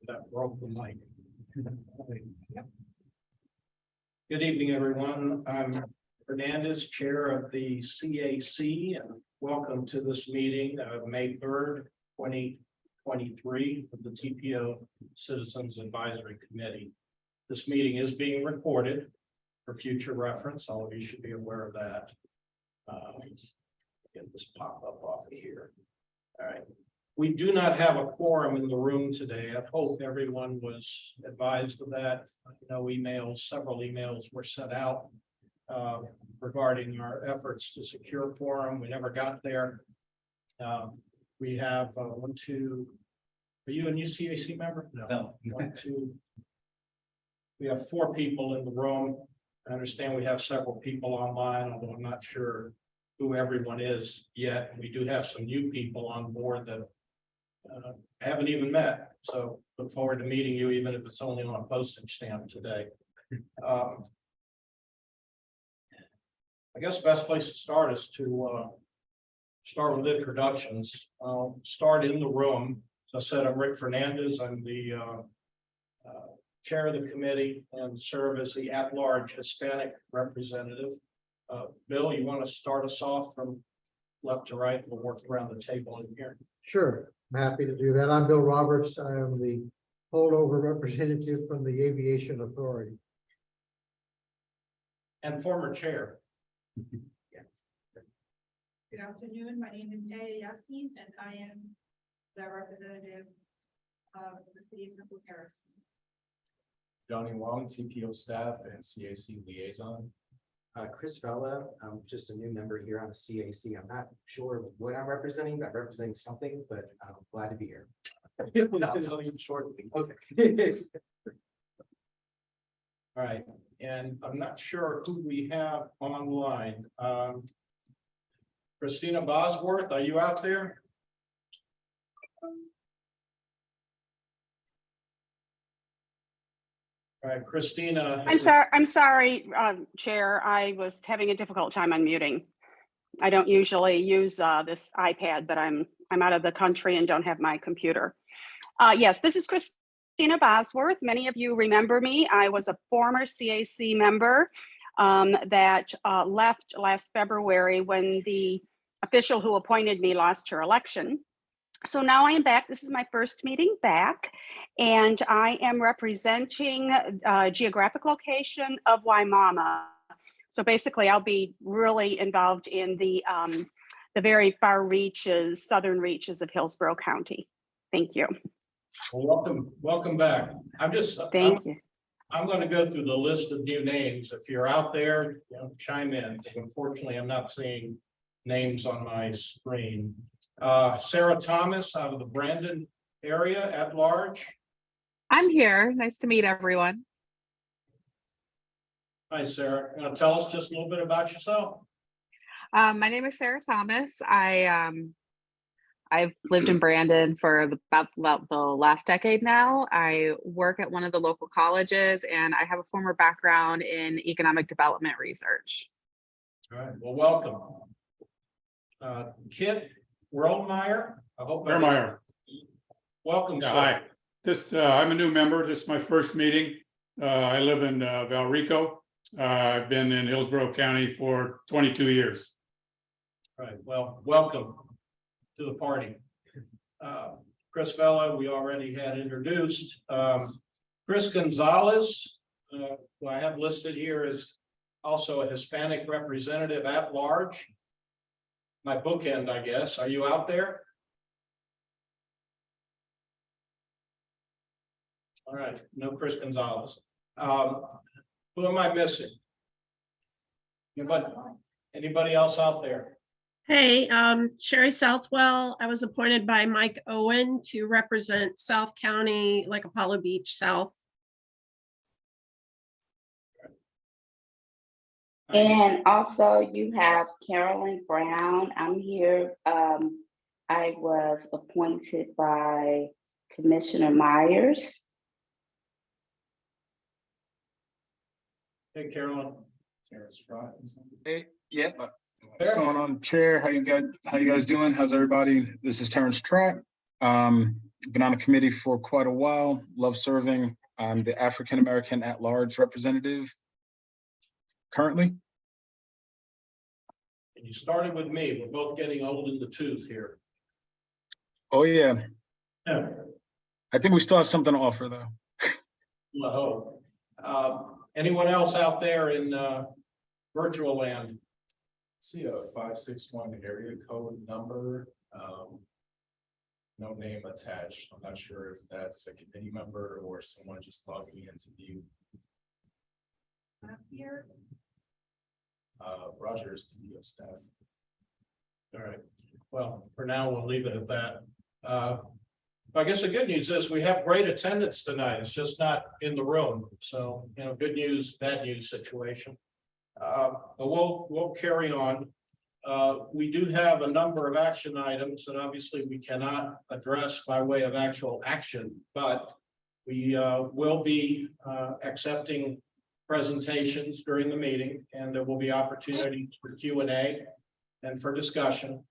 That broke the mic. Good evening, everyone. I'm Fernandez, Chair of the CAC, and welcome to this meeting of May 3rd, 2023 of the TPO Citizens Advisory Committee. This meeting is being recorded for future reference. All of you should be aware of that. Get this pop up off of here. All right. We do not have a quorum in the room today. I hope everyone was advised of that. Several emails were sent out regarding our efforts to secure quorum. We never got there. We have one, two. Are you a new CAC member? No. One, two. We have 4 people in the room. I understand we have several people online, although I'm not sure who everyone is yet. We do have some new people on board that haven't even met. So look forward to meeting you, even if it's only on a postage stamp today. I guess the best place to start is to start with introductions. I'll start in the room. As I said, I'm Rick Fernandez. I'm the chair of the committee and serve as the at-large Hispanic representative. Bill, you want to start us off from left to right? We'll work around the table in here. Sure, I'm happy to do that. I'm Bill Roberts. I am the holdover representative from the Aviation Authority. And former chair. Good afternoon. My name is Aya Yassin, and I am the representative of the city of Temple Terrace. Johnny Wong, TPO staff and CAC liaison. Chris Vella, I'm just a new member here on the CAC. I'm not sure what I'm representing. I'm representing something, but I'm glad to be here. I'll tell you shortly. Okay. All right, and I'm not sure who we have online. Christina Bosworth, are you out there? All right, Christina. I'm sorry, Chair. I was having a difficult time unmuting. I don't usually use this iPad, but I'm out of the country and don't have my computer. Yes, this is Christina Bosworth. Many of you remember me. I was a former CAC member that left last February when the official who appointed me lost her election. So now I am back. This is my first meeting back, and I am representing geographic location of Wimauma. So basically, I'll be really involved in the very far reaches, southern reaches of Hillsborough County. Thank you. Well, welcome back. Thank you. I'm going to go through the list of new names. If you're out there, chime in. Unfortunately, I'm not seeing names on my screen. Sarah Thomas out of the Brandon area at large. I'm here. Nice to meet everyone. Hi, Sarah. You want to tell us just a little bit about yourself? My name is Sarah Thomas. I've lived in Brandon for about the last decade now. I work at one of the local colleges, and I have a former background in economic development research. All right. Well, welcome. Kit Rollmeyer. I hope. Ermeyer. Welcome. Yeah, Sir. hi. I'm a new member. This is my first meeting. I live in Valrico. I've been in Hillsborough County for 22 years. All right. Well, welcome to the party. Chris Vella, we already had introduced. Chris Gonzalez, who I have listed here, is also a Hispanic representative at large. My bookend, I guess. Are you out there? All right, no Chris Gonzalez. Who am I missing? Anybody else out there? Hey, Sherry Southwell. I was appointed by Mike Owen to represent South County, like Apollo Beach South. And also you have Carolyn Brown. I'm here. I was appointed by Commissioner Myers. Hey, Carolyn. Hey, yeah. What's going on, Chair? How you guys doing? How's everybody? This is Terrence Trott. Been on the committee for quite a while. Love serving. I'm the African American at-large representative currently. And you started with me. We're both getting old in the tooth here. Oh yeah, Yeah. I think we still have something to offer though. Well, anyone else out there in virtual land? See a 561 area code number. No name attached. I'm not sure if that's a committee member or someone just logging into view. Not here. Rogers to the staff. All right, well, for now, we'll leave it at that. I guess the good news is we have great attendance tonight. It's just not in the room. So, you know, good news, bad news situation. But we'll carry on. We do have a number of action items that obviously we cannot address by way of actual action, but we will be accepting presentations during the meeting, and there will be opportunities for Q&A and for discussion.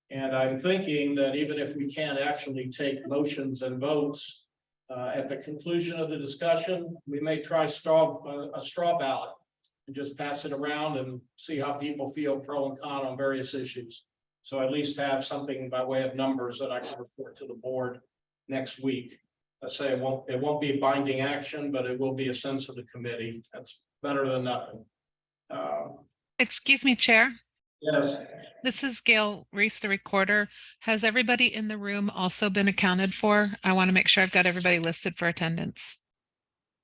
And I'm thinking that even if we can't actually take motions and votes at the conclusion of the discussion, we may try a straw ballot and just pass it around and see how people feel pro and con on various issues. So at least have something by way of numbers that I can report to the board next week. I say it won't be binding action, but it will be a sense of the committee. That's better than nothing. Excuse me, Chair. Yes. This is Gail Reese, the recorder. Has everybody in the room also been accounted for? I want to make sure I've got everybody listed for attendance.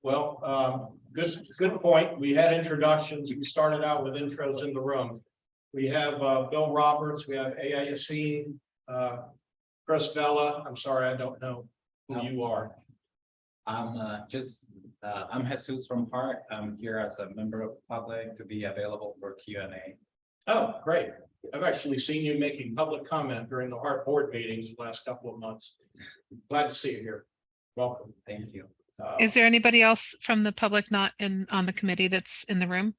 Well, good point. We had introductions. We started out with intros in the room. We have Bill Roberts, we have A.I. Yassine, Chris Vella. I'm sorry, I don't know who you are. I'm Jesus from Hart. I'm here as a member of the public to be available for Q&A. Oh, great. I've actually seen you making public comment during the Hart board meetings the last couple of months. Glad to see you here. Welcome. Thank you. Is there anybody else from the public not on the committee that's in the room?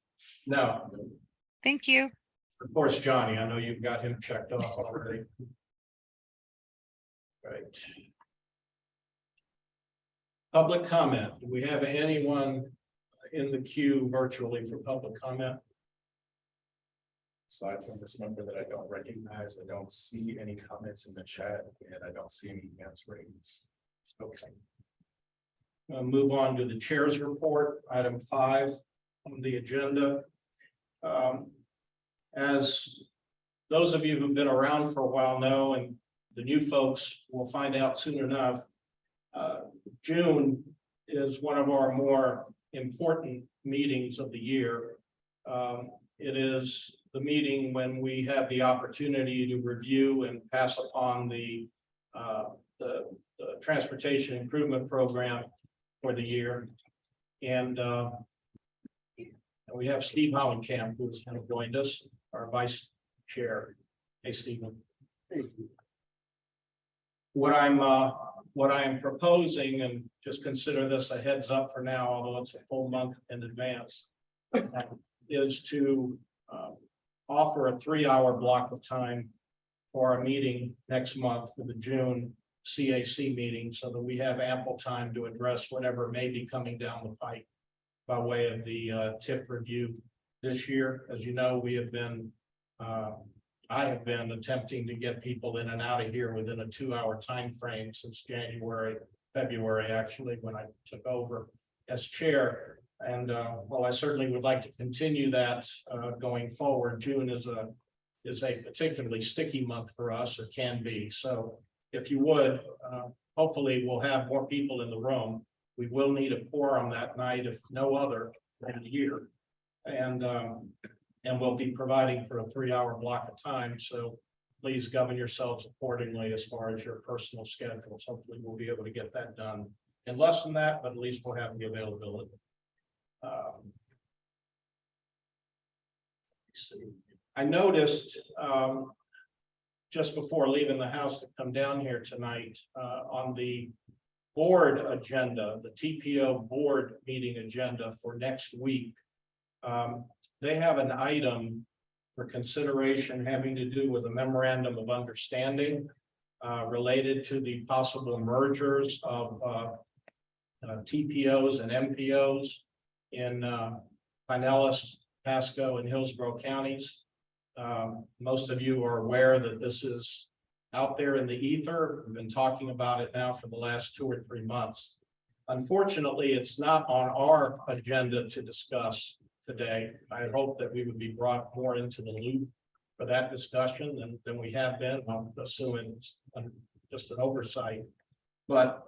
No. Thank you. Of course, Johnny, I know you've got him checked off already. Right. Public comment. Do we have anyone in the queue virtually for public comment? Aside from this number that I don't recognize, I don't see any comments in the chat and I don't see any hands raised. Okay. Move on to the chair's report, item 5 on the agenda. As those of you who've been around for a while know, and the new folks will find out soon enough, June is one of our more important meetings of the year. It is the meeting when we have the opportunity to review and pass upon the transportation improvement program for the year. And we have Steve Hollenkamp, who has joined us, our vice chair. Hey, Stephen. What I am proposing, and just consider this a heads up for now, although it's a full month in advance, is to offer a 3-hour block of time for our meeting next month for the June CAC meeting, so that we have ample time to address whatever may be coming down the pike by way of the TIP review this year. As you know, we have been, I have been attempting to get people in and out of here within a 2-hour time frame since February, actually, when I took over as chair. And well, I certainly would like to continue that going forward. June is a particularly sticky month for us, or can be. So if you would, hopefully we'll have more people in the room. We will need a quorum that night, if no other, in the year. And we'll be providing for a 3-hour block of time. So please govern yourselves accordingly as far as your personal schedules. Hopefully we'll be able to get that done in less than that, but at least we'll have the availability. I noticed just before leaving the house to come down here tonight, on the board agenda, the TPO board meeting agenda for next week, they have an item for consideration having to do with a memorandum of understanding related to the possible mergers of TPOs and MPOs in Pinellas, Pasco, and Hillsborough counties. Most of you are aware that this is out there in the ether. We've been talking about it now for the last 2 or 3 months. Unfortunately, it's not on our agenda to discuss today. I hope that we would be brought more into the loop for that discussion than we have been. I'm assuming it's just an oversight. But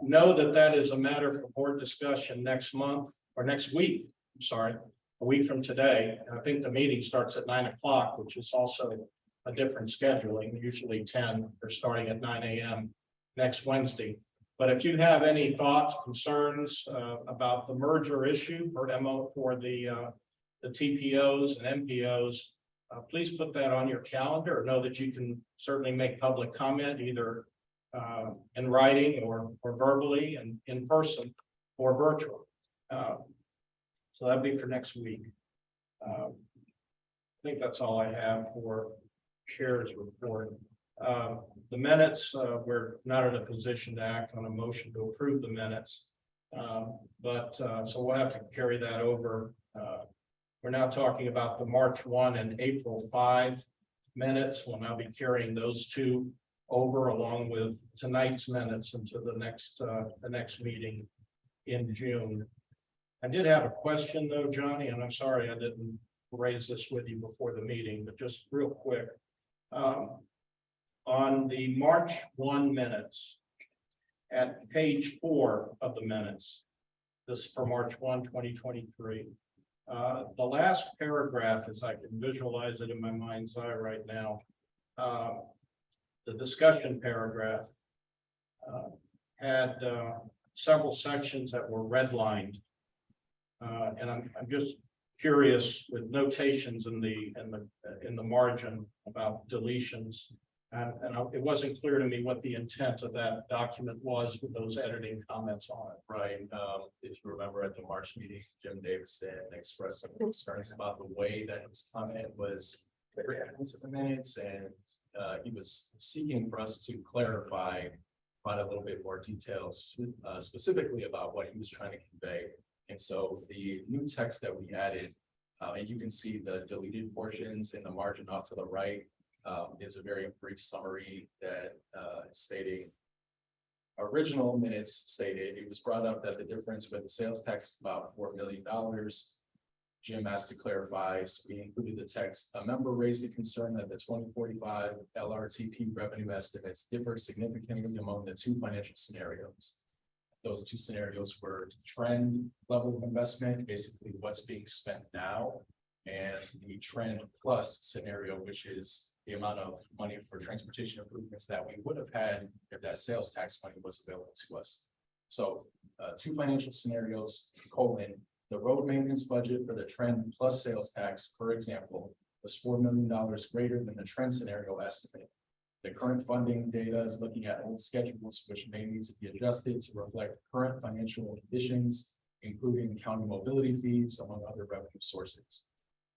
know that that is a matter for board discussion next month or next week. I'm sorry, a week from today. And I think the meeting starts at 9 o'clock, which is also a different scheduling, usually 10 or starting at 9 a.m. next Wednesday. But if you have any thoughts, concerns about the merger issue or MO for the TPOs and MPOs, please put that on your calendar, or know that you can certainly make public comment either in writing or verbally and in person or virtual. So that'd be for next week. I think that's all I have for Chair's report. The minutes, we're not in a position to act on a motion to approve the minutes. So we'll have to carry that over. We're now talking about the March 1 and April 5 minutes. We'll now be carrying those two over along with tonight's minutes into the next meeting in June. I did have a question though, Johnny, and I'm sorry I didn't raise this with you before the meeting, but just real quick. On the March 1 minutes, at page 4 of the minutes, this is for March 1, 2023. The last paragraph, as I can visualize it in my mind's eye right now, the discussion paragraph had several sections that were redlined. And I'm just curious with notations in the margin about deletions. And it wasn't clear to me what the intent of that document was with those editing comments on it. Right, if you remember at the March meeting, Jim Davidson expressed some concerns about the way that his comment was written into the minutes, and he was seeking for us to clarify, provide a little bit more details, specifically about what he was trying to convey. And so the new text that we added, and you can see the deleted portions in the margin off to the right, is a very brief summary that stating original minutes stated it was brought up that the difference with the sales tax is about $4 million. Jim asked to clarify, so we included the text. A member raised the concern that the 2045 LRTP revenue estimates differ significantly among the two financial scenarios. Those two scenarios were trend level of investment, basically what's being spent now, and the trend plus scenario, which is the amount of money for transportation improvements that we would have had if that sales tax money was available to us. So two financial scenarios, colon, the road maintenance budget for the trend plus sales tax, for example, was $4 million greater than the trend scenario estimate. The current funding data is looking at old schedules, which may need to be adjusted to reflect current financial conditions, including county mobility fees, among other revenue sources.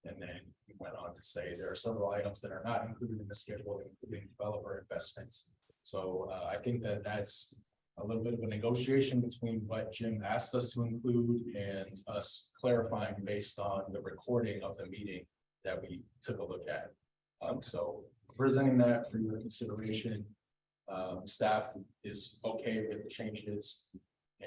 And then he went on to say there are several items that are not included in the schedule, including developer investments. So I think that that's a little bit of a negotiation between what Jim asked us to include and us clarifying based on the recording of the meeting that we took a look at. So presenting that for your consideration, staff is okay with the changes.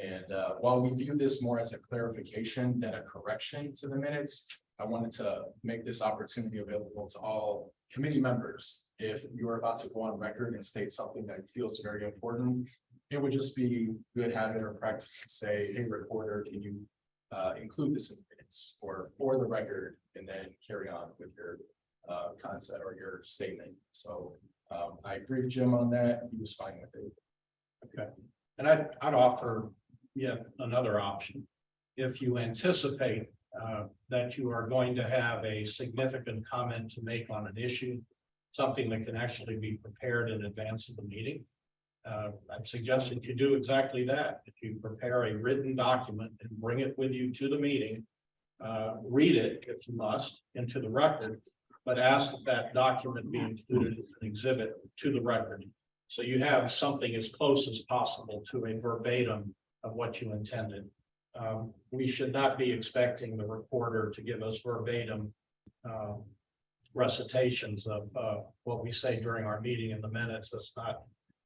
And while we view this more as a clarification than a correction to the minutes, I wanted to make this opportunity available to all committee members. If you're about to go on record and state something that feels very important, it would just be good habit or practice to say, hey, recorder, can you include this in the minutes or for the record, and then carry on with your concept or your statement. So I briefed Jim on that. He was fine with it. Okay. And I'd offer yet another option. If you anticipate that you are going to have a significant comment to make on an issue, something that can actually be prepared in advance of the meeting, I'd suggest that you do exactly that. If you prepare a written document and bring it with you to the meeting, read it if you must into the record, but ask that that document be included as an exhibit to the record. So you have something as close as possible to a verbatim of what you intended. We should not be expecting the reporter to give us verbatim recitations of what we say during our meeting in the minutes. That's not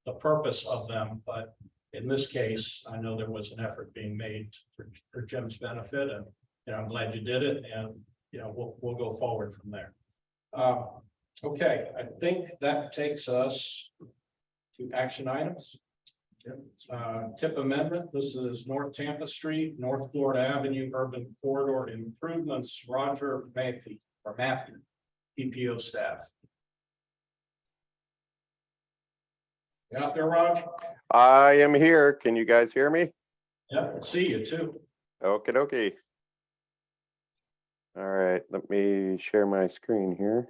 the purpose of them, but in this case, I know there was an effort being made for Jim's benefit, and I'm glad you did it, and we'll go forward from there. Okay, I think that takes us to action items. Tip amendment. This is North Tampa Street, North Florida Avenue, Urban Corridor Improvements. Roger Matthew, PPO staff. You out there, Raj? I am here. Can you guys hear me? Yep, see you too. Okie dokie. All right, let me share my screen here.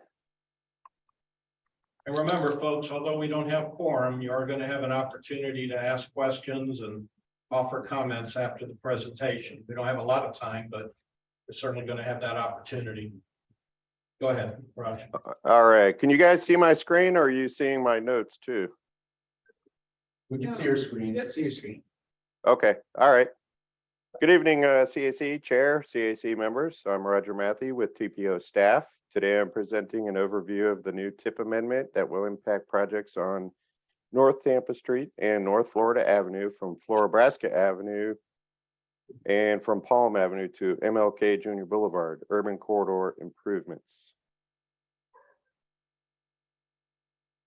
And remember, folks, although we don't have quorum, you are going to have an opportunity to ask questions and offer comments after the presentation. We don't have a lot of time, but we're certainly going to have that opportunity. Go ahead, Raj. All right, can you guys see my screen, or are you seeing my notes too? We can see your screen. See your screen. Okay, all right. Good evening, CAC Chair, CAC members. I'm Roger Matthew with TPO staff. Today I'm presenting an overview of the new TIP amendment that will impact projects on North Tampa Street and North Florida Avenue from Florabraska Avenue and from Palm Avenue to MLK Junior Boulevard, urban corridor improvements.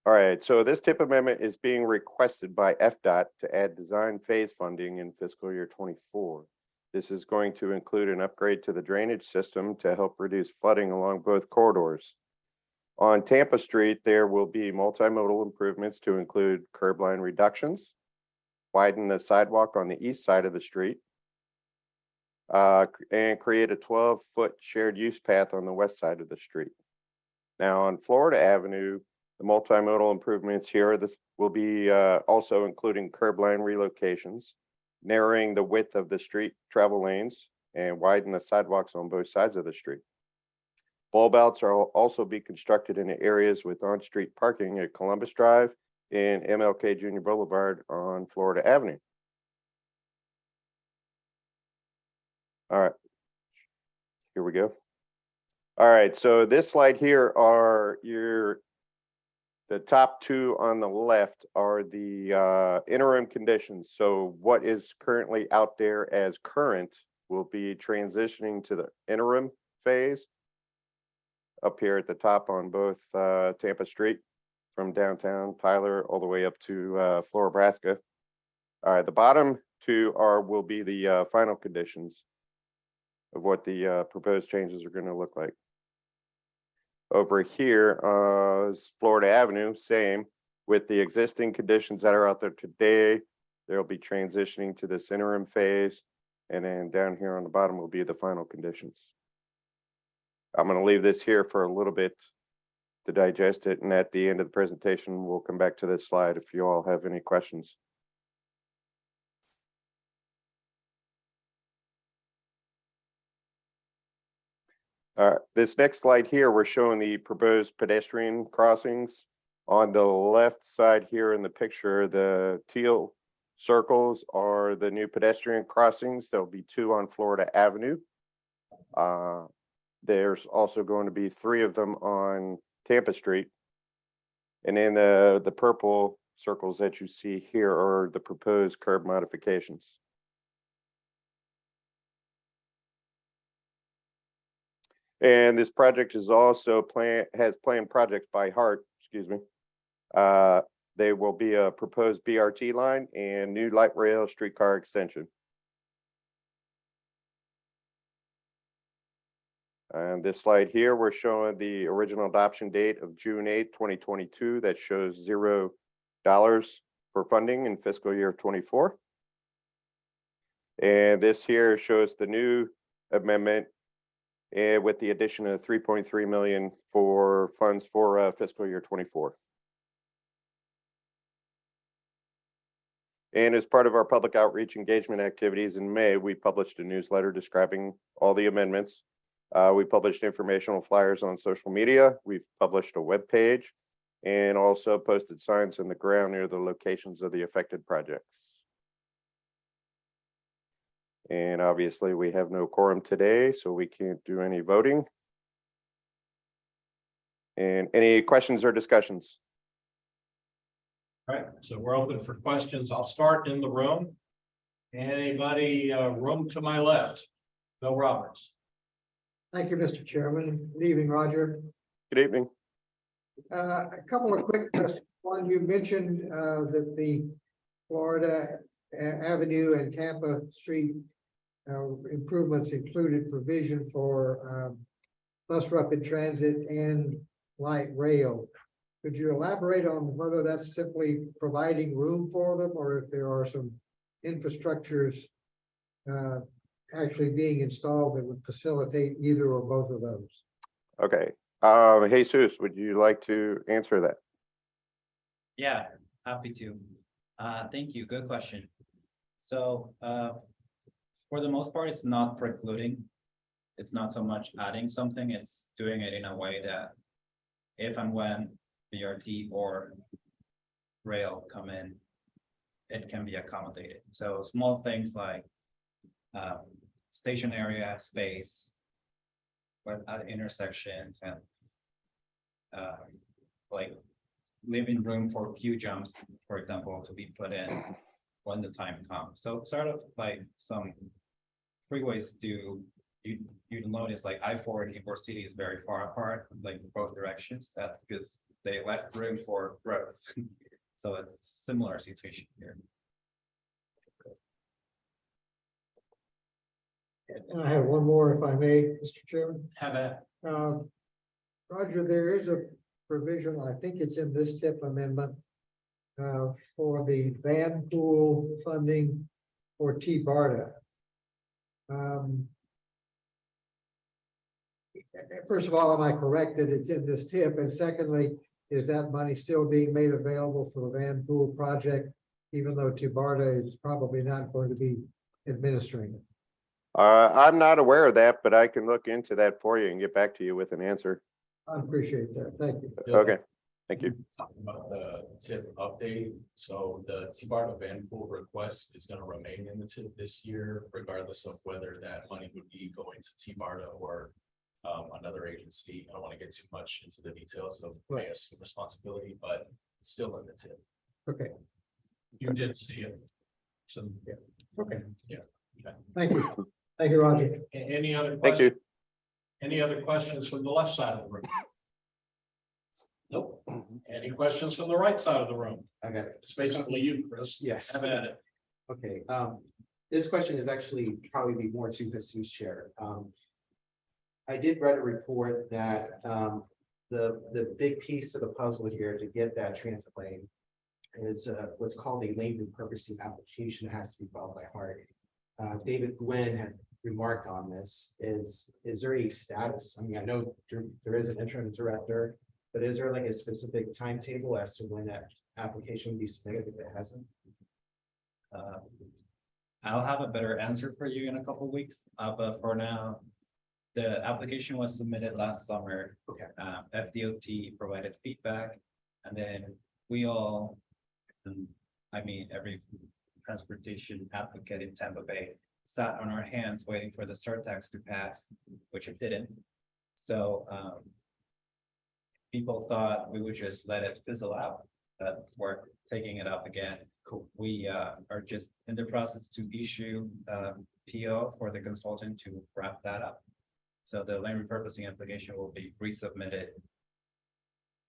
All right, so this TIP amendment is being requested by FDOT to add design phase funding in fiscal year 24. This is going to include an upgrade to the drainage system to help reduce flooding along both corridors. On Tampa Street, there will be multimodal improvements to include curb line reductions, widen the sidewalk on the east side of the street, and create a 12-foot shared use path on the west side of the street. Now on Florida Avenue, the multimodal improvements here will be also including curb line relocations, narrowing the width of the street travel lanes, and widen the sidewalks on both sides of the street. Bulb outs will also be constructed in areas with on-street parking at Columbus Drive and MLK Junior Boulevard on Florida Avenue. All right, here we go. All right, so this slide here are the top two on the left are the interim conditions. So what is currently out there as current will be transitioning to the interim phase up here at the top on both Tampa Street from downtown Tyler all the way up to Florabraska. All right, the bottom two will be the final conditions of what the proposed changes are going to look like. Over here is Florida Avenue, same with the existing conditions that are out there today. They'll be transitioning to this interim phase. And then down here on the bottom will be the final conditions. I'm going to leave this here for a little bit to digest it. And at the end of the presentation, we'll come back to this slide if you all have any questions. This next slide here, we're showing the proposed pedestrian crossings. On the left side here in the picture, the teal circles are the new pedestrian crossings. There'll be 2 on Florida Avenue. There's also going to be 3 of them on Tampa Street. And then the purple circles that you see here are the proposed curb modifications. And this project is also has planned projects by heart, excuse me. There will be a proposed BRT line and new light rail streetcar extension. And this slide here, we're showing the original adoption date of June 8, 2022. That shows $0 for funding in fiscal year 24. And this here shows the new amendment with the addition of 3.3 million for funds for fiscal year 24. And as part of our public outreach engagement activities in May, we published a newsletter describing all the amendments. We published informational flyers on social media. We've published a web page, And also posted signs on the ground near the locations of the affected projects. And obviously, we have no quorum today, so we can't do any voting. And any questions or discussions? All right, so we're open for questions. I'll start in the room. Anybody, room to my left? Bill Roberts. Thank you, Mr. Chairman. Good evening, Roger. Good evening. A couple of quick questions. One, you mentioned that the Florida Avenue and Tampa Street improvements included provision for bus rapid transit and light rail. Could you elaborate on whether that's simply providing room for them or if there are some infrastructures actually being installed that would facilitate either or both of those? Okay, Jesus, would you like to answer that? Yeah, happy to. Thank you. Good question. So for the most part, it's not precluding. It's not so much adding something, it's doing it in a way that if and when BRT or rail come in, it can be accommodated. So small things like station area space, but at intersections and like leaving room for queue jumps, for example, to be put in when the time comes. So sort of like some freeways do, you notice like I-4 and Ybor City is very far apart, like both directions. That's because they left room for growth. So it's a similar situation here. And I have one more, if I may, Mr. Chairman. Have at. Roger, there is a provision, I think it's in this TIP amendment, for the van pool funding for T-BARTA. First of all, am I correct that it's in this TIP? And secondly, is that money still being made available for the van pool project, even though T-BARTA is probably not going to be administering it? I'm not aware of that, but I can look into that for you and get back to you with an answer. I appreciate that. Thank you. Okay, thank you. Talking about the tip update, so the T-BARTA van pool request is gonna remain in the tip this year, regardless of whether that money would be going to T-BARTA or another agency. I don't want to get too much into the details of ASC responsibility, but it's still in the tip. Okay. You did see it. So, yeah. Okay. Yeah. Okay. Thank you. Thank you, Roger. Any other Thank questions? you. Any other questions from the left side of the room? Nope. Any questions from the right side of the room? I got it. It's basically you, Chris. Yes. Have at it. Okay, this question is actually probably be more to Jesus Chair. I did read a report that the big piece of the puzzle here to get that transit lane is what's called a lane repurposing application. It has to be filed by Hart. David Gwynn had remarked on this. Is there a status? I mean, I know there is an interim director, but is there like a specific timetable as to when that application will be submitted if it hasn't? I'll have a better answer for you in a couple weeks, but for now, the application was submitted last summer. Okay. FDOT provided feedback, and then we all, I mean, every transportation advocate in Tampa Bay sat on our hands waiting for the surtax to pass, which it didn't. So people thought we would just let it fizzle out, but we're taking it up again. We are just in the process to issue PO for the consultant to wrap that up. So the land repurposing application will be resubmitted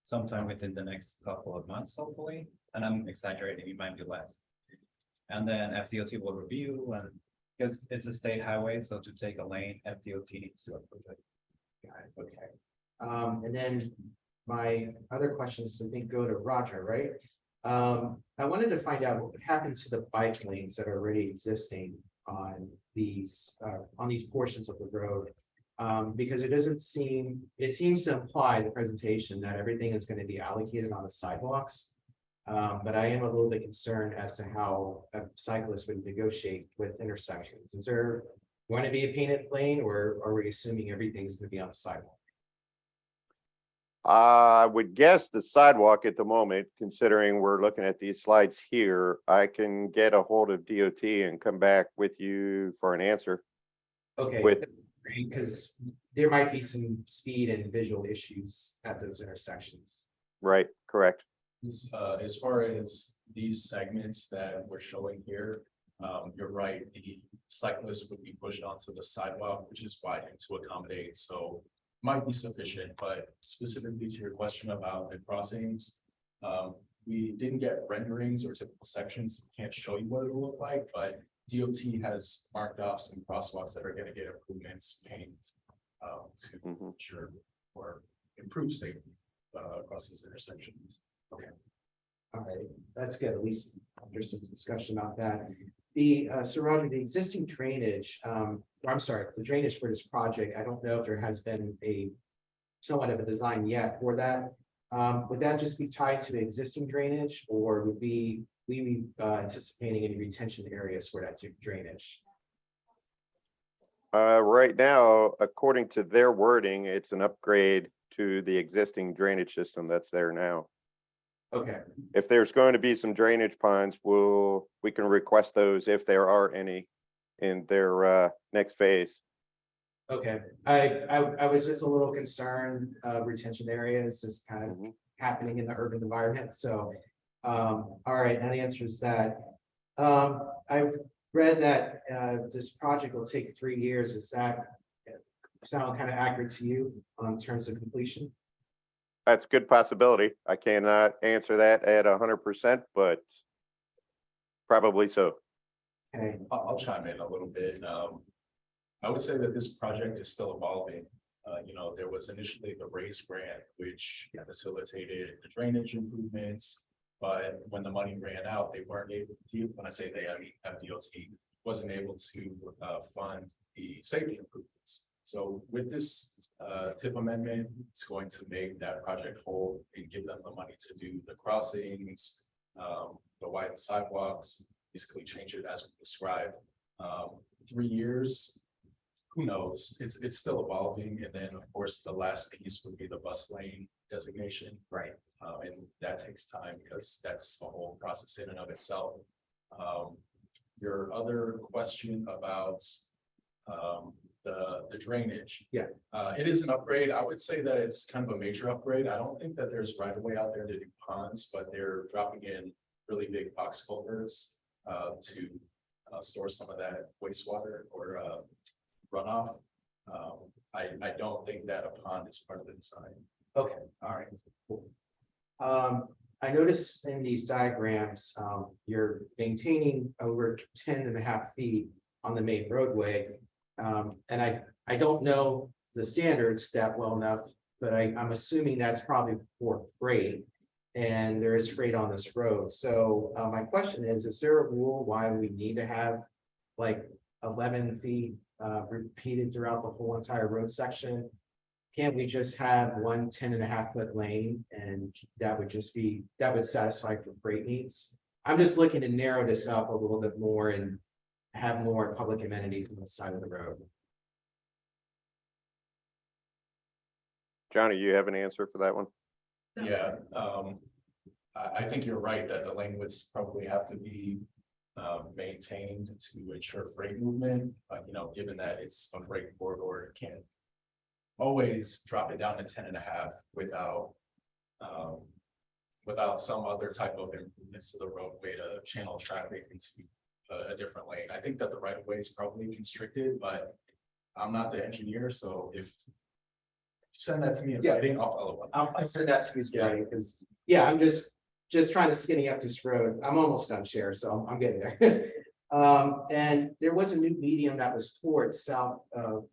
sometime within the next couple of months, hopefully. And I'm exaggerating, it might be less. And then FDOT will review, and because it's a state highway, so to take a lane, FDOT needs to approve it. Got it, okay. And then my other questions, I think, go to Roger, right? I wanted to find out what happened to the bike lanes that are already existing on these portions of the road. Because it doesn't seem, it seems to imply the presentation that everything is going to be allocated on the sidewalks. But I am a little bit concerned as to how a cyclist would negotiate with intersections. Is there going to be a painted lane, or are we assuming everything is going to be on the sidewalk? I would guess the sidewalk at the moment, considering we're looking at these slides here, I can get a hold of DOT and come back with you for an answer. Okay, With, because there might be some speed and visual issues at those intersections. right, correct. As far as these segments that we're showing here, you're right, the cyclist would be pushed onto the sidewalk, which is widened to accommodate, so might be sufficient, but specifically to your question about the crossings, we didn't get renderings or typical sections, can't show you what it'll look like, but DOT has marked off some crosswalks that are gonna get improvements paint to ensure or improve safety across these intersections. Okay. All right, that's good. At least there's some discussion about that. The surrounding the existing drainage, or I'm sorry, the drainage for this project, I don't know if there has been a somewhat of a design yet for that. Would that just be tied to the existing drainage, or would we be anticipating any retention areas for that drainage? Right now, according to their wording, it's an upgrade to the existing drainage system that's there now. Okay, If there's going to be some drainage ponds, we can request those if there are any in their next phase. okay. I was just a little concerned, retention areas just kind of happening in the urban environment, so. All right, that answers that. I've read that this project will take 3 years. Does that sound kind of accurate to you in terms of completion? That's a good possibility. I cannot answer that at 100%, but probably so. Okay, I'll chime in a little bit. I would say that this project is still evolving. There was initially the RAISE grant, which facilitated the drainage improvements. But when the money ran out, they weren't able to, when I say they, I mean FDOT, wasn't able to fund the safety improvements. So with this TIP amendment, it's going to make that project whole and give them the money to do the crossings, the wide sidewalks, basically change it as we described. 3 years, who knows? It's still evolving. And then, of course, the last piece would be the bus lane designation. right. And that takes time because that's a whole process in and of itself. Your other question about the drainage. Yeah. It is an upgrade. I would say that it's kind of a major upgrade. I don't think that there's right of way out there to do ponds, but they're dropping in really big box culverts to store some of that wastewater or runoff. I don't think that a pond is part of the design. Okay, all right, cool. I noticed in these diagrams, you're maintaining over 10.5 feet on the main roadway. And I don't know the standards that well enough, but I'm assuming that's probably for freight. And there is freight on this road. So my question is there a rule why we need to have like 11 feet repeated throughout the whole entire road section? Can't we just have one 10.5 foot lane and that would satisfy for freight needs? I'm just looking to narrow this up a little bit more and have more public amenities on the side of the road. Johnny, you have an answer for that one? Yeah, I think you're right that the lane widths probably have to be maintained to ensure freight movement. Given that it's a freight corridor, it can't always drop it down to 10.5 without some other type of improvements to the roadway to channel traffic into a different lane. I think that the right of way is probably constricted, but I'm not the engineer, so if you send that to me in writing, I'll follow up. I'll send that to you, because I'm just trying to skinny up this road. I'm almost done, Chair, so I'm getting there. And there was a new medium that was poured south of,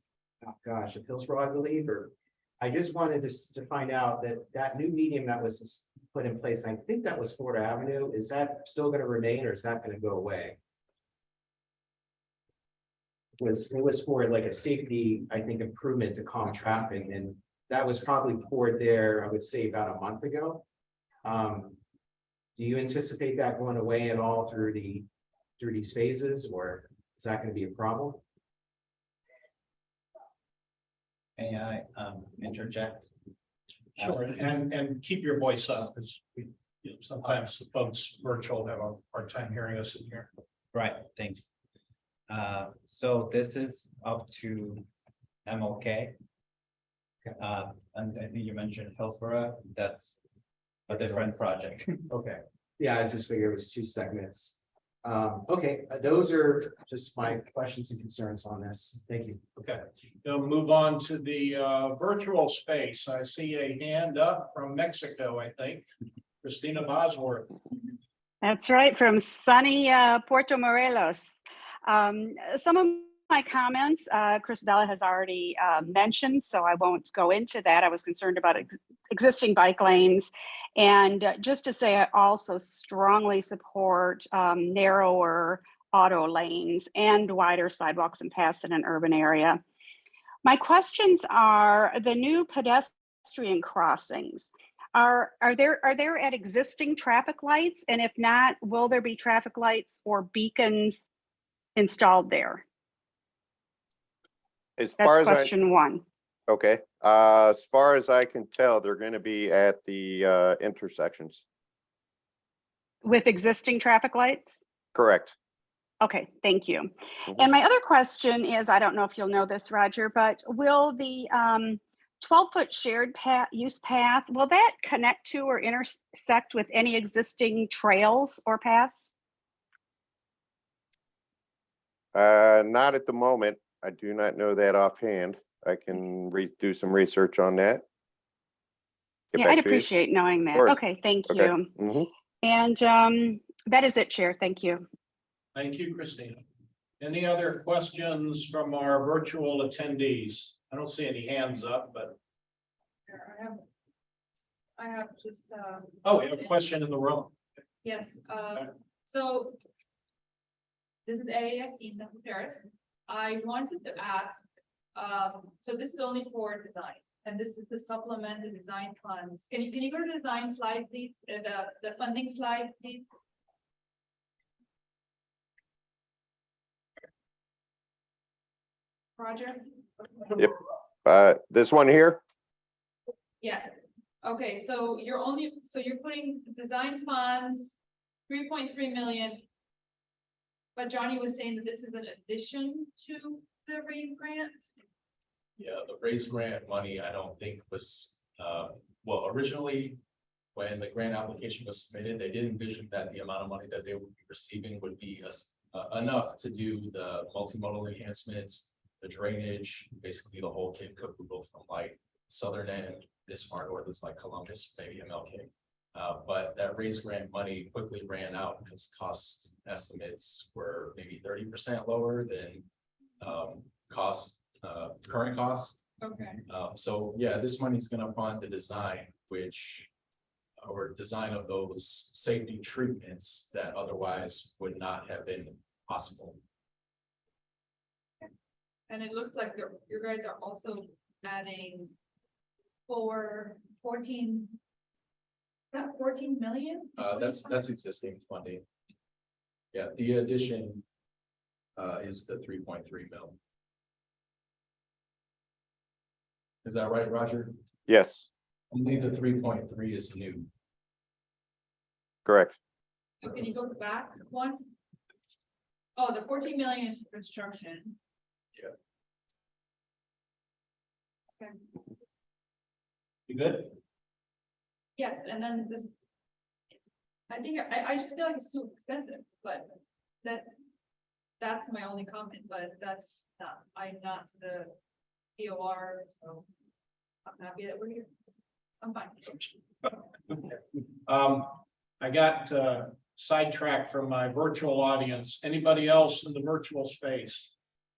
oh gosh, of Hillsborough, I believe, or I just wanted to find out that new medium that was put in place, and I think that was Florida Avenue, is that still going to remain or is that going to go away? It was for like a safety, I think, improvement to calm traffic, and that was probably poured there, I would say about a month ago. Do you anticipate that going away at all through these phases, or is that going to be a problem? May I interject? Sure, and keep your voice up, because sometimes the folks virtual have a hard time hearing us in here. Right, thanks. So this is up to MLK. And I think you mentioned Hillsborough, that's a different project. Okay, yeah, I just figured it was 2 segments. Okay, those are just my questions and concerns on this. Thank you. Okay, we'll move on to the virtual space. I see a hand up from Mexico, I think. Christina Bosworth. That's right, from sunny Puerto Morelos. Some of my comments, Chrisabella has already mentioned, so I won't go into that. I was concerned about existing bike lanes. And just to say, I also strongly support narrower auto lanes and wider sidewalks and paths in an urban area. My questions are the new pedestrian crossings. Are there at existing traffic lights? And if not, will there be traffic lights or beacons installed there? As That's far as question one. okay, as far as I can tell, they're going to be at the intersections. With existing traffic lights? Correct. Okay, thank you. Mhm. And my other question is, I don't know if you'll know this, Roger, but will the 12-foot shared use path, will that connect to or intersect with any existing trails or paths? Not at the moment. I do not know that offhand. I can do some research on that. Get Yeah, back I'd to you. appreciate knowing that. Sure. Okay, thank Okay. you. Mhm. And that is it, Chair. Thank you. Thank you, Christina. Any other questions from our virtual attendees? I don't see any hands up, but I have just, oh, we have a question in the room. yes, so this is AASC Central Paris. I wanted to ask, so this is only for design, and this is to supplement the design funds. Can you go to the design slide, please? The funding slide, please? Roger? Yep. This one here? Yes, okay, so you're putting design funds, 3.3 million. But Johnny was saying that this is an addition to the RAISE grant? Yeah, the raise grant money, I don't think was, well, originally, when the grant application was submitted, they did envision that the amount of money that they would be receiving would be enough to do the multimodal enhancements, the drainage, basically the whole kit and caboodle from like southern end, this far north is like Columbus, maybe MLK. But that raise grant money quickly ran out because cost estimates were maybe 30% lower than current costs. Okay. So yeah, this money is going to fund the design, or design of those safety treatments that otherwise would not have been possible. And it looks like you guys are also adding 14 million? That's existing funding. Yeah, the addition is the 3.3 mil. Is that right, Roger? Yes, Only the 3.3 is new. correct. So can you go back one? Oh, the 14 million is for construction. Yeah. Okay. You good? Yes, and then this. I think I just feel like it's too expensive, but that's my only comment, but I'm not the DOR, so I'm happy that we're here. I'm fine. I got sidetracked from my virtual audience. Anybody else in the virtual space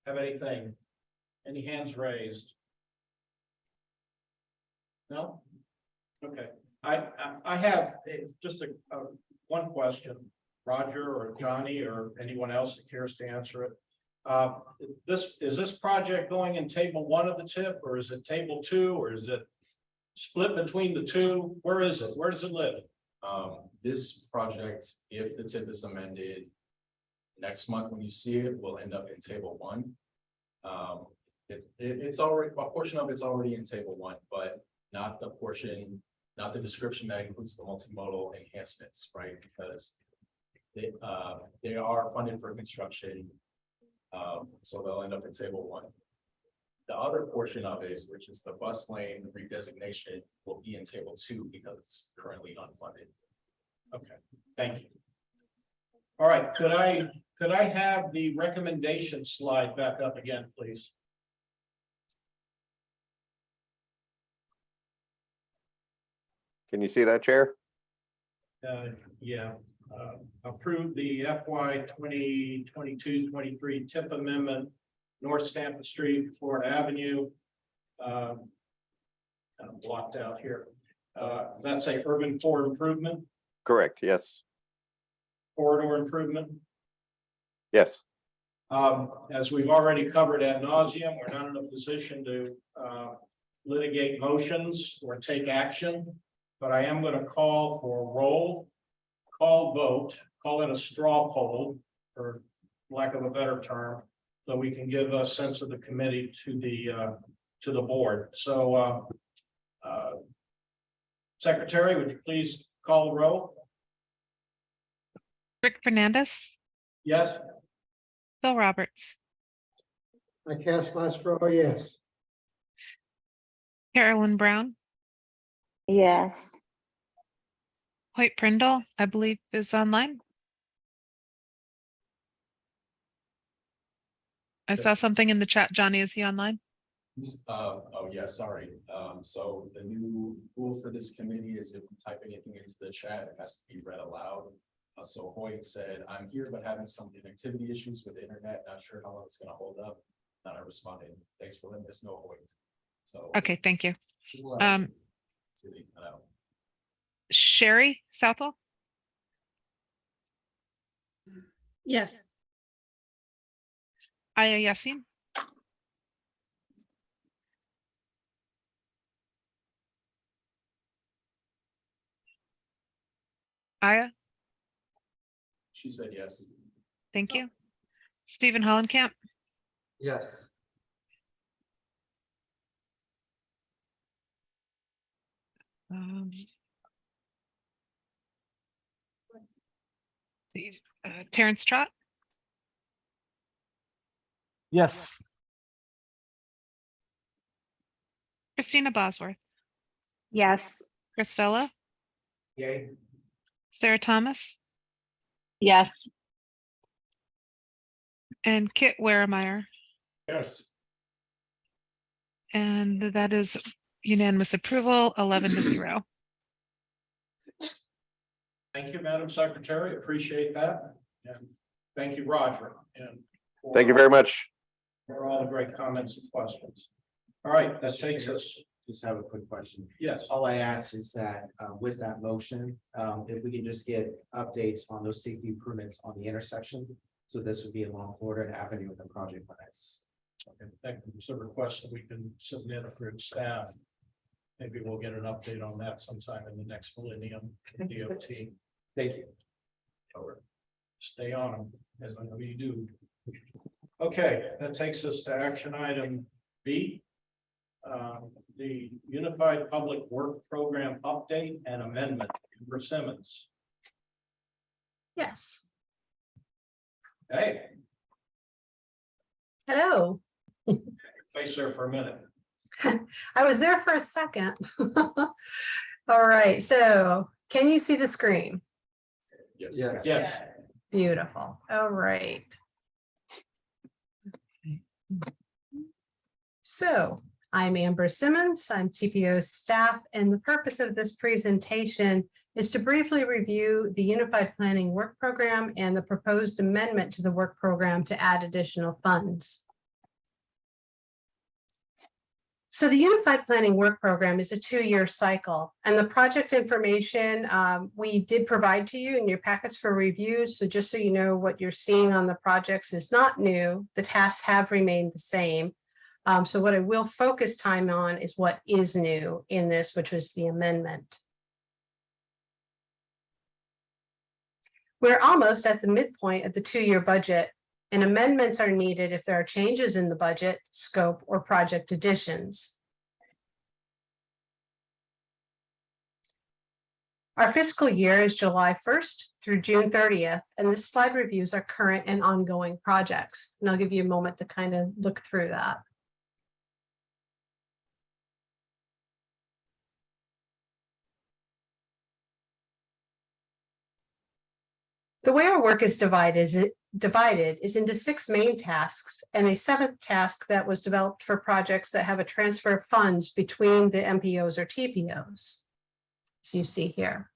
have anything? Any hands raised? No? Okay, I have just one question, Roger or Johnny or anyone else that cares to answer it. Is this project going in table 1 of the tip, or is it table 2, or is it split between the two? Where is it? Where does it live? This project, if the tip is amended next month, when you see it, will end up in table 1. It's already, a portion of it's already in table 1, but not the portion, not the description that includes the multimodal enhancements, right? Because they are funded for construction. So they'll end up in table 1. The other portion of it, which is the bus lane redesignation, will be in table 2 because it's currently unfunded. Okay, thank you. All right, could I have the recommendation slide back up again, please? Can you see that, Chair? Yeah, approve the FY 2022-23 TIP amendment, North Stamford Street, Florida Avenue. Kind of blocked out here. That's a urban core improvement, Correct, yes, corridor improvement. yes. As we've already covered ad nauseum, we're not in a position to litigate motions or take action. But I am going to call for a roll call vote, call it a straw poll, for lack of a better term, so we can give a sense of the committee to the board. So Secretary, would you please call the roll? Rick Fernandez, Yes. Bill Roberts, I cast my straw, yes. Carolyn Brown, Yes. Hoyt Prindle, I believe is online. I saw something in the chat. Johnny, is he online? Oh yeah, sorry. So the new rule for this committee is if we type anything into the chat, it has to be read aloud. So Hoyt said, I'm here, but having some connectivity issues with the internet, not sure how long it's gonna hold up. Not responding. Thanks for letting us know, Hoyt. So. Okay, thank you. who else? Sherry Southwell, Yes. Aya Yassin, Aya, She said yes. thank you. Stephen Hollenkamp, Yes. um, Terrence Trott, Yes. Christina Bosworth, Yes. Chris Vella, Yay. Sarah Thomas, Yes. and Kit Waremeyer. Yes. And that is unanimous approval, 11-0. Thank you, Madam Secretary. Appreciate that. And thank you, Roger. And Thank you very much. for all the great comments and questions. All right, that takes us, Just have a quick question. yes. All I ask is that with that motion, if we can just get updates on those safety improvements on the intersection. So this would be along Florida Avenue with the project limits. Okay, thank you. It's a request that we can submit through staff. Maybe we'll get an update on that sometime in the next millennium DOT. Thank you. Or stay on them, as I know you do. Okay, that takes us to action item B. The Unified Public Work Program update and amendment for Simmons. Yes. Hey, Hello. face there for a minute. I was there for a second. All right, so can you see the screen? Yes. Yes. Beautiful. All right. So I'm Amber Simmons. I'm TPO staff, and the purpose of this presentation is to briefly review the Unified Planning Work Program and the proposed amendment to the work program to add additional funds. So the Unified Planning Work Program is a 2-year cycle, and the project information we did provide to you in your packets for review. So just so you know, what you're seeing on the projects is not new. The tasks have remained the same. So what I will focus time on is what is new in this, which was the amendment. We're almost at the midpoint of the 2-year budget, and amendments are needed if there are changes in the budget, scope, or project additions. Our fiscal year is July 1st through June 30th, and this slide reviews our current and ongoing projects. And I'll give you a moment to kind of look through that. The way our work is divided is into 6 main tasks and a 7th task that was developed for projects that have a transfer of funds between the MPOs or TPOs, as you see here.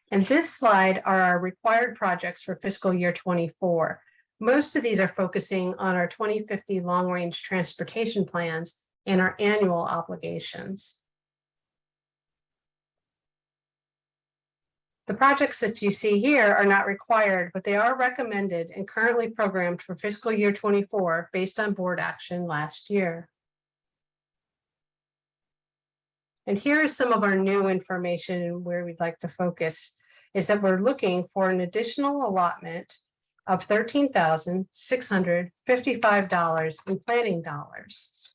And this slide are our required projects for fiscal year 24. Most of these are focusing on our 2050 long-range transportation plans and our annual obligations. The projects that you see here are not required, but they are recommended and currently programmed for fiscal year 24 based on board action last year. And here is some of our new information where we'd like to focus is that we're looking for an additional allotment of $13,655 in planning dollars.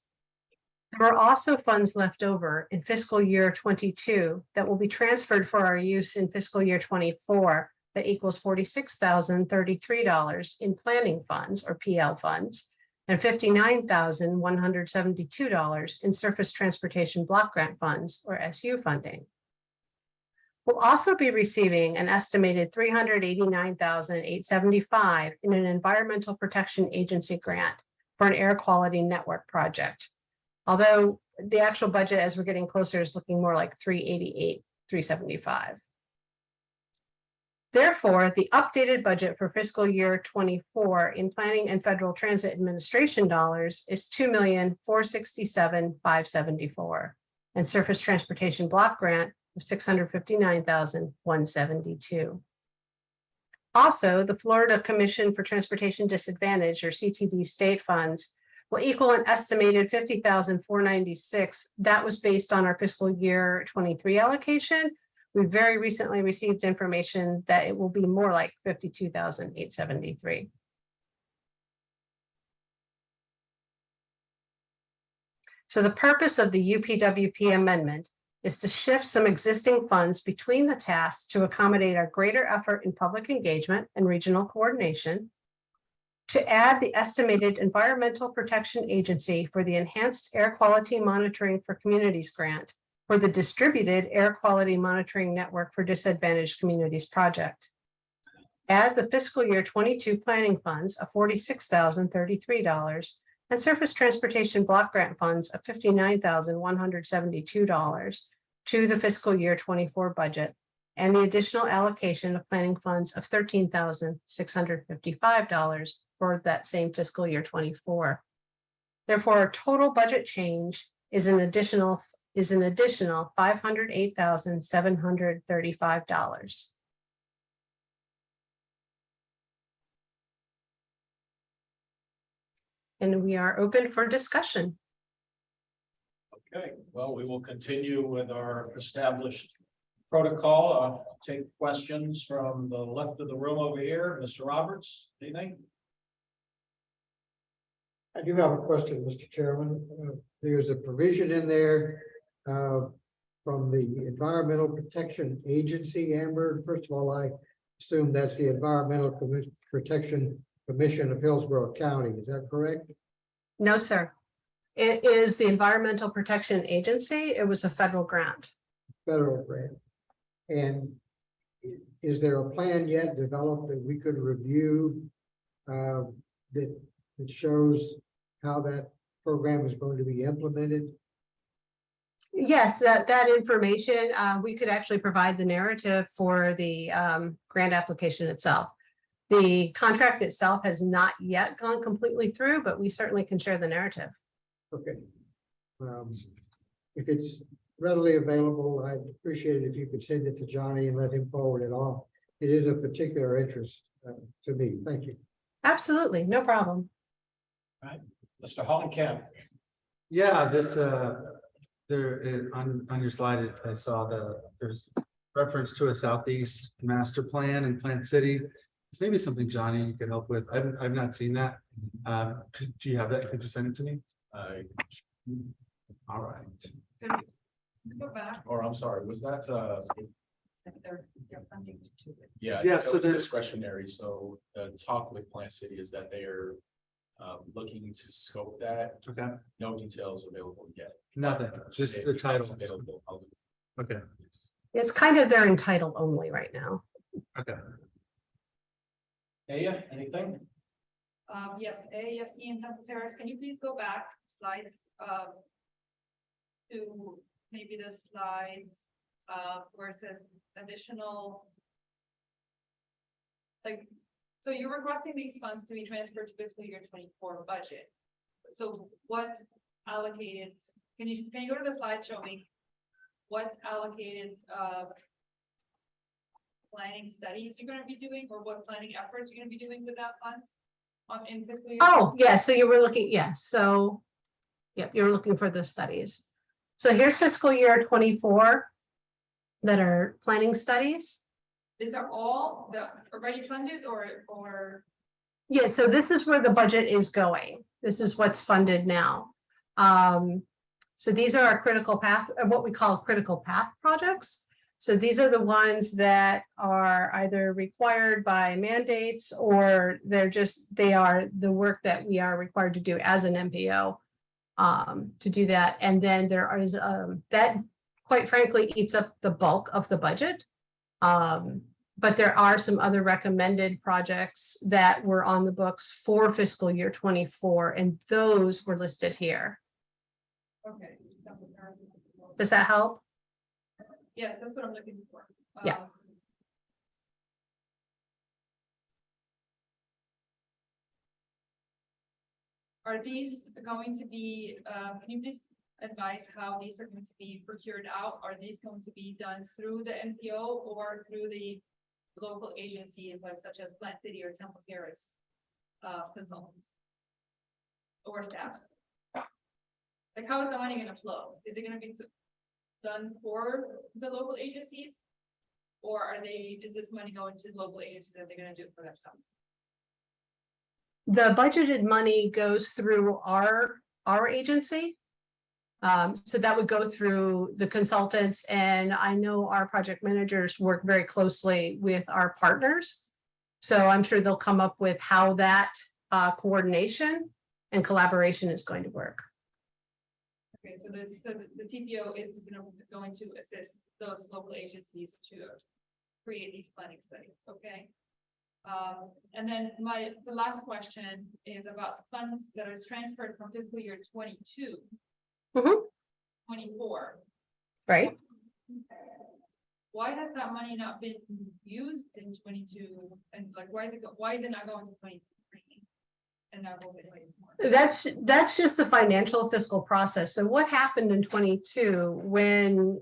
There were also funds left over in fiscal year 22 that will be transferred for our use in fiscal year 24 that equals $46,033 in planning funds or PL funds and $59,172 in surface transportation block grant funds or SU funding. We'll also be receiving an estimated $389,875 in an Environmental Protection Agency grant for an air quality network project. Although the actual budget as we're getting closer is looking more like $388,375. Therefore, the updated budget for fiscal year 24 in planning and Federal Transit Administration dollars is $2,467,574 and surface transportation block grant of $659,172. Also, the Florida Commission for Transportation Disadvantage or CTD state funds will equal an estimated $50,496. That was based on our fiscal year 23 allocation. We very recently received information that it will be more like $52,873. So the purpose of the UPWP amendment is to shift some existing funds between the tasks to accommodate our greater effort in public engagement and regional coordination, to add the estimated Environmental Protection Agency for the Enhanced Air Quality Monitoring for Communities grant for the Distributed Air Quality Monitoring Network for Disadvantaged Communities project. Add the fiscal year 22 planning funds of $46,033 and surface transportation block grant funds of $59,172 to the fiscal year 24 budget, and the additional allocation of planning funds of $13,655 for that same fiscal year 24. Therefore, our total budget change is an additional $508,735. And we are open for discussion. Okay, well, we will continue with our established protocol. I'll take questions from the left of the room over here. Mr. Roberts, anything? I do have a question, Mr. Chairman. There's a provision in there from the Environmental Protection Agency, Amber. First of all, I assume that's the Environmental Protection Commission of Hillsborough County. Is that correct? No, sir. It is the Environmental Protection Agency. It was a federal grant. Federal grant. And is there a plan yet developed that we could review that shows how that program is going to be implemented? Yes, that information, we could actually provide the narrative for the grant application itself. The contract itself has not yet gone completely through, but we certainly can share the narrative. Okay. If it's readily available, I'd appreciate it if you could send it to Johnny and let him forward it on. It is of particular interest to me. Thank you. Absolutely, no problem. All right, Mr. Hollenkamp. Yeah, this there is on your slide, I saw there's reference to a Southeast master plan in Plant City. It's maybe something, Johnny, you could help with. I've not seen that. Do you have that? Could you send it to me? All right. Go back. Or I'm sorry, was that, They're funding to it. yeah, Yeah, that so was there's- discretionary, so the talk with Plant City is that they're looking to scope that, Okay, no details available yet. nothing, just If the it's title. Available. I'll do Okay, It's kind of their entitled only right now. okay. Aya, anything? Yes, AASC in Temple Terrace, can you please go back slides, to maybe the slides, where it says additional. Like, so you're requesting these funds to be transferred to fiscal year 24 budget. So what allocated, can you go to the slide, show me what allocated, planning studies you're gonna be doing, or what planning efforts you're gonna be doing with that funds? In fiscal year? Oh, yeah, so you were looking, yes, so. Yep, you're looking for the studies. So here's fiscal year 24. That are planning studies. These are all the already funded or? Yeah, so this is where the budget is going. This is what's funded now. So these are our critical path, what we call critical path projects. So these are the ones that are either required by mandates or they are the work that we are required to do as an MPO. To do that. And then there is that quite frankly eats up the bulk of the budget. But there are some other recommended projects that were on the books for fiscal year 24, and those were listed here. Okay. Does that help? Yes, that's what I'm looking for. Yeah. Are these going to be, can you please advise how these are going to be procured out? Are these going to be done through the NPO or through the local agencies like such as Plant City or Temple Terrace consultants or staff? Like, how is the money gonna flow? Is it gonna be done for the local agencies? Or is this money going to local agencies that they're gonna do it for themselves? The budgeted money goes through our agency. So that would go through the consultants, and I know our project managers work very closely with our partners. So I'm sure they'll come up with how that coordination and collaboration is going to work. Okay, so the TPO is going to assist those local agencies to create these planning studies, okay? And then the last question is about funds that is transferred from fiscal year 22. 24. Right. Why has that money not been used in 22? And like, why is it not going to 23? And not going to 24? That's just the financial fiscal process. So what happened in 22 when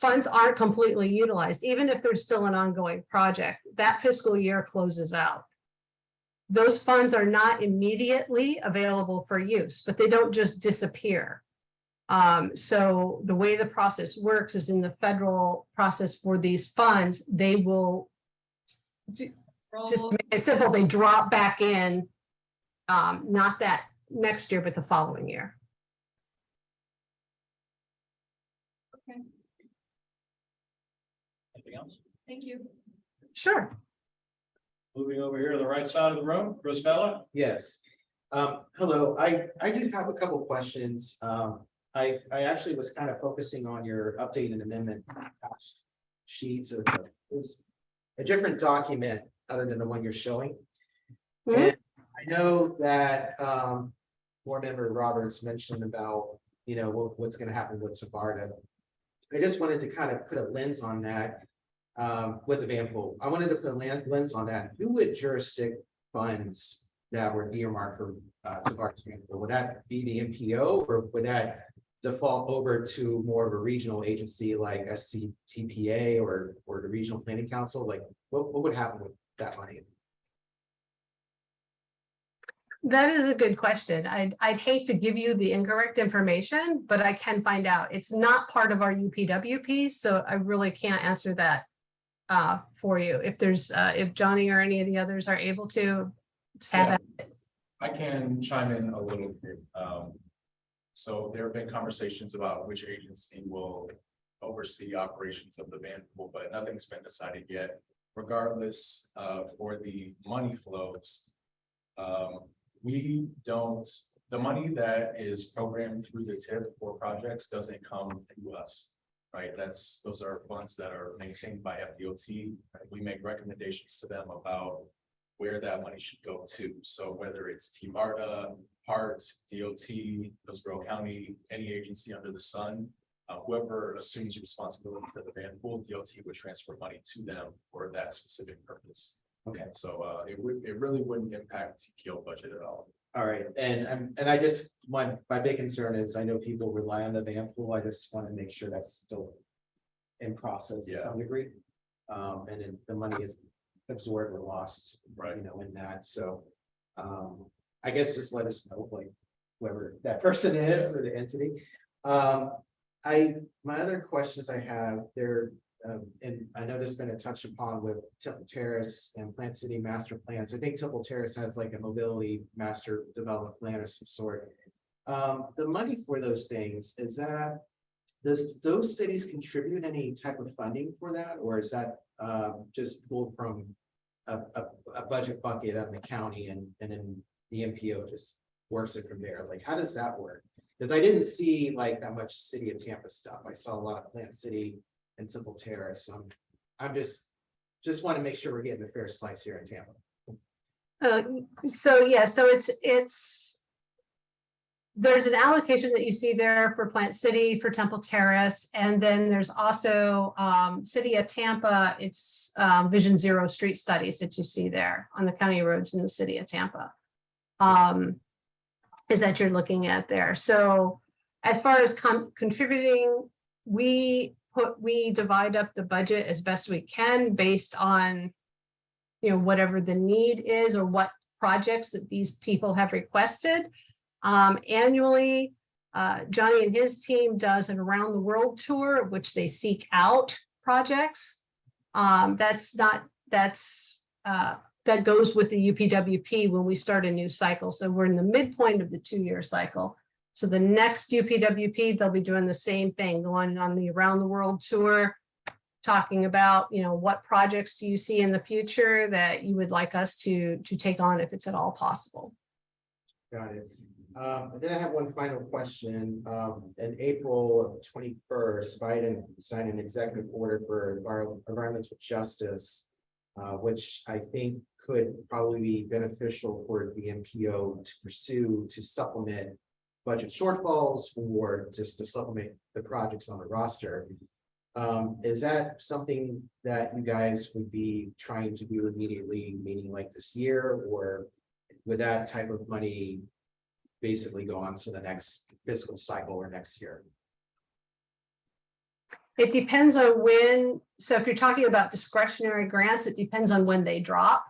funds aren't completely utilized, even if there's still an ongoing project, that fiscal year closes out. Those funds are not immediately available for use, but they don't just disappear. So the way the process works is in the federal process for these funds, they will just to make it simple, they drop back in, not that next year, but the following year. Okay, Anything else? thank you. Sure. Moving over here to the right side of the room, Chris Vella. Yes. Hello, I do have a couple questions. I actually was kind of focusing on your update and amendment sheet, so it's a different document other than the one you're showing. And I know that Board Member Roberts mentioned about, what's gonna happen with Sabarda. I just wanted to kind of put a lens on that with the Van Pool. I wanted to put a lens on that. Who would jurisdict funds that were earmarked for Sabarda's Van Pool? Would that be the MPO, or would that default over to more of a regional agency like SCTPA or the Regional Planning Council? Like, what would happen with that money? That is a good question. I'd hate to give you the incorrect information, but I can find out. It's not part of our UPWP, so I really can't answer that for you. If Johnny or any of the others are able to have that. I can chime in a little bit. So there have been conversations about which agency will oversee operations of the band pool, but nothing's been decided yet. Regardless, for the money flows, the money that is programmed through the TIP for projects doesn't come through us. Right, those are funds that are maintained by FDOT. We make recommendations to them about where that money should go to. So whether it's TMARTA, HART, DOT, Hillsborough County, any agency under the sun, whoever assumes responsibility for the band pool, DOT would transfer money to them for that specific purpose. Okay. So it really wouldn't impact TPO budget at all. All right, and I just, my big concern is, I know people rely on the band pool, I just want to make sure that's still in process to some degree. And then the money is absorbed or lost, right, you know, in that, so. I guess just let us know, like, whoever that person is or the entity. My other questions I have there, and I know there's been a touch upon with Temple Terrace and Plant City master plans. I think Temple Terrace has like a mobility master development plan of some sort. The money for those things, does those cities contribute any type of funding for that? Or is that just pulled from a budget bucket of the county and then the MPO just works it from there? Like, how does that work? Because I didn't see like that much City of Tampa stuff. I saw a lot of Plant City and Temple Terrace. I'm just want to make sure we're getting a fair slice here in Tampa. So it's there's an allocation that you see there for Plant City, for Temple Terrace, and then there's also City of Tampa. It's Vision Zero street studies that you see there on the county roads in the City of Tampa. Is that you're looking at there. So as far as contributing, we divide up the budget as best we can based on, you know, whatever the need is or what projects that these people have requested. Annually, Johnny and his team does an around the world tour, which they seek out projects. That goes with the UPWP when we start a new cycle. So we're in the midpoint of the 2-year cycle. So the next UPWP, they'll be doing the same thing, going on the around the world tour, talking about, you know, what projects do you see in the future that you would like us to take on if it's at all possible. Got it. Then I have one final question. In April of 21st, Biden signed an executive order for environmental justice, which I think could probably be beneficial for the MPO to pursue to supplement budget shortfalls or just to supplement the projects on the roster. Is that something that you guys would be trying to do immediately, meaning like this year, or would that type of money basically go on to the next fiscal cycle or next year? It depends on when. So if you're talking about discretionary grants, it depends on when they drop.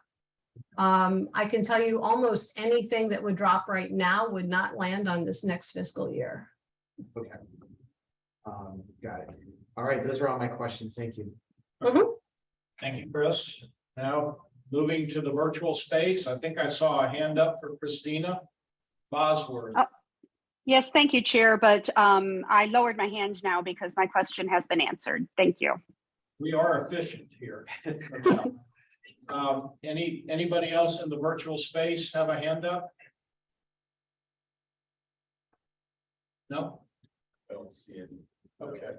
I can tell you almost anything that would drop right now would not land on this next fiscal year. Okay. Got it. All right, those are all my questions. Thank you. Thank you, Chris. Now, moving to the virtual space, I think I saw a hand up for Christina Bosworth. Yes, thank you, Chair, but I lowered my hand now because my question has been answered. Thank you. We are efficient here. Anybody else in the virtual space have a hand up? No? I don't see it. Okay.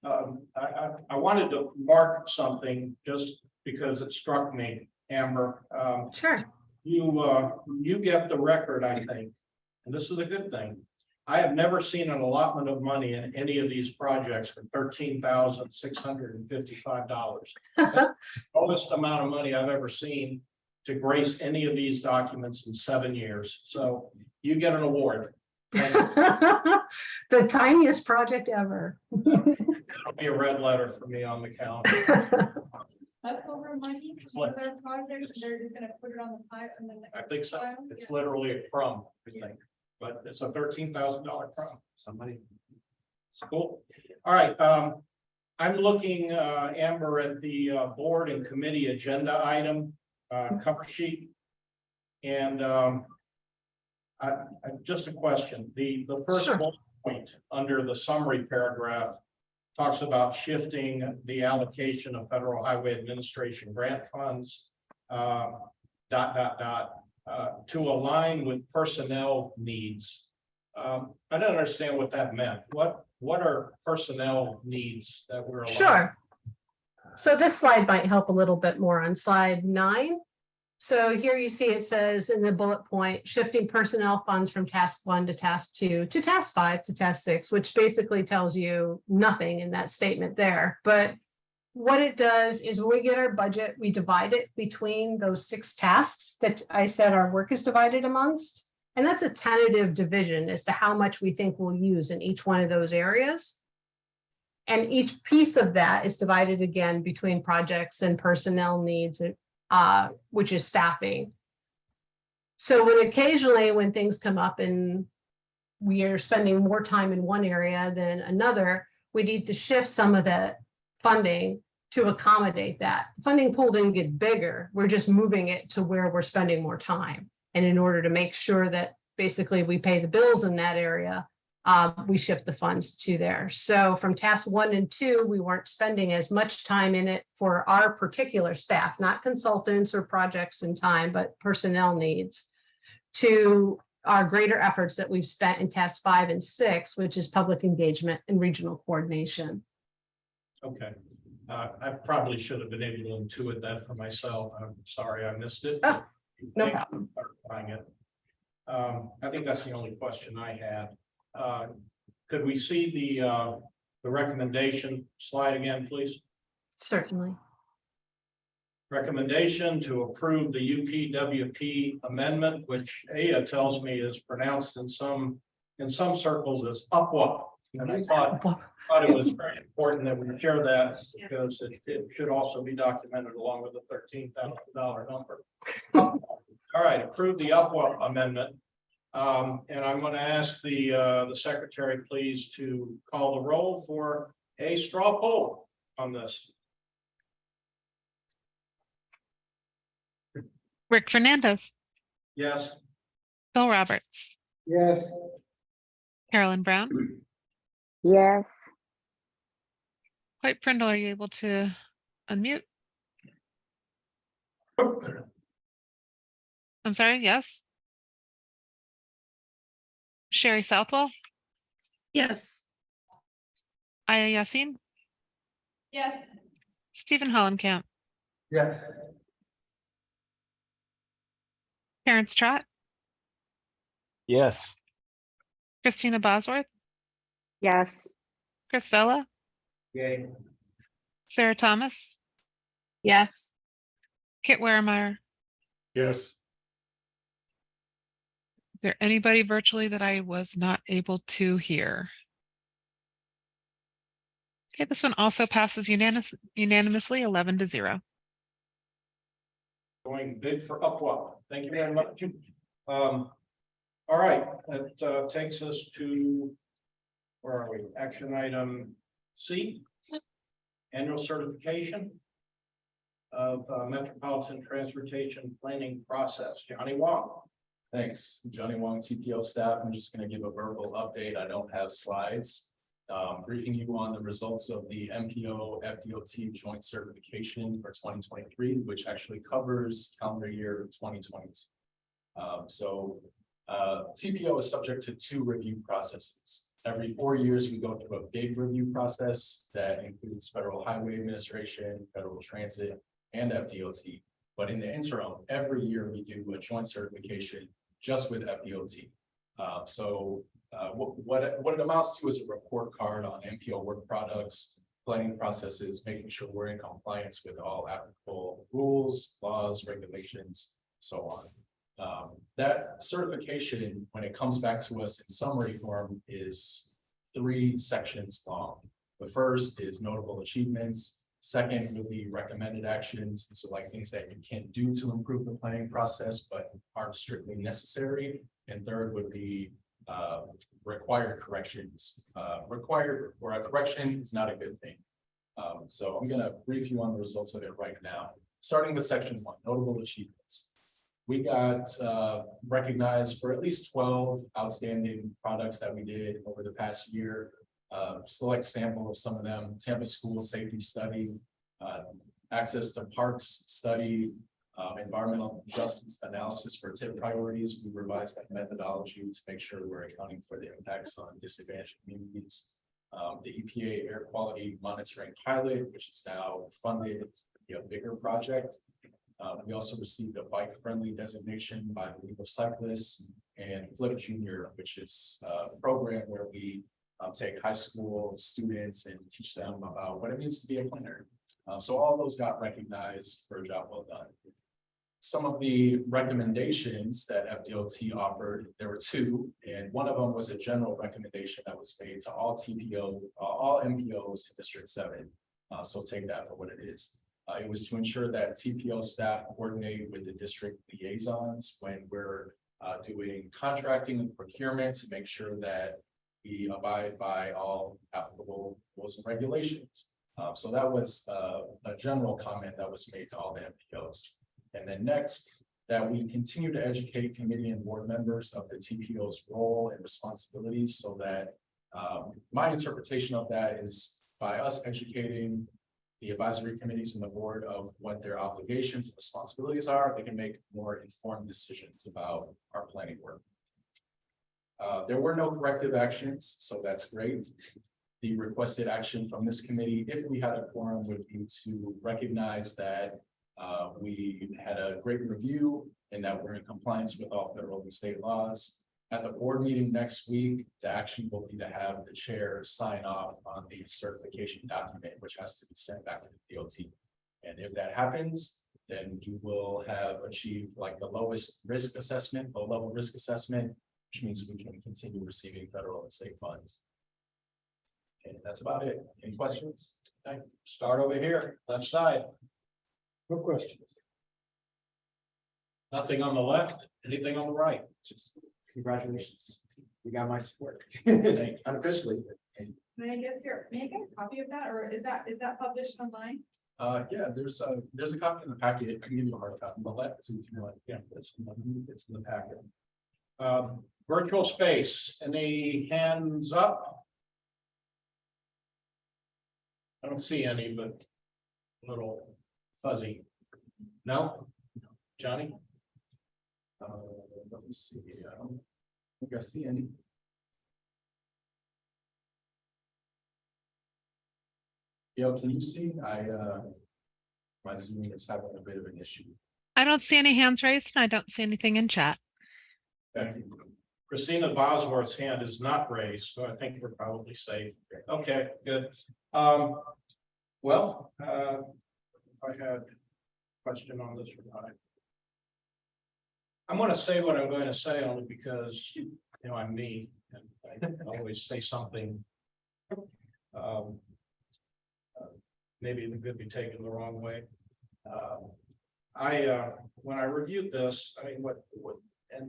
I wanted to mark something just because it struck me, Amber. Sure. You get the record, I think, and this is a good thing. I have never seen an allotment of money in any of these projects for $13,655. Lowest amount of money I've ever seen to grace any of these documents in 7 years. So you get an award. The tiniest project ever. It'll be a red letter for me on the calendar. Leftover money, for their projects, they're just gonna put it on the pile and then. I think so. It's literally a crumb, I think, but it's a $13,000 crumb. Somebody. It's cool. All right. I'm looking, Amber, at the board and committee agenda item cover sheet. And I just a question, the first Sure. bullet point under the summary paragraph talks about shifting the allocation of Federal Highway Administration grant funds, to align with personnel needs. I don't understand what that meant. What are personnel needs that we're aligning? Sure. So this slide might help a little bit more on slide 9. So here you see it says in the bullet point, shifting personnel funds from task 1 to task 2 to task 5 to task 6, which basically tells you nothing in that statement there. But what it does is when we get our budget, we divide it between those 6 tasks that I said our work is divided amongst. And that's a tentative division as to how much we think we'll use in each one of those areas. And each piece of that is divided again between projects and personnel needs, which is staffing. So when things come up and we are spending more time in one area than another, we need to shift some of that funding to accommodate that. Funding pool didn't get bigger. We're just moving it to where we're spending more time. And in order to make sure that basically we pay the bills in that area, we shift the funds to there. So from task 1 and 2, we weren't spending as much time in it for our particular staff, not consultants or projects in time, but personnel needs, to our greater efforts that we've spent in task 5 and 6, which is public engagement and regional coordination. Okay. I probably should have been able to intuit that for myself. I'm sorry I missed it. Oh, no Thank you problem. for clarifying it. I think that's the only question I had. Could we see the recommendation slide again, please? Certainly. Recommendation to approve the UPWP amendment, which Aya tells me is pronounced in some circles as UPWA. And I thought it was very important that we share that because it should also be documented along with the $13,000 number. All right, approve the UPWA amendment. And I'm going to ask the secretary, please, to call the roll for a straw poll on this. Rick Fernandez, Yes. Bill Roberts, Yes. Carolyn Brown, Yes. White Prindle, are you able to unmute? I'm sorry, yes. Sherry Southwell, Yes. Aya Yassin, Yes. Stephen Hollenkamp, Yes. Terrence Trott, Yes. Christina Bosworth, Yes. Chris Vella, Yay. Sarah Thomas, Yes. Kit Waremeyer. Yes. Is there anybody virtually that I was not able to hear? Okay, this one also passes unanimously 11-0. Going big for UPWA. Thank you very much. All right, that takes us to, where are we? Action item C, annual certification of Metropolitan Transportation Planning Process. Johnny Wong. Thanks, Johnny Wong, TPO staff. I'm just going to give a verbal update. I don't have slides. Briefing you on the results of the MPO FDOT joint certification for 2023, which actually covers calendar year 2022. TPO is subject to 2 review processes. Every 4 years, we go through a big review process that includes Federal Highway Administration, Federal Transit, and FDOT. But in the interim, every year we do a joint certification just with FDOT. What it amounts to is a report card on MPO work products, planning processes, making sure we're in compliance with all applicable rules, laws, regulations, so on. That certification, when it comes back to us in summary form, is 3 sections long. The first is notable achievements. Second will be recommended actions. So like things that you can do to improve the planning process, but aren't strictly necessary. And third would be required corrections. Required or a correction is not a good thing. So I'm going to brief you on the results of it right now. Starting with section 1, notable achievements. We got recognized for at least 12 outstanding products that we did over the past year. Select sample of some of them: Tampa School Safety Study, Access to Parks Study, Environmental Justice Analysis for TIP priorities. We revised that methodology to make sure we're accounting for the impacts on disadvantaged communities. The EPA Air Quality Monitoring Pilot, which is now funded, it's a bigger project. We also received a bike-friendly designation by the League of Cyclists, and Flip Junior, which is a program where we take high school students and teach them about what it means to be a planner. So all those got recognized for a job well done. Some of the recommendations that FDOT offered, there were two, and one of them was a general recommendation that was made to all all MPOs in District 7. So take that for what it is. It was to ensure that TPO staff coordinate with the district liaisons when we're doing contracting and procurement to make sure that we abide by all applicable rules and regulations. So that was a general comment that was made to all the MPOs. And then next, that we continue to educate committee and board members of the TPO's role and responsibilities, so that my interpretation of that is by us educating the advisory committees and the board of what their obligations and responsibilities are, they can make more informed decisions about our planning work. There were no corrective actions, so that's great. The requested action from this committee, if we had a quorum, would be to recognize that we had a great review and that we're in compliance with all federal and state laws. At the board meeting next week, the action will be to have the chair sign off on the certification document, which has to be sent back to the DOT. And if that happens, then you will have achieved like the lowest risk assessment, low level risk assessment, which means we can continue receiving federal and state funds. And that's about it. Any questions? Okay, start over here, left side. No questions. Nothing on the left, anything on the right? Just congratulations. You got my support. Thank you. Unofficially. May I get a copy of that, or is that published online? Yeah, there's a copy in the packet. I can give you a hard copy, but let's see if you want. Yeah, it's in the packet. Virtual space, any hands up? I don't see any, but a little fuzzy. No? Johnny? Let me see. I don't think I see any. Yo, can you see? My Zoom is having a bit of an issue. I don't see any hands raised and I don't see anything in chat. Thank you. Christina Bosworth's hand is not raised, so I think we're probably safe. Okay, good. Well, if I had a question on this or not. I'm going to say what I'm going to say only because, you know, I'm me and I always say something. Maybe it could be taken the wrong way. When I reviewed this, I mean,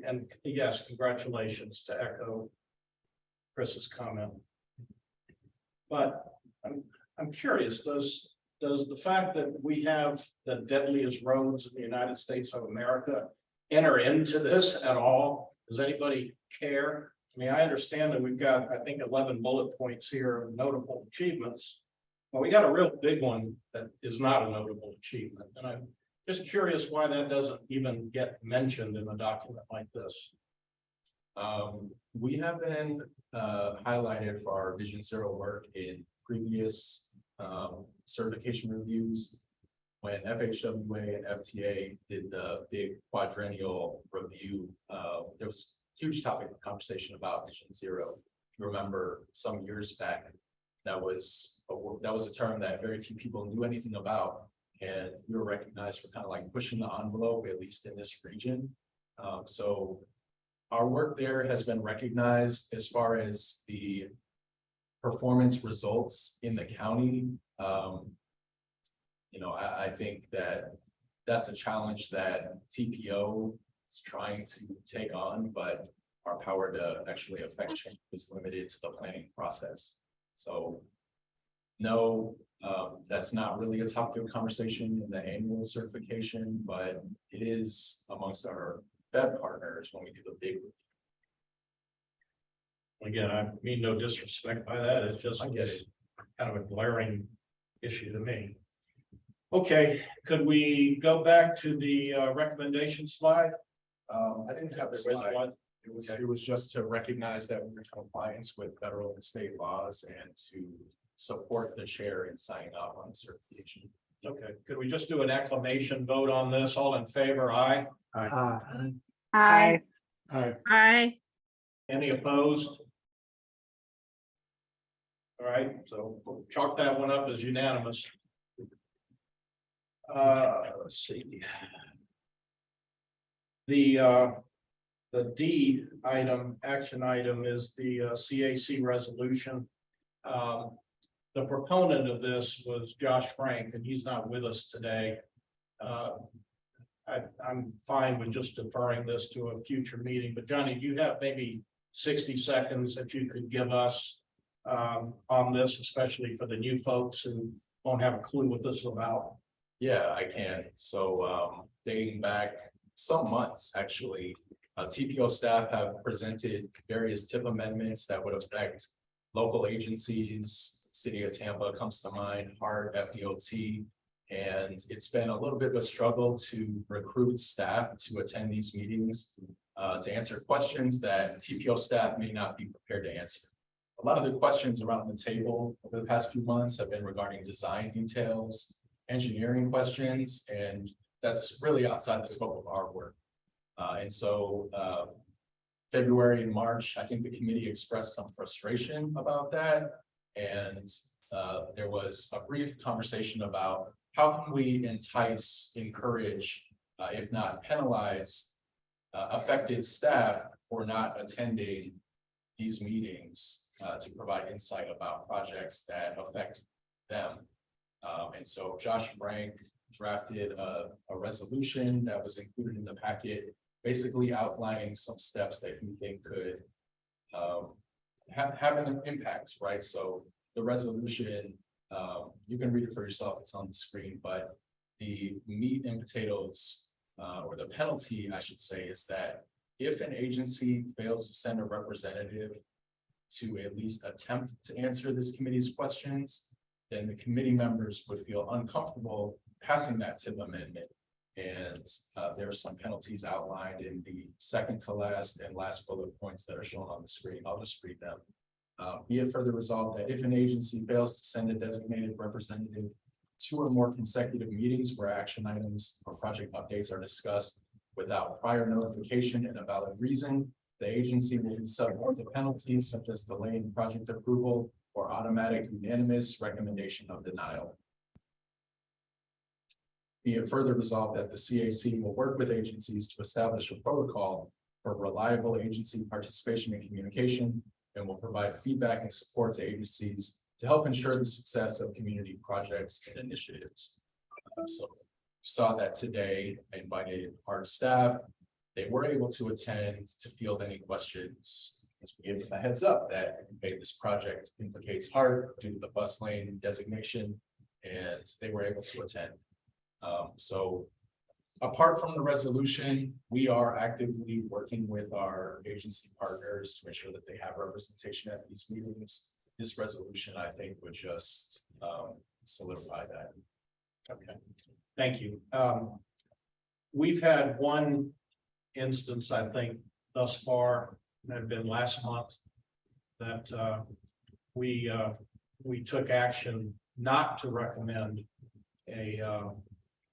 and yes, congratulations to echo Chris's comment. But I'm curious, does the fact that we have the deadliest roads in the United States of America enter into this at all? Does anybody care? I mean, I understand that we've got, I think, 11 bullet points here of notable achievements. But we got a real big one that is not a notable achievement. And I'm just curious why that doesn't even get mentioned in a document like this. We have been highlighted for our Vision Zero work in previous certification reviews. When FHWA and FTA did the big quadrennial review, there was a huge topic of conversation about Vision Zero. If you remember some years back, that was a term that very few people knew anything about. And we were recognized for kind of like pushing the envelope, at least in this region. So our work there has been recognized as far as the performance results in the county. You know, I think that that's a challenge that TPO is trying to take on, but our power to actually affect change is limited to the planning process. So No, that's not really a topic of conversation in the annual certification, but it is amongst our BEP partners when we do the big. Again, I mean no disrespect by that, it's just I get it. kind of a glaring issue to me. Okay, could we go back to the recommendation slide? I didn't have the slide. It was just to recognize that we're in compliance with federal and state laws and to support the chair in signing off on the certification. Okay, could we just do an acclamation vote on this? All in favor, aye? Aye. Aye. Any opposed? All right, so we'll chalk that one up as unanimous. Let's see. The D item, action item is the CAC resolution. The proponent of this was Josh Frank, and he's not with us today. I'm fine with just deferring this to a future meeting, but Johnny, do you have maybe 60 seconds that you could give us on this, especially for the new folks who won't have a clue what this is about? Yeah, I can. So dating back some months, actually, TPO staff have presented various tip amendments that would affect local agencies. City of Tampa comes to mind, HART, FDOT, and it's been a little bit of a struggle to recruit staff to attend these meetings to answer questions that TPO staff may not be prepared to answer. A lot of the questions around the table over the past few months have been regarding design details, engineering questions, and that's really outside the scope of our work. And so February and March, I think the committee expressed some frustration about that. And there was a brief conversation about how can we entice, encourage, if not penalize, affected staff for not attending these meetings to provide insight about projects that affect them. And so Josh Frank drafted a resolution that was included in the packet, basically outlining some steps that he think could have an impact, right? So the resolution, you can read it for yourself, it's on the screen, but the meat and potatoes, or the penalty, I should say, is that if an agency fails to send a representative to at least attempt to answer this committee's questions, then the committee members would feel uncomfortable passing that tip amendment. And there are some penalties outlined in the second to last and last bullet points that are shown on the screen. I'll just read them. Be it further resolved that if an agency fails to send a designated representative 2 or more consecutive meetings where action items or project updates are discussed without prior notification and a valid reason, the agency will be subject to penalties such as delaying project approval or automatic unanimous recommendation of denial. Be it further resolved that the CAC will work with agencies to establish a protocol for reliable agency participation and communication, and will provide feedback and support to agencies to help ensure the success of community projects and initiatives. So you saw that today. I invited our staff. They were able to attend to field any questions. As we gave them a heads up that, hey, this project implicates HART due to the bus lane designation, and they were able to attend. So apart from the resolution, we are actively working with our agency partners to ensure that they have representation at these meetings. This resolution, I think, would just solidify that. Okay, thank you. We've had one instance, I think, thus far, that had been last month, that we took action not to recommend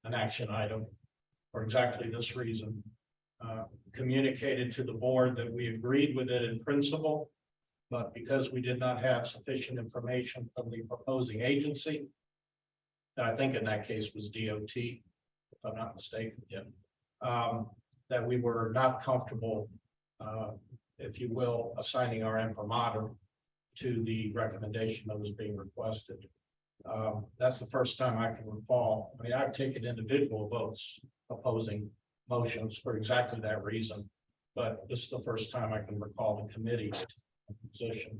an action item for exactly this reason. Communicated to the board that we agreed with it in principle, but because we did not have sufficient information from the proposing agency, I think in that case was DOT, if I'm not mistaken, that we were not comfortable, if you will, assigning our imprimatur to the recommendation that was being requested. That's the first time I can recall. I mean, I've taken individual votes opposing motions for exactly that reason, but this is the first time I can recall the committee position.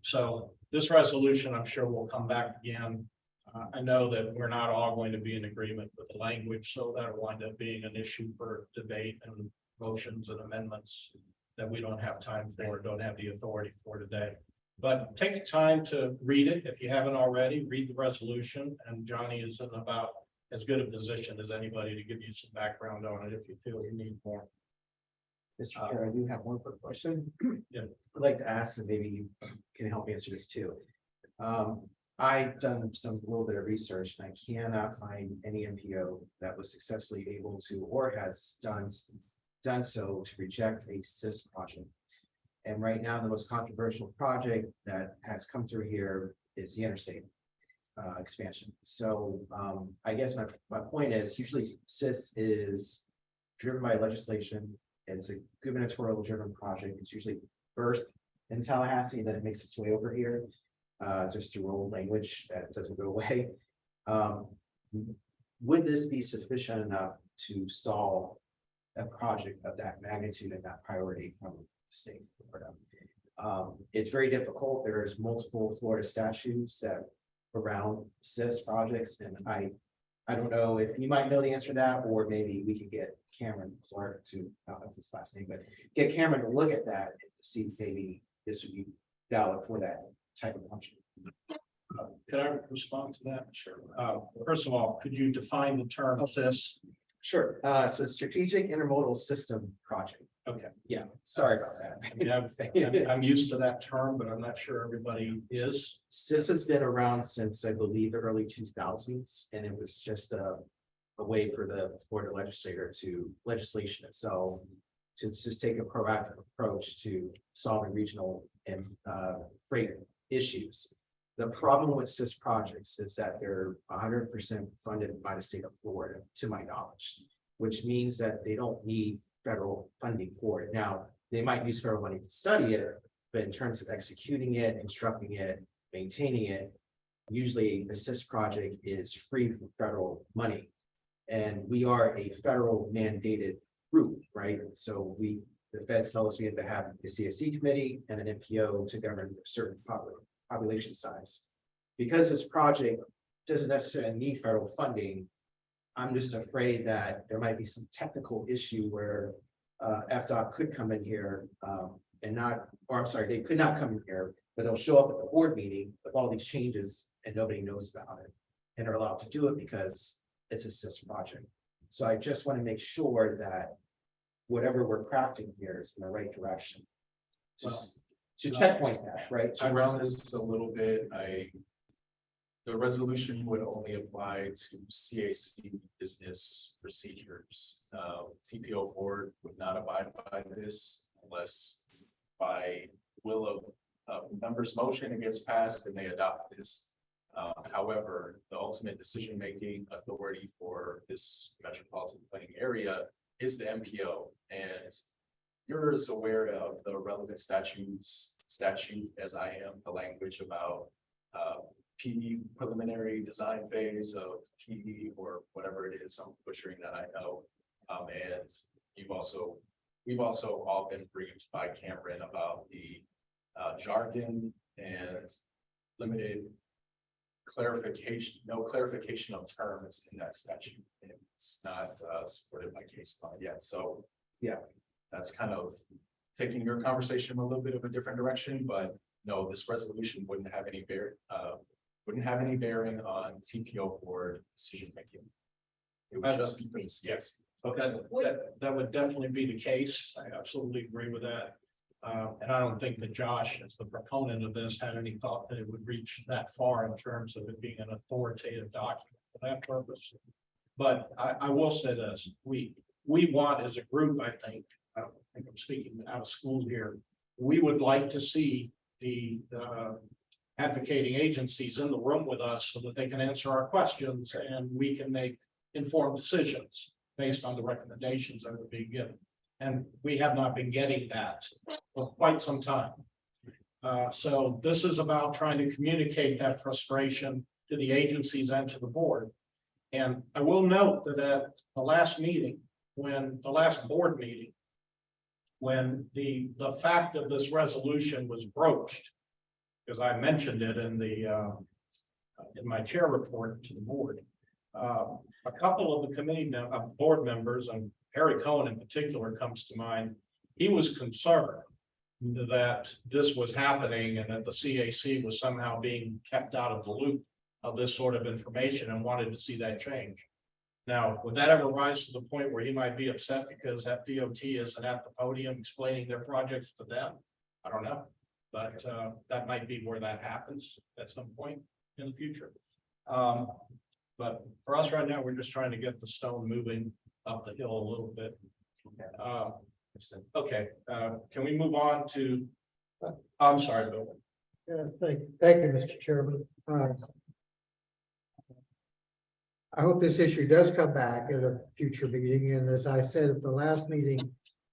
So this resolution, I'm sure will come back again. I know that we're not all going to be in agreement with the language, so that'll wind up being an issue for debate and motions and amendments that we don't have time for, don't have the authority for today. But take the time to read it. If you haven't already, read the resolution, and Johnny is in about as good a position as anybody to give you some background on it if you feel you need more. Mr. Chair, I do have one quick question. Yeah. I'd like to ask, and maybe you can help answer this too. I've done some little bit of research and I cannot find any MPO that was successfully able to, or has done so to reject a CIS project. And right now, the most controversial project that has come through here is the interstate expansion. So I guess my point is, usually CIS is driven by legislation. It's a gubernatorial driven project. It's usually birthed in Tallahassee, and then it makes its way over here, just through old language that doesn't go away. Would this be sufficient enough to stall a project of that magnitude and that priority from the state of Florida? It's very difficult. There's multiple Florida statutes that around CIS projects, and I don't know if you might know the answer to that, or maybe we could get Cameron Clark to, I don't know his last name, but get Cameron to look at that and see if maybe this would be valid for that type of function. Could I respond to that? Sure. First of all, could you define the term CIS? Sure. So Strategic Intermodal System Project. Okay. Yeah, sorry about that. I mean, I'm used to that term, but I'm not sure everybody is. CIS has been around since, I believe, the early 2000s, and it was just a way for the Florida legislation itself to just take a proactive approach to solving regional and freight issues. The problem with CIS projects is that they're 100% funded by the state of Florida, to my knowledge, which means that they don't need federal funding for it. Now, they might use federal money to study it, but in terms of executing it, constructing it, maintaining it, usually the CIS project is free from federal money. And we are a federal mandated group, right? So the feds tell us we have to have the CSC committee and an MPO to govern a certain population size. Because this project doesn't necessarily need federal funding, I'm just afraid that there might be some technical issue where FDOT could come in here and not, or I'm sorry, they could not come in here, but they'll show up at the board meeting with all these changes and nobody knows about it. And are allowed to do it because it's a CIS project. So I just want to make sure that whatever we're crafting here is in the right direction. Just to checkpoint that, right? To round this a little bit, the resolution would only apply to CAC business procedures. TPO board would not abide by this unless by will of members' motion it gets passed and they adopt this. However, the ultimate decision-making authority for this metropolitan planning area is the MPO, and you're as aware of the relevant statute as I am, the language about PE preliminary design phase of PE or whatever it is. I'm butchering that, I know. And we've also all been briefed by Cameron about the jargon and limited clarification, no clarification of terms in that statute. It's not supported by case law yet. So yeah, that's kind of taking your conversation a little bit of a different direction, but no, this resolution wouldn't have any bearing on TPO board decision making. It would just be for the CSC. Okay, that would definitely be the case. I absolutely agree with that. And I don't think that Josh, as the proponent of this, had any thought that it would reach that far in terms of it being an authoritative document for that purpose. But I will say this, we want as a group, I think I'm speaking out of school here, we would like to see the advocating agencies in the room with us so that they can answer our questions and we can make informed decisions based on the recommendations that are being given. And we have not been getting that for quite some time. So this is about trying to communicate that frustration to the agencies and to the board. And I will note that at the last meeting, when the last board meeting, when the fact of this resolution was broached, because I mentioned it in in my chair report to the board. A couple of the board members, and Harry Cohen in particular comes to mind, he was concerned that this was happening and that the CAC was somehow being kept out of the loop of this sort of information and wanted to see that change. Now, would that ever rise to the point where he might be upset because FDOT isn't at the podium explaining their projects to them? I don't know, but that might be where that happens at some point in the future. But for us right now, we're just trying to get the stone moving up the hill a little bit. Okay, can we move on to, I'm sorry, Bill. Thank you, Mr. Chairman. I hope this issue does come back at a future meeting, and as I said at the last meeting,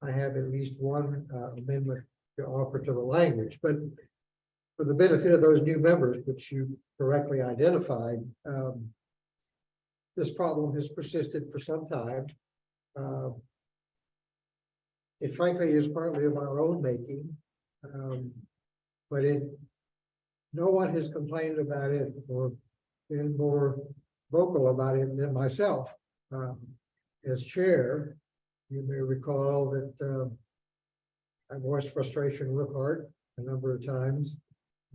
I have at least one amendment to offer to the language, but for the benefit of those new members, which you correctly identified, this problem has persisted for some time. It frankly is partly of our own making, but no one has complained about it or been more vocal about it than myself. As chair, you may recall that I voiced frustration with Hart a number of times.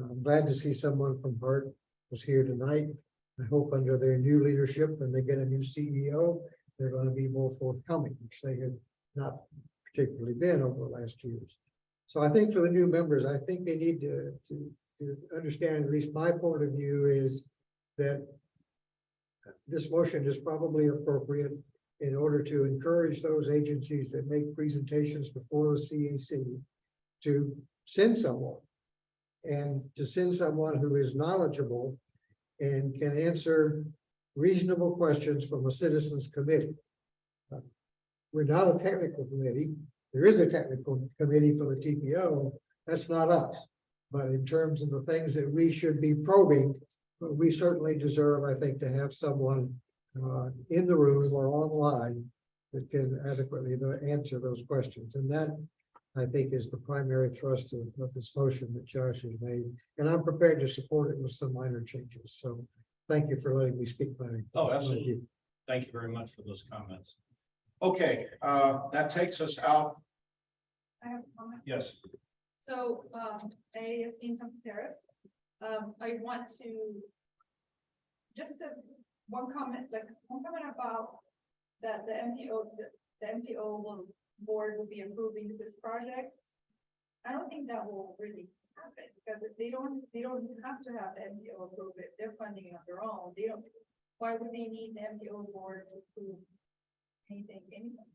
I'm glad to see someone from Hart was here tonight. I hope under their new leadership, when they get a new CEO, they're going to be more forthcoming, which they have not particularly been over the last years. So I think for the new members, I think they need to understand, at least my point of view is that this motion is probably appropriate in order to encourage those agencies that make presentations before the CAC to send someone, and to send someone who is knowledgeable and can answer reasonable questions from a citizens committee. We're not a technical committee. There is a technical committee for the TPO. That's not us. But in terms of the things that we should be probing, we certainly deserve, I think, to have someone in the room or online that can adequately answer those questions. And that, I think, is the primary thrust of this motion that Josh has made. And I'm prepared to support it with some minor changes. So thank you for letting me speak my. Oh, absolutely. Thank you very much for those comments. Okay, that takes us out. I have a comment. Yes. So, AASC in Temple Terrace, I want to just one comment about that the MPO board will be approving this project. I don't think that will really happen because if they don't have to have the MPO approve it. They're funding it on their own. Why would they need the MPO board to approve anything anyway?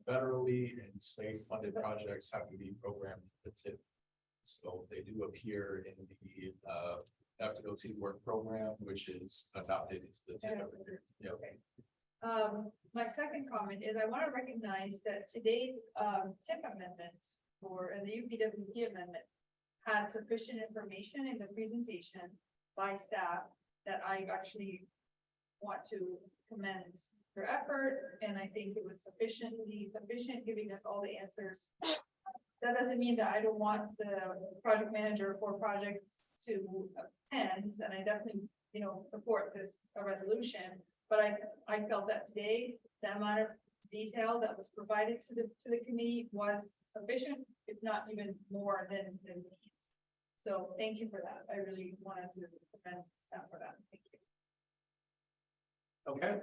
Federally and state funded projects have to be programmed to TIP. So they do appear in the FDOT work program, which is adopted into the TIP every year. Yeah. Okay. My second comment is I want to recognize that today's TIP amendment and the UPWP amendment had sufficient information in the presentation by staff that I actually want to commend their effort, and I think it was sufficient, giving us all the answers. That doesn't mean that I don't want the project manager for projects to attend, and I definitely, support this resolution. But I felt that today, the amount of detail that was provided to the committee was sufficient, if not even more than needs. So thank you for that. I really wanted to commend staff for that. Thank you. Okay.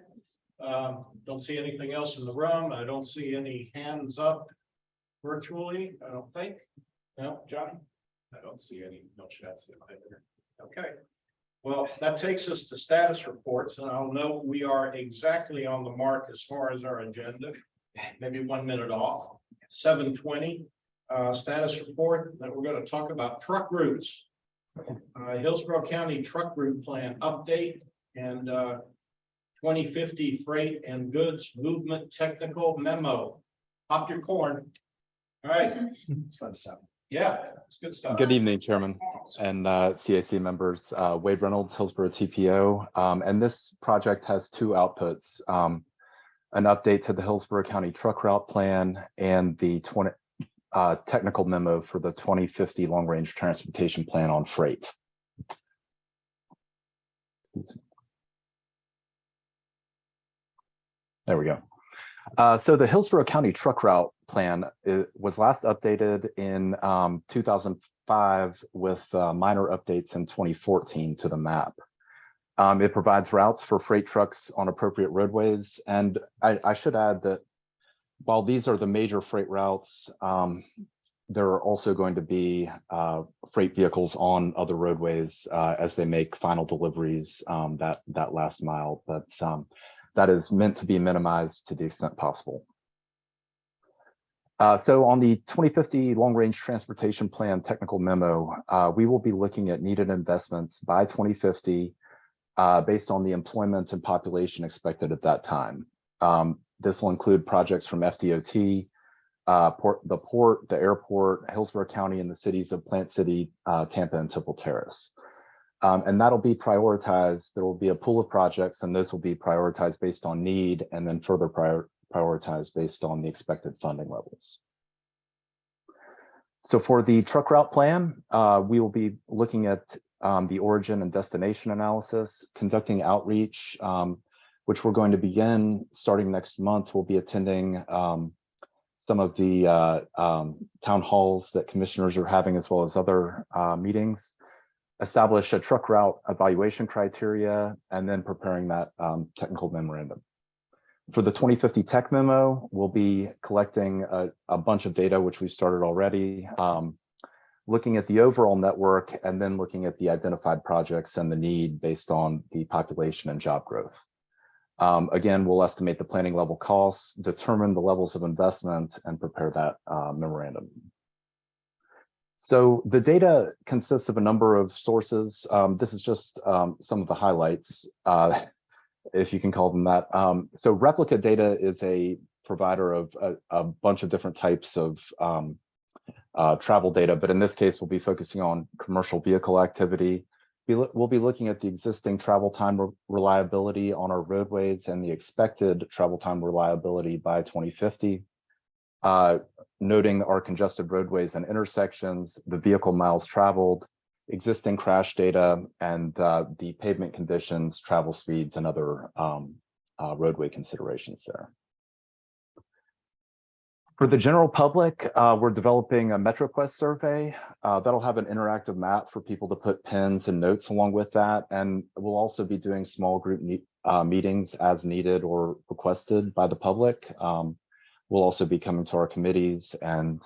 Don't see anything else in the room. I don't see any hands up virtually. I don't think. No, Johnny? I don't see any no chats either. Okay. Well, that takes us to status reports, and I'll note we are exactly on the mark as far as our agenda, maybe 1 minute off. 7:20 status report that we're going to talk about truck routes. Hillsborough County truck route plan update and 2050 freight and goods movement technical memo. Pop your corn. All right. It's fun stuff. Yeah, it's good stuff. Good evening, Chairman and CAC members. Wade Reynolds, Hillsborough TPO. And this project has two outputs. An update to the Hillsborough County truck route plan and the technical memo for the 2050 long-range transportation plan on freight. There we go. So the Hillsborough County truck route plan was last updated in 2005 with minor updates in 2014 to the map. It provides routes for freight trucks on appropriate roadways. And I should add that while these are the major freight routes, there are also going to be freight vehicles on other roadways as they make final deliveries that last mile. But that is meant to be minimized to the extent possible. So on the 2050 Long Range Transportation Plan technical memo, we will be looking at needed investments by 2050 based on the employment and population expected at that time. This will include projects from FDOT, the port, the airport, Hillsborough County, and the cities of Plant City, Tampa, and Temple Terrace. And that'll be prioritized. There will be a pool of projects, and those will be prioritized based on need and then further prioritized based on the expected funding levels. So for the truck route plan, we will be looking at the origin and destination analysis, conducting outreach, which we're going to begin starting next month. We'll be attending some of the town halls that commissioners are having, as well as other meetings, establish a truck route evaluation criteria, and then preparing that technical memorandum. For the 2050 tech memo, we'll be collecting a bunch of data, which we've started already, looking at the overall network, and then looking at the identified projects and the need based on the population and job growth. Again, we'll estimate the planning level costs, determine the levels of investment, and prepare that memorandum. So the data consists of a number of sources. This is just some of the highlights, if you can call them that. So Replica Data is a provider of a bunch of different types of travel data, but in this case, we'll be focusing on commercial vehicle activity. We'll be looking at the existing travel time reliability on our roadways and the expected travel time reliability by 2050. Noting our congested roadways and intersections, the vehicle miles traveled, existing crash data, and the pavement conditions, travel speeds, and other roadway considerations there. For the general public, we're developing a MetroQuest survey that'll have an interactive map for people to put pins and notes along with that. And we'll also be doing small group meetings as needed or requested by the public. We'll also be coming to our committees and,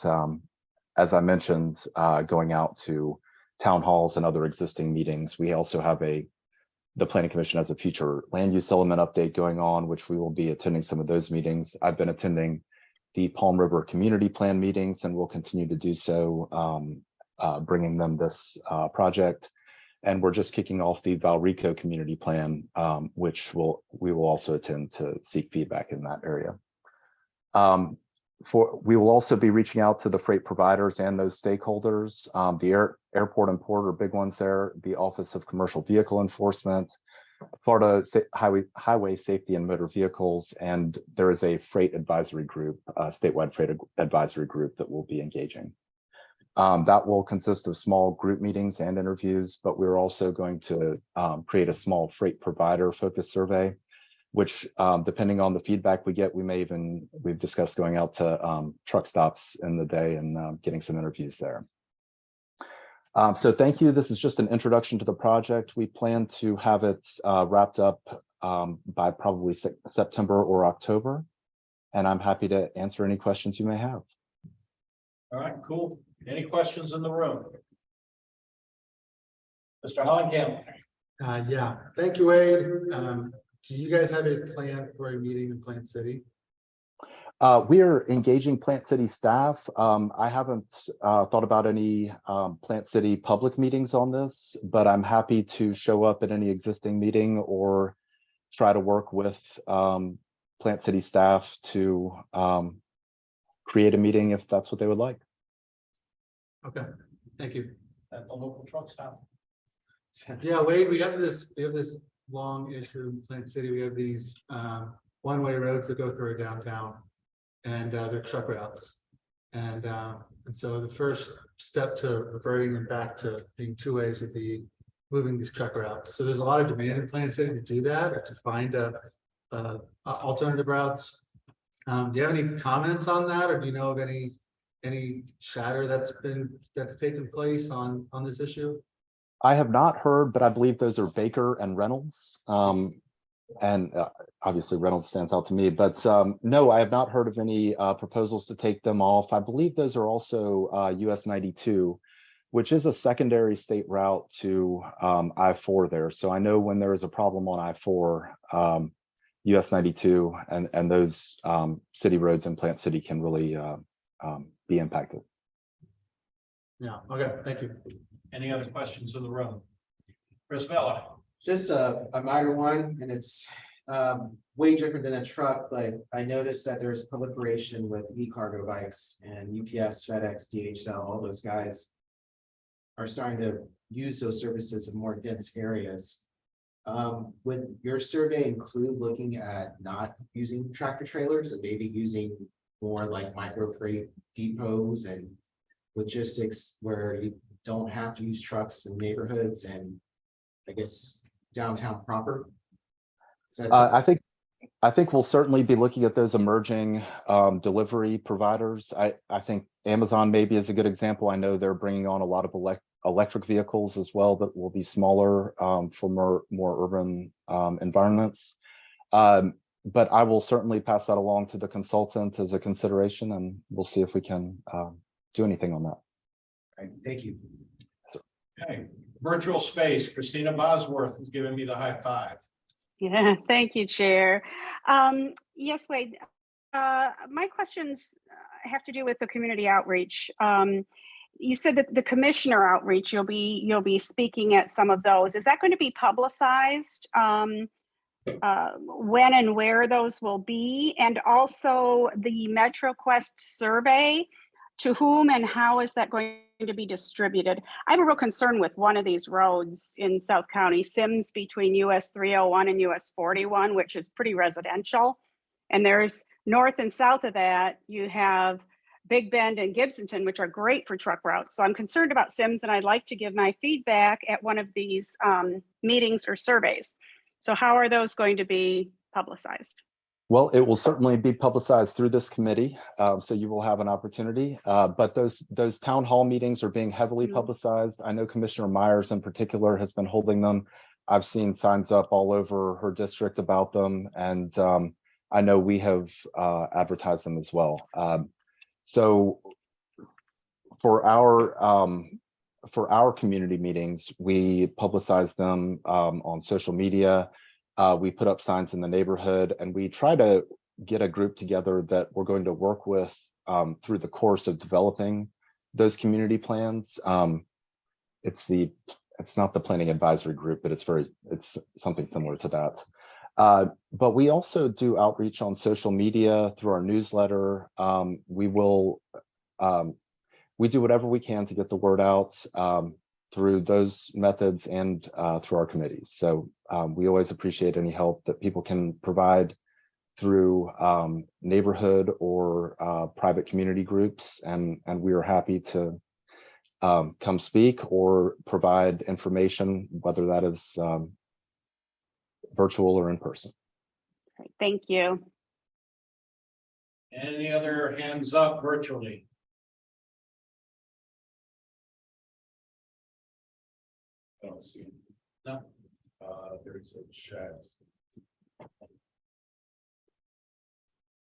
as I mentioned, going out to town halls and other existing meetings. We also have the Planning Commission has a future land use element update going on, which we will be attending some of those meetings. I've been attending the Palm River Community Plan meetings and will continue to do so, bringing them this project. And we're just kicking off the Valrico Community Plan, which we will also attend to seek feedback in that area. We will also be reaching out to the freight providers and those stakeholders. The airport and port are big ones there, the Office of Commercial Vehicle Enforcement, Florida Highway Safety and Motor Vehicles, and there is a freight advisory group, statewide freight advisory group that will be engaging. That will consist of small group meetings and interviews, but we're also going to create a small freight provider focus survey, which depending on the feedback we get, we've discussed going out to truck stops in the day and getting some interviews there. So thank you. This is just an introduction to the project. We plan to have it wrapped up by probably September or October, and I'm happy to answer any questions you may have. All right, cool. Any questions in the room? Mr. Hollenkamp. Yeah, thank you, Wade. Do you guys have a plan for a meeting in Plant City? We are engaging Plant City staff. I haven't thought about any Plant City public meetings on this, but I'm happy to show up at any existing meeting or try to work with Plant City staff to create a meeting if that's what they would like. Okay, thank you. At the local truck stop. Yeah, Wade, we have this long issue in Plant City. We have these one-way roads that go through our downtown, and they're truck routes. And And so the first step to reverting them back to being two ways would be moving these truck routes. So there's a lot of demand in Plant City to do that or to find alternative routes. Do you have any comments on that, or do you know of any chatter that's taken place on this issue? I have not heard, but I believe those are Baker and Reynolds. And obviously Reynolds stands out to me, but no, I have not heard of any proposals to take them off. I believe those are also US 92, which is a secondary state route to I-4 there. So I know when there is a problem on I-4, US 92 and those city roads in Plant City can really be impacted. Yeah, okay, thank you. Any other questions in the room? Chris Vella. Just a minor one, and it's way different than a truck, but I noticed that there's proliferation with e-cargo bikes and UPS, FedEx, DHL, all those guys are starting to use those services in more dense areas. Would your survey include looking at not using tractor trailers and maybe using more like micro freight depots and logistics where you don't have to use trucks in neighborhoods and I guess downtown proper? I think we'll certainly be looking at those emerging delivery providers. I think Amazon maybe is a good example. I know they're bringing on a lot of electric vehicles as well that will be smaller for more urban environments. But I will certainly pass that along to the consultant as a consideration, and we'll see if we can do anything on that. All right, thank you. Okay, virtual space, Christina Bosworth is giving me the high five. Yeah, thank you, Chair. Yes, Wade. My questions have to do with the community outreach. You said that the commissioner outreach, you'll be speaking at some of those. Is that going to be publicized? When and where those will be, and also the MetroQuest survey, to whom and how is that going to be distributed? I have a real concern with one of these roads in South County, Sims between US 301 and US 41, which is pretty residential. And there's north and south of that, you have Big Bend and Gibsonton, which are great for truck routes. So I'm concerned about Sims, and I'd like to give my feedback at one of these meetings or surveys. So how are those going to be publicized? Well, it will certainly be publicized through this committee, so you will have an opportunity. But those town hall meetings are being heavily publicized. I know Commissioner Myers in particular has been holding them. I've seen signs up all over her district about them, and I know we have advertised them as well. So for our community meetings, we publicize them on social media. We put up signs in the neighborhood, and we try to get a group together that we're going to work with through the course of developing those community plans. It's not the planning advisory group, but it's something similar to that. But we also do outreach on social media through our newsletter. We do whatever we can to get the word out through those methods and through our committees. So we always appreciate any help that people can provide through neighborhood or private community groups. And we are happy to come speak or provide information, whether that is virtual or in person. Great, thank you. Any other hands up virtually? I don't see. No. There's a chat.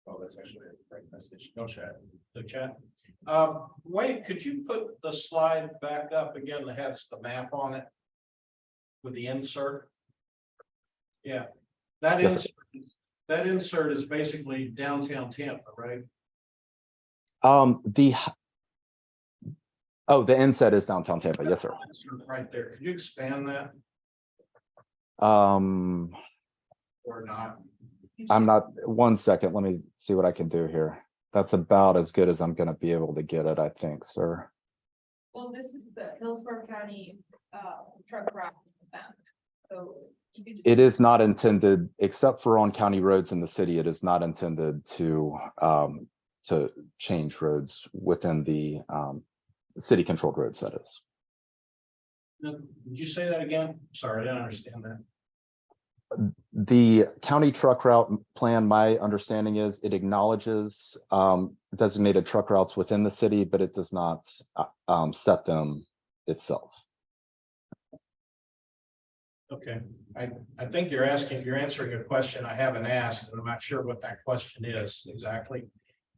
Oh, that's actually a right message. No chat. The chat. Wade, could you put the slide back up again that has the map on it with the insert? Yeah, that Yes, insert is basically downtown Tampa, right? The inset is downtown Tampa. Yes, sir. Right there. Could you expand that Or not? I'm not, 1 second, let me see what I can do here. That's about as good as I'm gonna be able to get it, I think, sir. Well, this is the Hillsborough County truck route map. So you can just. It is not intended, except for on county roads in the city, it is not intended to to change roads within the city controlled roads, that is. Did you say that again? Sorry, I didn't understand that. The county truck route plan, my understanding is it acknowledges designated truck routes within the city, but it does not set them itself. Okay, I think you're answering a question I haven't asked, and I'm not sure what that question is exactly.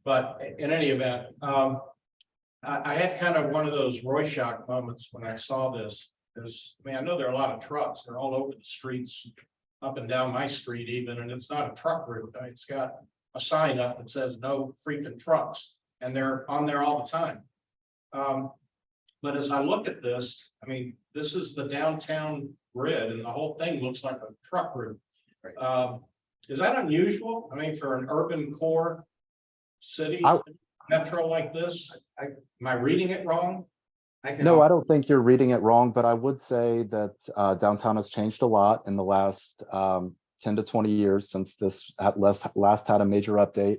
But in any event, I had kind of one of those Rorschach moments when I saw this. Because, I mean, I know there are a lot of trucks, they're all over the streets, up and down my street even, and it's not a truck route. It's got a sign up that says no freaking trucks, and they're on there all the time. But as I look at this, I mean, this is the downtown grid, and the whole thing looks like a truck route. Is that unusual? I mean, for an urban core city, metro like this, am I reading it wrong? No, I don't think you're reading it wrong, but I would say that downtown has changed a lot in the last 10 to 20 years since this last had a major update.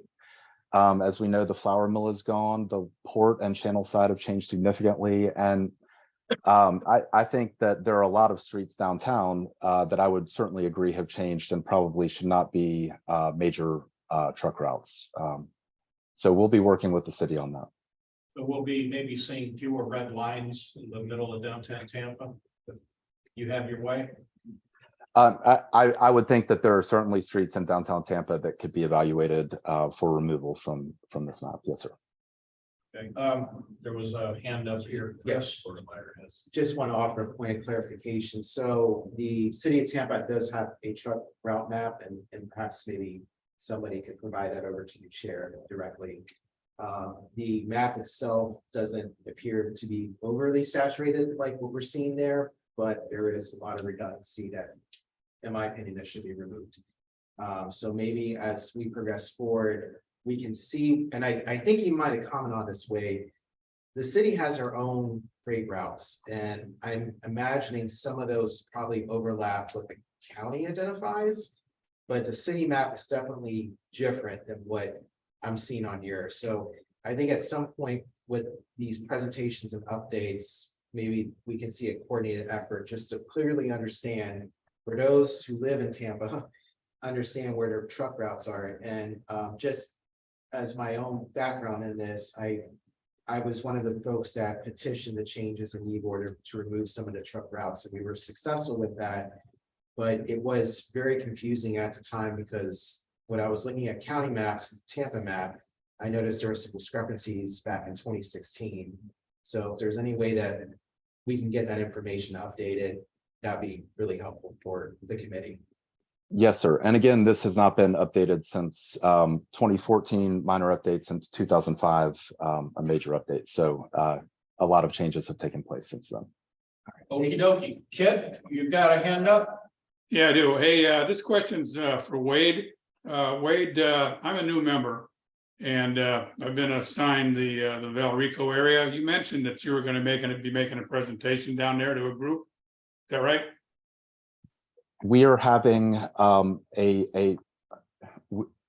As we know, the flour mill is gone, the port and channel side have changed significantly. And I think that there are a lot of streets downtown that I would certainly agree have changed and probably should not be major truck routes. So we'll be working with the city on that. So we'll be maybe seeing fewer red lines in the middle of downtown Tampa. If you have your way. I would think that there are certainly streets in downtown Tampa that could be evaluated for removal from this map. Yes, sir. Okay, there was a hand up here. Yes. Just want to offer a point of clarification. So the city of Tampa does have a truck route map, and perhaps maybe somebody could provide that over to you, Chair, directly. The map itself doesn't appear to be overly saturated like what we're seeing there, but there is a lot of redundancy that, in my opinion, that should be removed. So maybe as we progress forward, we can see, and I think you might have commented on this way, the city has their own freight routes, and I'm imagining some of those probably overlap what the county identifies, but the city map is definitely different than what I'm seeing on yours. So I think at some point with these presentations and updates, maybe we can see a coordinated effort just to clearly understand for those who live in Tampa, understand where their truck routes are. And just as my own background in this, I was one of the folks that petitioned the changes in e-border to remove some of the truck routes, and we were successful with that. But it was very confusing at the time because when I was looking at county maps, Tampa map, I noticed there were some discrepancies back in 2016. So if there's any way that we can get that information updated, that'd be really helpful for the committee. Yes, sir. And again, this has not been updated since 2014, minor updates, and 2005, a major update. So a lot of changes have taken place since then. Okie dokie. Kid, you've got a hand up? Yeah, I do. Hey, this question's for Wade. Wade, I'm a new member, and I've been assigned the Valrico area. You mentioned that you were going to be making a presentation down there to a group. Is that right? We are having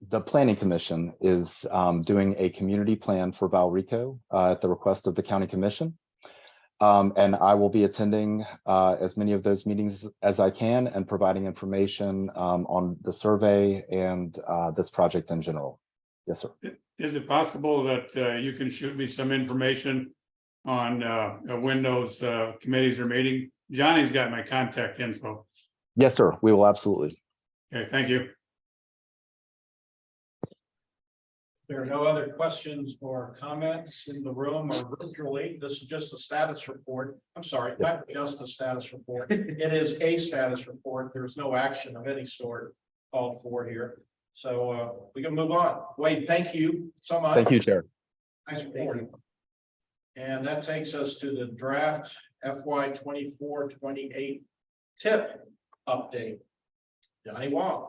the planning commission is doing a community plan for Valrico at the request of the county commission. And I will be attending as many of those meetings as I can and providing information on the survey and this project in general. Yes, sir. Is it possible that you can shoot me some information on when those committees are meeting? Johnny's got my contact info. Yes, sir. We will absolutely. Okay, thank you. There are no other questions or comments in the room or virtually. This is just a status report. I'm sorry, not just a status report. It is a status report. There's no action of any sort called for here. So we can move on. Wade, thank you so much. Thank you, Chair. Nice report. And that takes us to the draft FY 24-28 tip update. Johnny Wong.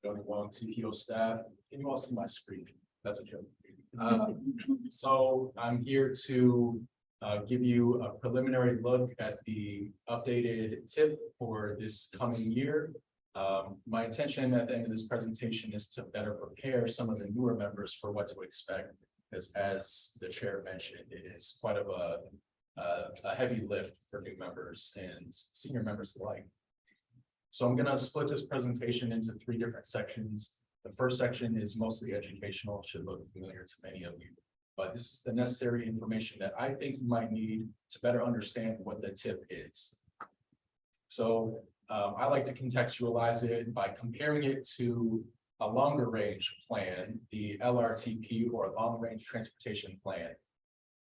Johnny Wong, TPO staff. Can you all see my screen? That's a joke. So I'm here to give you a preliminary look at the updated tip for this coming year. My intention at the end of this presentation is to better prepare some of the newer members for what to expect. As the chair mentioned, it is quite of a heavy lift for new members and senior members alike. So I'm gonna split this presentation into 3 different sections. The first section is mostly educational, should look familiar to many of you. But this is the necessary information that I think you might need to better understand what the TIP is. So I like to contextualize it by comparing it to a longer range plan, the LRTP or Long Range Transportation Plan.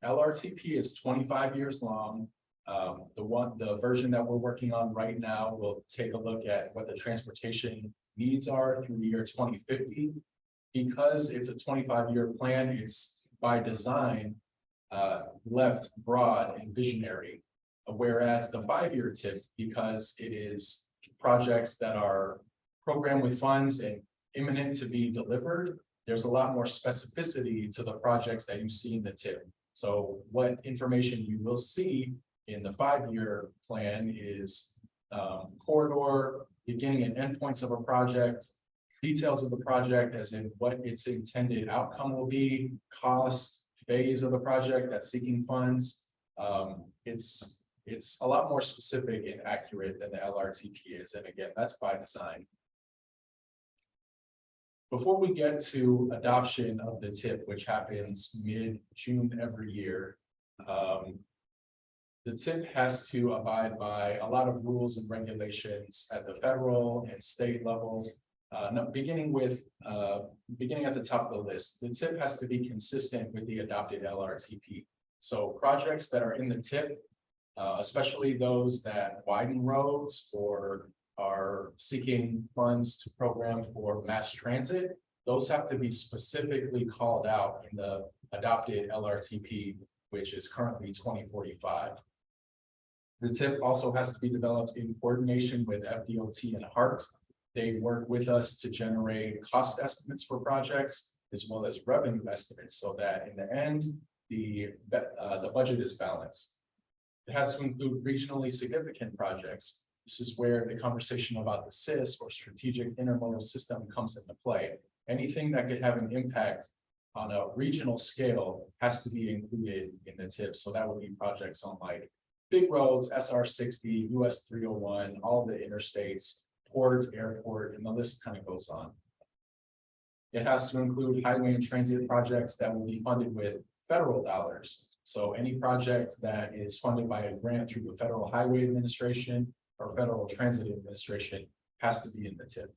LRTP is 25 years long. The version that we're working on right now will take a look at what the transportation needs are through the year 2050. Because it's a 25-year plan, it's by design left broad and visionary. Whereas the 5-year TIP, because it is projects that are programmed with funds and imminent to be delivered, there's a lot more specificity to the projects that you see in the TIP. So what information you will see in the 5-year plan is corridor, beginning and endpoints of a project, details of the project as in what its intended outcome will be, cost, phase of the project that's seeking funds. It's a lot more specific and accurate than the LRTP is. And again, that's by design. Before we get to adoption of the TIP, which happens mid-June every year, the TIP has to abide by a lot of rules and regulations at the federal and state level. Beginning at the top of the list, the TIP has to be consistent with the adopted LRTP. So projects that are in the TIP, especially those that widen roads or are seeking funds to program for mass transit, those have to be specifically called out in the adopted LRTP, which is currently 2045. The TIP also has to be developed in coordination with FDOT and HART. They work with us to generate cost estimates for projects as well as revenue estimates so that in the end, the budget is balanced. It has to include regionally significant projects. This is where the conversation about the SIS or strategic intermodal system comes into play. Anything that could have an impact on a regional scale has to be included in the TIP. So that would be projects on like big roads, SR 60, US 301, all the interstates, ports, airport, and the list kind of goes on. It has to include highway and transit projects that will be funded with federal dollars. So any project that is funded by a grant through the Federal Highway Administration or Federal Transit Administration has to be in the TIP.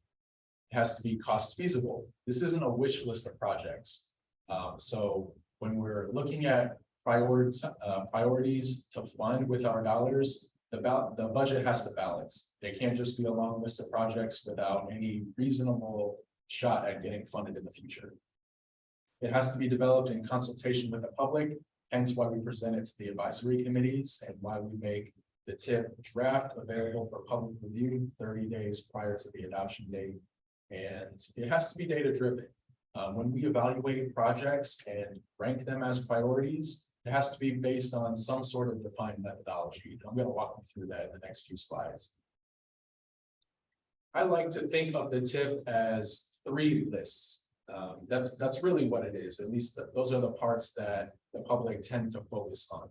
It has to be cost feasible. This isn't a wish list of projects. So when we're looking at priorities to fund with our dollars, the budget has to balance. They can't just be a long list of projects without any reasonable shot at getting funded in the future. It has to be developed in consultation with the public, hence why we present it to the advisory committees and why we make the TIP draft available for public review 30 days prior to the adoption date. And it has to be data driven. When we evaluate projects and rank them as priorities, it has to be based on some sort of defined methodology. I'm going to walk you through that in the next few slides. I like to think of the TIP as 3 lists. That's really what it is. At least those are the parts that the public tend to focus on.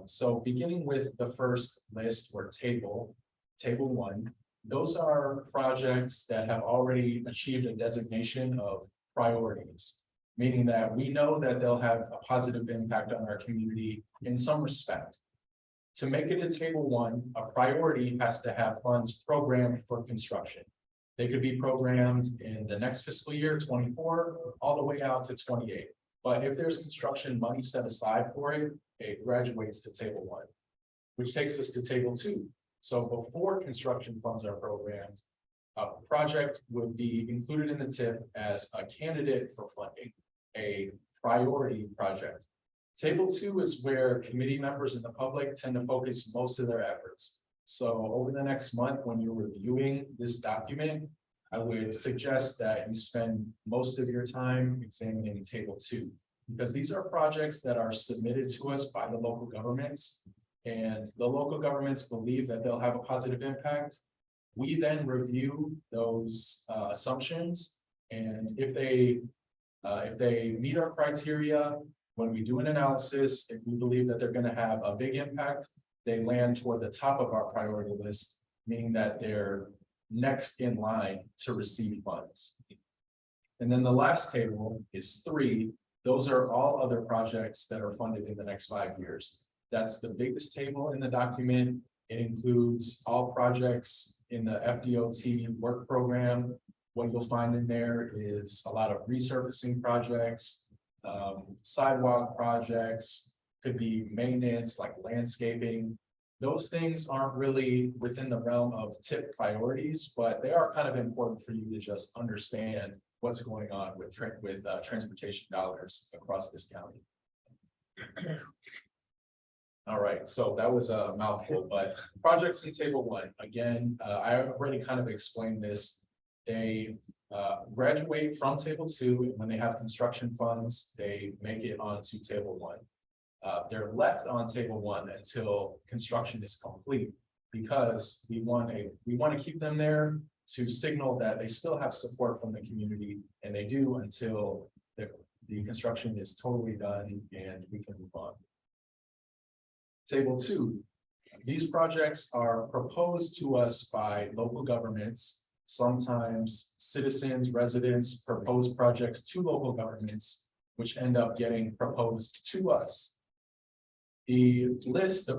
So beginning with the first list or table 1, those are projects that have already achieved a designation of priorities, meaning that we know that they'll have a positive impact on our community in some respect. To make it to table 1, a priority has to have funds programmed for construction. They could be programmed in the next fiscal year, 24, all the way out to 28. But if there's construction money set aside for it, it graduates to table 1, which takes us to table 2. So before construction funds are programmed, a project would be included in the TIP as a candidate for funding, a priority project. Table 2 is where committee members and the public tend to focus most of their efforts. So over the next month, when you're reviewing this document, I would suggest that you spend most of your time examining table 2, because these are projects that are submitted to us by the local governments, and the local governments believe that they'll have a positive impact. We then review those assumptions, and if they meet our criteria, when we do an analysis, if we believe that they're going to have a big impact, they land toward the top of our priority list, meaning that they're next in line to receive funds. And then the last table is 3. Those are all other projects that are funded in the next 5 years. That's the biggest table in the document. It includes all projects in the FDOT work program. What you'll find in there is a lot of resurfacing projects, sidewalk projects, could be maintenance like landscaping. Those things aren't really within the realm of TIP priorities, but they are kind of important for you to just understand what's going on with transportation dollars across this county. All right, so that was a mouthful, but projects in table 1, again, I already kind of explained this. They graduate from table 2, and when they have construction funds, they make it onto table 1. They're left on table 1 until construction is complete, because we want to keep them there to signal that they still have support from the community, and they do until the construction is totally done and we can move on. Table 2, these projects are proposed to us by local governments. Sometimes citizens, residents propose projects to local governments, which end up getting proposed to us. The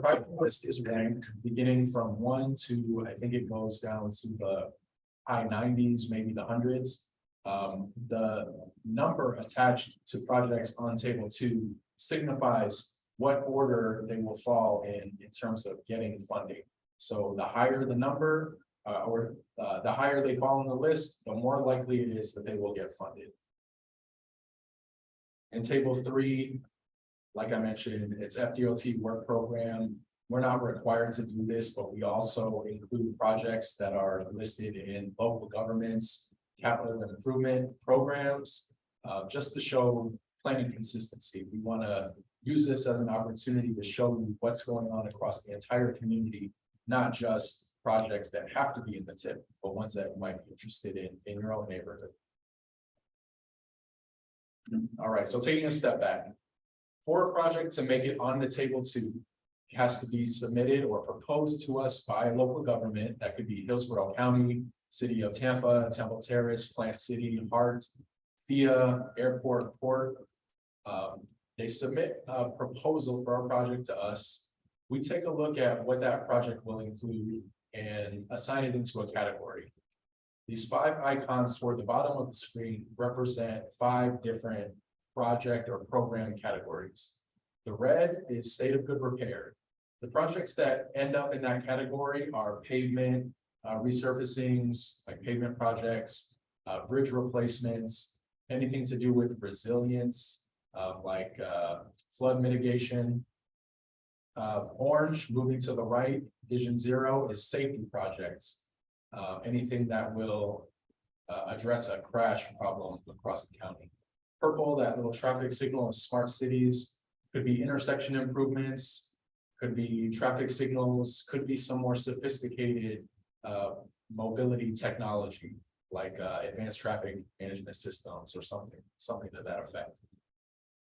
project list is ranked beginning from 1 to, I think it goes down to the high 90s, maybe the hundreds. The number attached to projects on table 2 signifies what order they will fall in terms of getting funding. So the higher the number, the higher they fall on the list, the more likely it is that they will get funded. In table 3, like I mentioned, it's FDOT work program. We're not required to do this, but we also include projects that are listed in local governments, capital improvement programs, just to show planning consistency. We want to use this as an opportunity to show you what's going on across the entire community, not just projects that have to be in the TIP, but ones that you might be interested in your own neighborhood. All right, so taking a step back, for a project to make it on the table 2, it has to be submitted or proposed to us by a local government. That could be Hillsborough County, City of Tampa, Temple Terrace, Plant City, Hart, FIA, Airport, Port. They submit a proposal for our project to us. We take a look at what that project will include and assign it into a category. These 5 icons toward the bottom of the screen represent 5 different project or program categories. The red is state of good repair. The projects that end up in that category are pavement, resurfacings, like pavement projects, bridge replacements, anything to do with resilience, like flood mitigation. Orange, moving to the right, Vision 0 is safety projects. Anything that will address a crash problem across the county. Purple, that little traffic signal is smart cities, could be intersection improvements, could be traffic signals, could be some more sophisticated mobility technology, like advanced traffic management systems or something to that effect.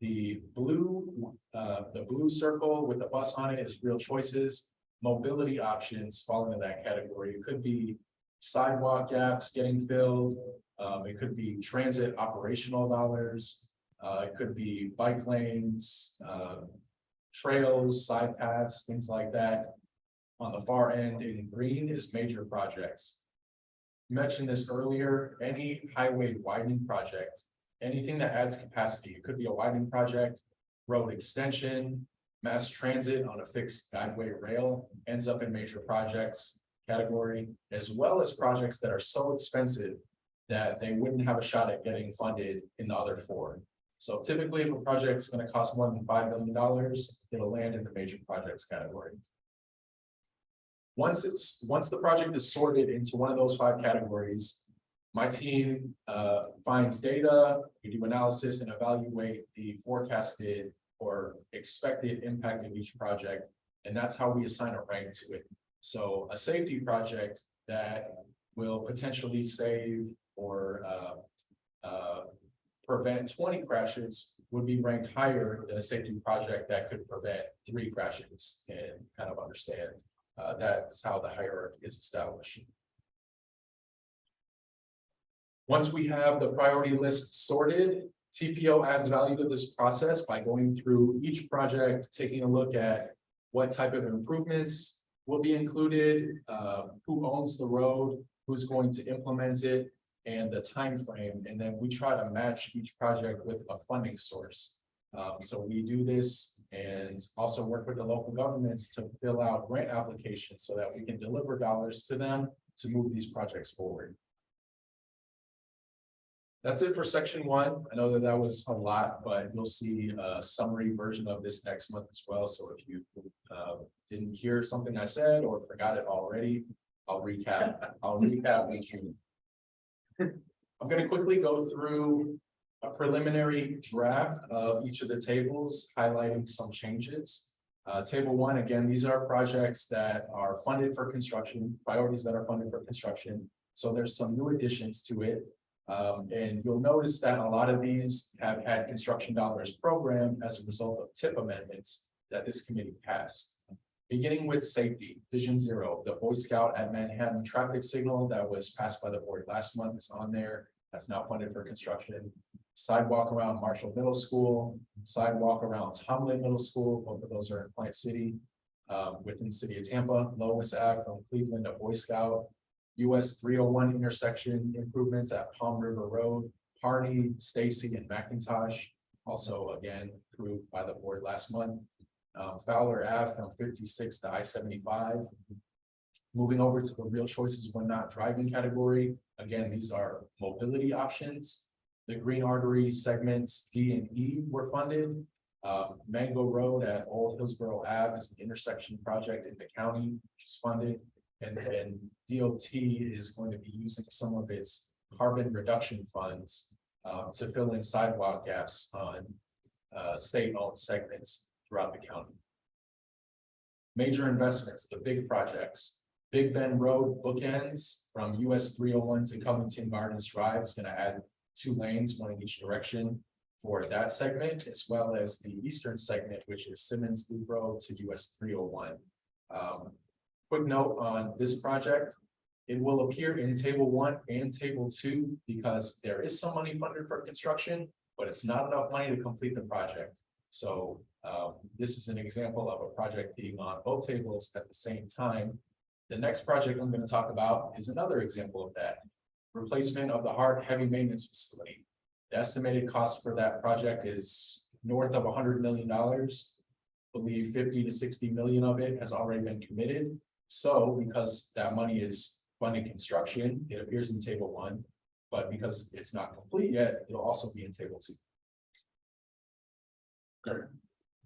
The blue circle with the bus on it is real choices. Mobility options fall into that category. It could be sidewalk gaps getting filled. It could be transit operational dollars. It could be bike lanes, trails, side paths, things like that. On the far end in green is major projects. I mentioned this earlier, any highway widening project, anything that adds capacity, it could be a widening project, road extension, mass transit on a fixed guideway rail ends up in major projects category, as well as projects that are so expensive that they wouldn't have a shot at getting funded in the other 4. So typically, if a project's going to cost more than $5 million, it'll land in the major projects category. Once the project is sorted into one of those 5 categories, my team finds data, we do analysis and evaluate the forecasted or expected impact of each project, and that's how we assign a rank to it. So a safety project that will potentially save or prevent 20 crashes would be ranked higher than a safety project that could prevent 3 crashes, and kind of understand that's how the hierarchy is established. Once we have the priority list sorted, TPO adds value to this process by going through each project, taking a look at what type of improvements will be included, who owns the road, who's going to implement it, and the time frame. And then we try to match each project with a funding source. So we do this and also work with the local governments to fill out grant applications so that we can deliver dollars to them to move these projects forward. That's it for section 1. I know that was a lot, but you'll see a summary version of this next month as well. So if you didn't hear something I said or forgot it already, I'll recap. Each unit. I'm going to quickly go through a preliminary draft of each of the tables, highlighting some changes. Table 1, again, these are projects that are funded for construction, priorities that are funded for construction. So there's some new additions to it. And you'll notice that a lot of these have had construction dollars programmed as a result of TIP amendments that this committee passed. Beginning with safety, Vision Zero, the Boy Scout at Manhattan traffic signal that was passed by the board last month is on there. That's now funded for construction. Sidewalk around Marshall Middle School, sidewalk around Tomlin Middle School, both of those are in Plant City. Within the city of Tampa, Lois Ave from Cleveland to Boy Scout. US 301 intersection improvements at Palm River Road, Harney, Stacy, and McIntosh. Also, again, approved by the board last month. Fowler Ave from 56 to I-75. Moving over to the real choices when not driving category. Again, these are mobility options. The Green Artery segments D and E were funded. Mango Road at Old Hillsborough Ave is an intersection project in the county, which is funded. And then DOT is going to be using some of its carbon reduction funds to fill in sidewalk gaps on state-owned segments throughout the county. Major investments, the big projects. Big Bend Road bookends from US 301 to Covington Gardens Drive is going to add 2 lanes, 1 in each direction for that segment, as well as the eastern segment, which is Simmons Loop Road to US 301. Quick note on this project, it will appear in table 1 and table 2 because there is some money funded for construction, but it's not enough money to complete the project. So this is an example of a project being on both tables at the same time. The next project I'm going to talk about is another example of that. Replacement of the Hart Heavy Maintenance Facility. The estimated cost for that project is north of $100 million. I believe 50 to 60 million of it has already been committed. So because that money is funding construction, it appears in table 1, but because it's not complete yet, it'll also be in table 2. Good.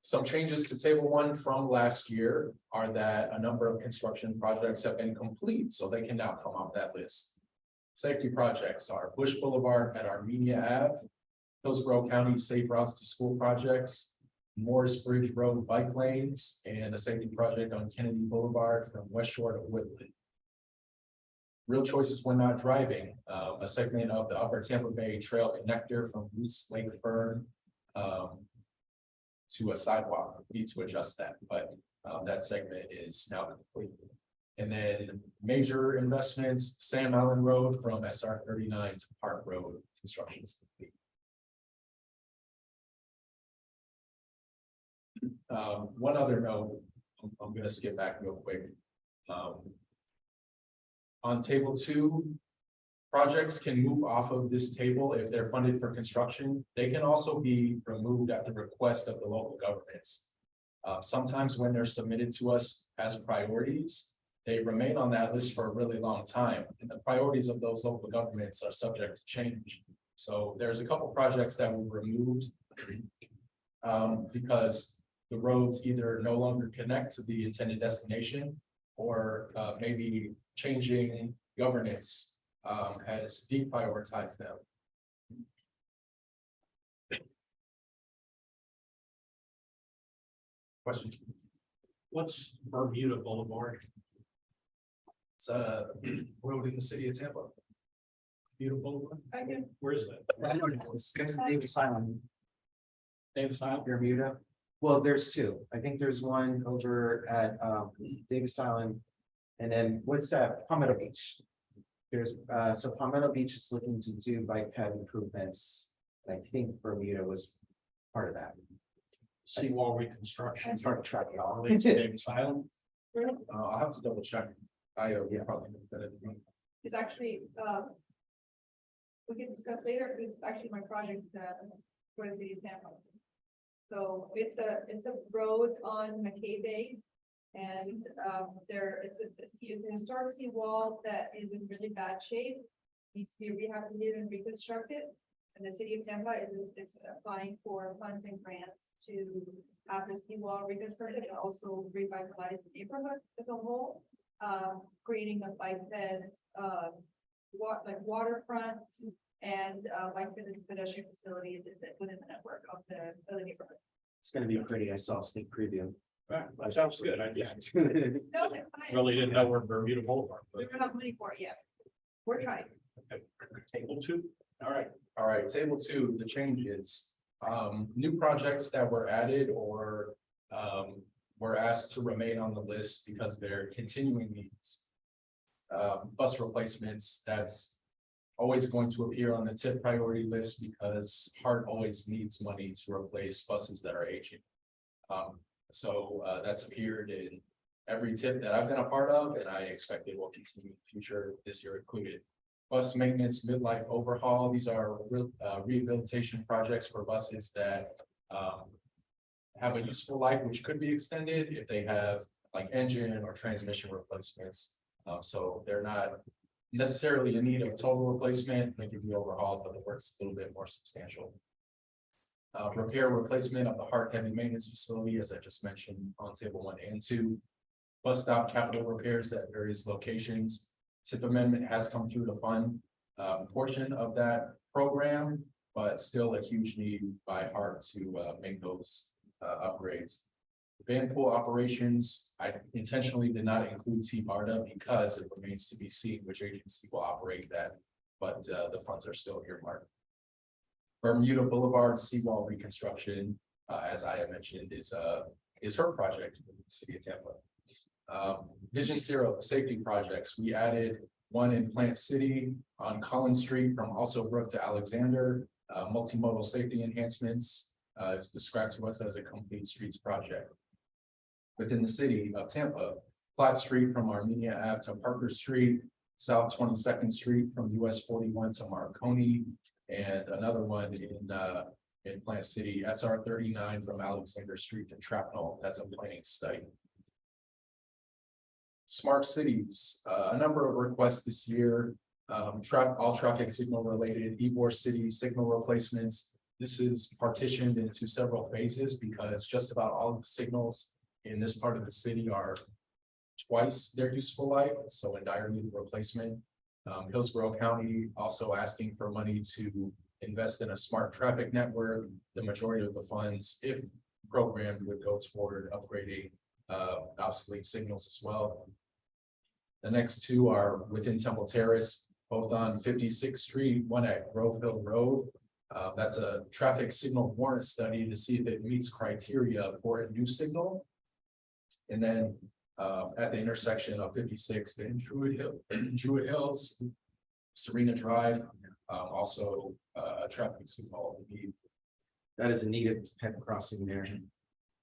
Some changes to table 1 from last year are that a number of construction projects have been complete, so they can now come off that list. Safety projects are Bush Boulevard at Armenia Ave, Hillsborough County Safe Routes to School projects, Morris Bridge Road bike lanes, and a safety project on Kennedy Boulevard from West Shore to Woodland. Real choices when not driving, a segment of the Upper Tampa Bay Trail connector from East Lake Fern to a sidewalk. We need to adjust that, but that segment is now complete. And then major investments, Sam Allen Road from SR 39 to Park Road, construction is complete. One other note, I'm going to skip back real quick. On table 2, projects can move off of this table if they're funded for construction. They can also be removed at the request of the local governments. Sometimes when they're submitted to us as priorities, they remain on that list for a really long time, and the priorities of those local governments are subject to change. So there's a couple projects that were removed because the roads either no longer connect to the intended destination, or maybe changing governance has deprioritized them. Questions? What's Bermuda Boulevard? It's a road in the city of Tampa. Beautiful. I can, Where is that? I don't know, it's Davis Island, Davis Island? Bermuda. Well, there's two. I think there's one over at Davis Island. And then what's that? Palmetto Beach. There's so Palmetto Beach is looking to do bike path improvements. And I think Bermuda was part of that. Seawall reconstruction. It's hard to track it all. Davis Island. I'll have to double check. I probably. it's actually, we can discuss later, it's actually my project, for the city of Tampa. So it's a road on McKay Bay. And it's a historic seawall that is in really bad shape. Needs to be rehabilitated and reconstructed. And the city of Tampa is applying for funds and grants to have the seawall reconstructed and also revitalize the neighborhood as a whole. Creating a bike bed, like waterfront and bike pedestrian facility within the network of the neighborhood. It's gonna be pretty. I saw a sneak preview. Right, that sounds good. I just No, it's fine. really didn't know where Bermuda Boulevard was. We don't have money for it yet. We're trying. Table 2. All right. All right, table 2, the changes, new projects that were added or were asked to remain on the list because they're continuing needs. Bus replacements, that's always going to appear on the tip priority list because Hart always needs money to replace buses that are aging. So that's appeared in every tip that I've been a part of, and I expect it will continue in the future, this year included. Bus maintenance, midlife overhaul, these are rehabilitation projects for buses that have a useful life, which could be extended if they have like engine or transmission replacements. So they're not necessarily in need of total replacement, they can be overhauled, but the work's a little bit more substantial. Repair replacement of the Hart heavy maintenance facility, as I just mentioned on table 1 and 2. Bus stop capital repairs at various locations. TIP amendment has come through to fund portion of that program, but still a huge need by Hart to make those upgrades. Van pool operations, I intentionally did not include T-BARDA because it remains to be seen which agency will operate that, but the funds are still earmarked. Bermuda Boulevard seawall reconstruction, as I have mentioned, is her project in the city of Tampa. Vision Zero safety projects, we added one in Plant City on Collins Street from Also Brook to Alexander. Multimodal safety enhancements is described to us as a complete streets project. Within the city of Tampa, Platt Street from Armenia Ave to Parker Street, South 22nd Street from US 41 to Marconi, and another one in Plant City, SR 39 from Alexander Street to Trapnell. That's a planning study. Smart cities, a number of requests this year, all traffic signal related, Ybor City signal replacements. This is partitioned into several phases because just about all of the signals in this part of the city are twice their useful life, so in dire need of replacement. Hillsborough County also asking for money to invest in a smart traffic network. The majority of the funds, if programmed, would go toward upgrading obsolete signals as well. The next two are within Temple Terrace, both on 56th Street, one at Grove Hill Road. That's a traffic signal warrant study to see if it meets criteria for a new signal. And then at the intersection of 56th and Druid Hills, Serena Drive, also a traffic signal need. That is a needed head crossing there.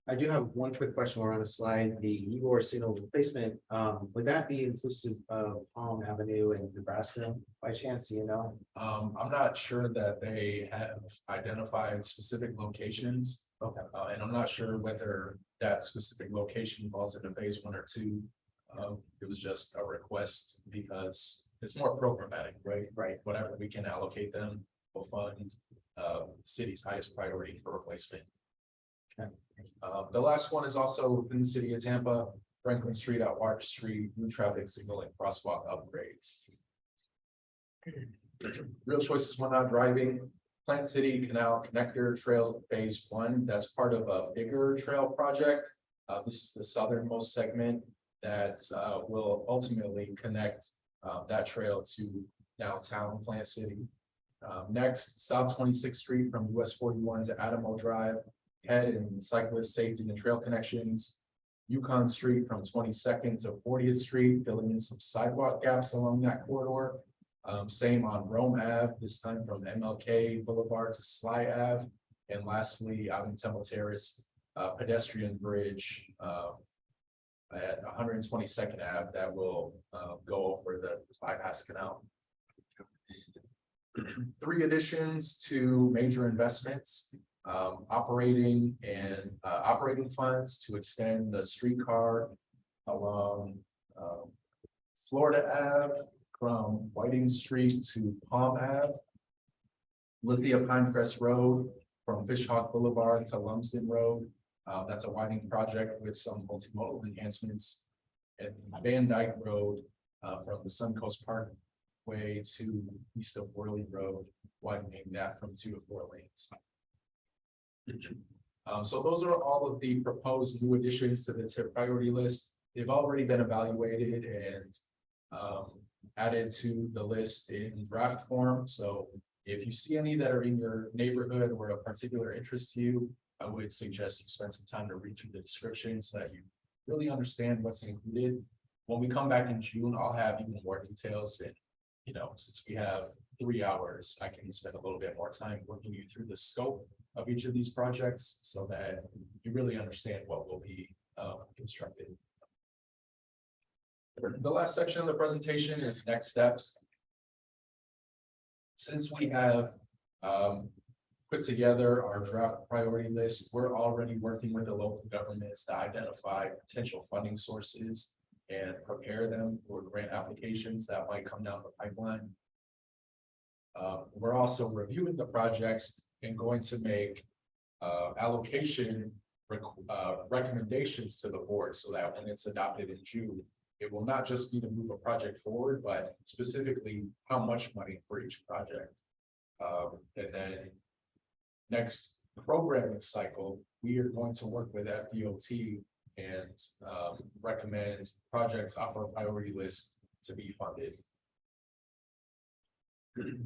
I do have one quick question around the slide, the Ybor signal replacement, would that be inclusive of Palm Avenue and Nebraska by chance, you know? I'm not sure that they have identified specific locations. Okay. And I'm not sure whether that specific location falls into phase 1 or 2. It was just a request because it's more programmatic, right? Right. Whatever we can allocate them will fund city's highest priority for replacement. Okay. The last one is also in the city of Tampa, Franklin Street, Outwater Street, new traffic signal and crosswalk upgrades. Real Choices We're Not Driving, Plant City Canal Connector Trail Phase 1. That's part of a bigger trail project. This is the southernmost segment that will ultimately connect that trail to downtown Plant City. Next, South 26th Street from US 41 to Adamo Drive, head and cyclist safety and trail connections. Yukon Street from 22nd to 40th Street, filling in some sidewalk gaps along that corridor. Same on Rome Ave, this time from MLK Boulevard to Sly Ave. And lastly, out in Temple Terrace, pedestrian bridge at 122nd Ave that will go over the bypass canal. 3 additions to major investments, operating funds to extend the streetcar along Florida Ave from Whiting Street to Palm Ave. Lithia Pinecrest Road from Fishhawk Boulevard to Lumsden Road. That's a widening project with some multimodal enhancements. And Van Dyke Road from the Suncoast Parkway to east of Worley Road, widening that from 2 to 4 lanes. So those are all of the proposed new additions to the TIP priority list. They've already been evaluated and added to the list in draft form. So if you see any that are in your neighborhood or of particular interest to you, I would suggest you spend some time to read through the description so that you really understand what's included. When we come back in June, I'll have even more details. And, you know, since we have 3 hours, I can spend a little bit more time working you through the scope of each of these projects so that you really understand what will be constructed. The last section of the presentation is next steps. Since we have put together our draft priority list, we're already working with the local governments to identify potential funding sources and prepare them for grant applications that might come down the pipeline. We're also reviewing the projects and going to make allocation recommendations to the board so that when it's adopted in June, it will not just be to move a project forward, but specifically how much money for each project. And then next programming cycle, we are going to work with FDOT and recommend projects off our priority list to be funded.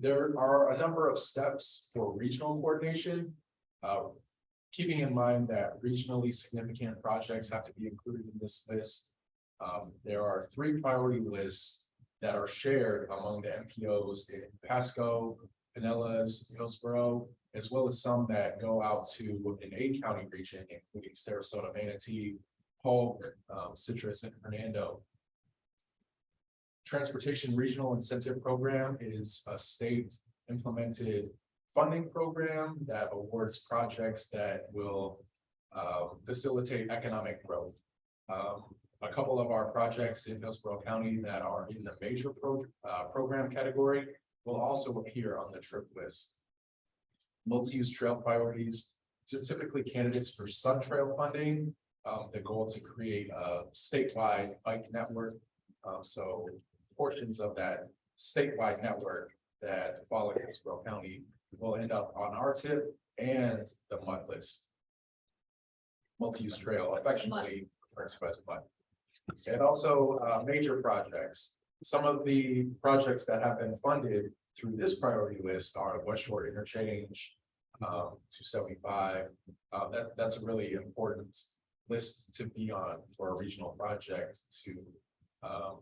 There are a number of steps for regional coordination. Keeping in mind that regionally significant projects have to be included in this list. There are 3 priority lists that are shared among the MPOs in Pasco, Pinellas, Hillsborough, as well as some that go out to an 8-county region, including Sarasota, Manatee, Polk, Citrus, and Hernando. Transportation Regional Incentive Program is a state implemented funding program that awards projects that will facilitate economic growth. A couple of our projects in Hillsborough County that are in the major program category will also appear on the TRIP list. Multi-use trail priorities, typically candidates for Sun-Trail funding. The goal to create a statewide bike network. So portions of that statewide network that fall in Hillsborough County will end up on our TIP and the MUD list. Multi-use trail, affectionately referred to as MUD. And also major projects. Some of the projects that have been funded through this priority list are West Shore Interchange, 275. That's a really important list to be on for a regional project to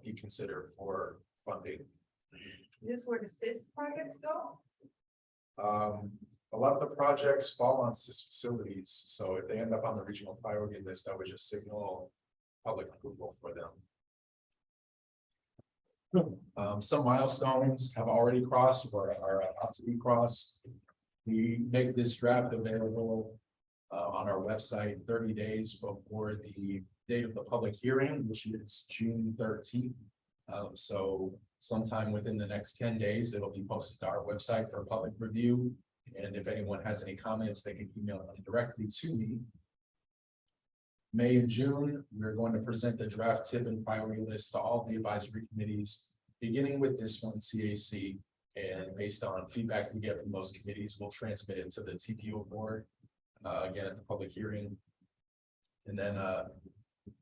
be considered for funding. Is this where the CIS projects go? A lot of the projects fall on CIS facilities, so if they end up on the regional priority list, that would just signal public approval for them. Some milestones have already crossed or are about to be crossed. We make this draft available on our website 30 days before the date of the public hearing, which is June 13th. So sometime within the next 10 days, it'll be posted to our website for public review. And if anyone has any comments, they can email them directly to me. May and June, we're going to present the draft TIP and priority list to all the advisory committees, beginning with this one, CAC. And based on feedback we get from those committees, we'll transmit it to the TPO board again at the public hearing. And then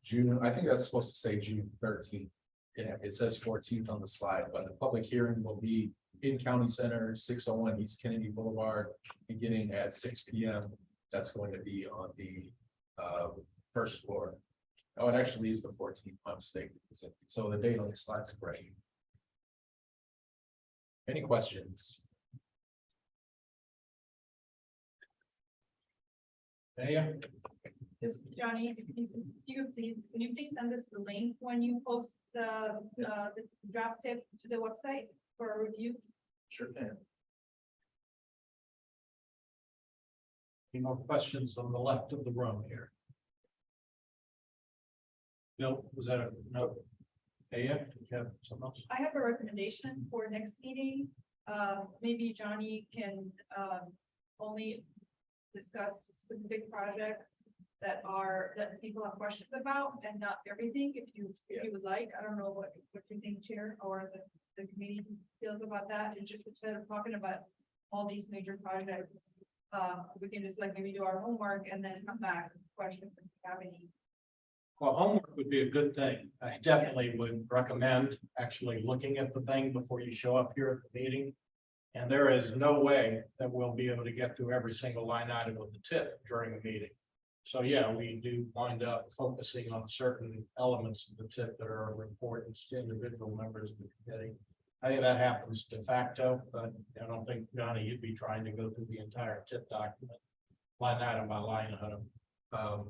June, I think that's supposed to say June 13th. Yeah, it says 14th on the slide, but the public hearing will be in County Center, 601 East Kennedy Boulevard, beginning at 6 p.m. That's going to be on the first floor. Oh, it actually is the 14th, my mistake. So the date on the slide's great. Any questions? Yeah. Just Johnny, if you please, can you please send us the link when you post the draft tip to the website for a review? Sure can. Any more questions on the left of the room here? No, was that a no? Yeah, did you have something else? I have a recommendation for next meeting. Maybe Johnny can only discuss specific projects that people have questions about and not everything. If you would like, I don't know what you think, Chair, or the committee feels about that. And just instead of talking about all these major projects, we can just like maybe do our homework and then come back with questions if you have any. Well, homework would be a good thing. I definitely would recommend actually looking at the thing before you show up here at the meeting. And there is no way that we'll be able to get through every single line item of the tip during the meeting. So yeah, we do wind up focusing on certain elements of the tip that are of importance to individual members of the committee. I think that happens de facto, but I don't think, Johnny, you'd be trying to go through the entire tip document line item by line item.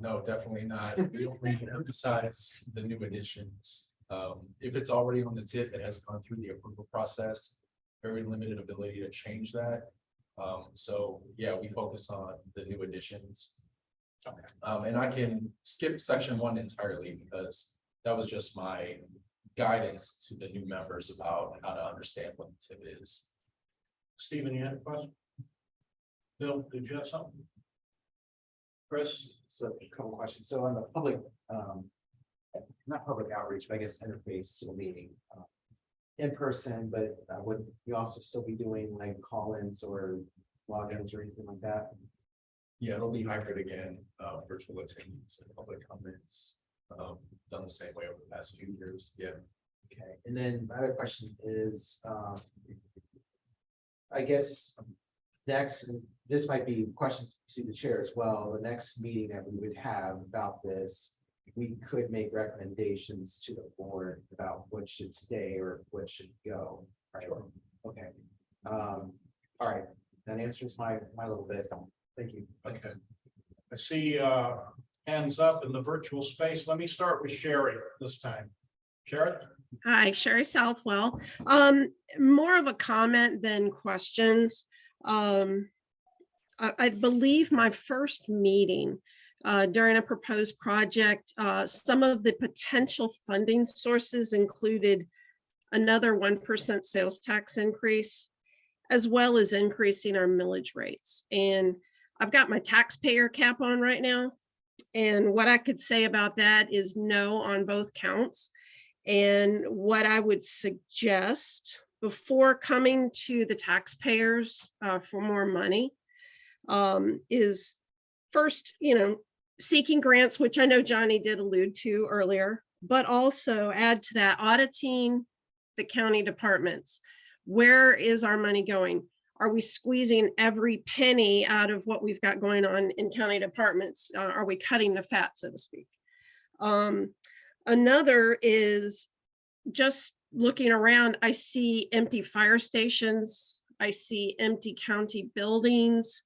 No, definitely not. We only emphasize the new additions. If it's already on the tip, it has gone through the approval process. Very limited ability to change that. So yeah, we focus on the new additions. And I can skip section 1 entirely because that was just my guidance to the new members about how to understand what the tip is. Stephen, you had a question? Bill, did you have something? Chris? So a couple questions. So on the public, not public outreach, but I guess interface meeting, in person, but would you also still be doing like call-ins or logins or anything like that? Yeah, it'll be hybrid again, virtual attendance and public comments, done the same way over the past few years. Yeah. Okay, and then my other question is, I guess next, this might be a question to the chair as well. The next meeting that we would have about this, we could make recommendations to the board about what should stay or what should go. Right? Okay. All right, that answers my little bit. Thank you. Okay. I see hands up in the virtual space. Let me start with Sherry this time. Sherry? Hi, Sherry Southwell. More of a comment than questions. I believe my first meeting during a proposed project, some of the potential funding sources included another 1% sales tax increase, as well as increasing our millage rates. And I've got my taxpayer cap on right now. And what I could say about that is no on both counts. And what I would suggest before coming to the taxpayers for more money is first, seeking grants, which I know Johnny did allude to earlier, but also add to that auditing the county departments. Where is our money going? Are we squeezing every penny out of what we've got going on in county departments? Are we cutting the fat, so to speak? Another is just looking around, I see empty fire stations. I see empty county buildings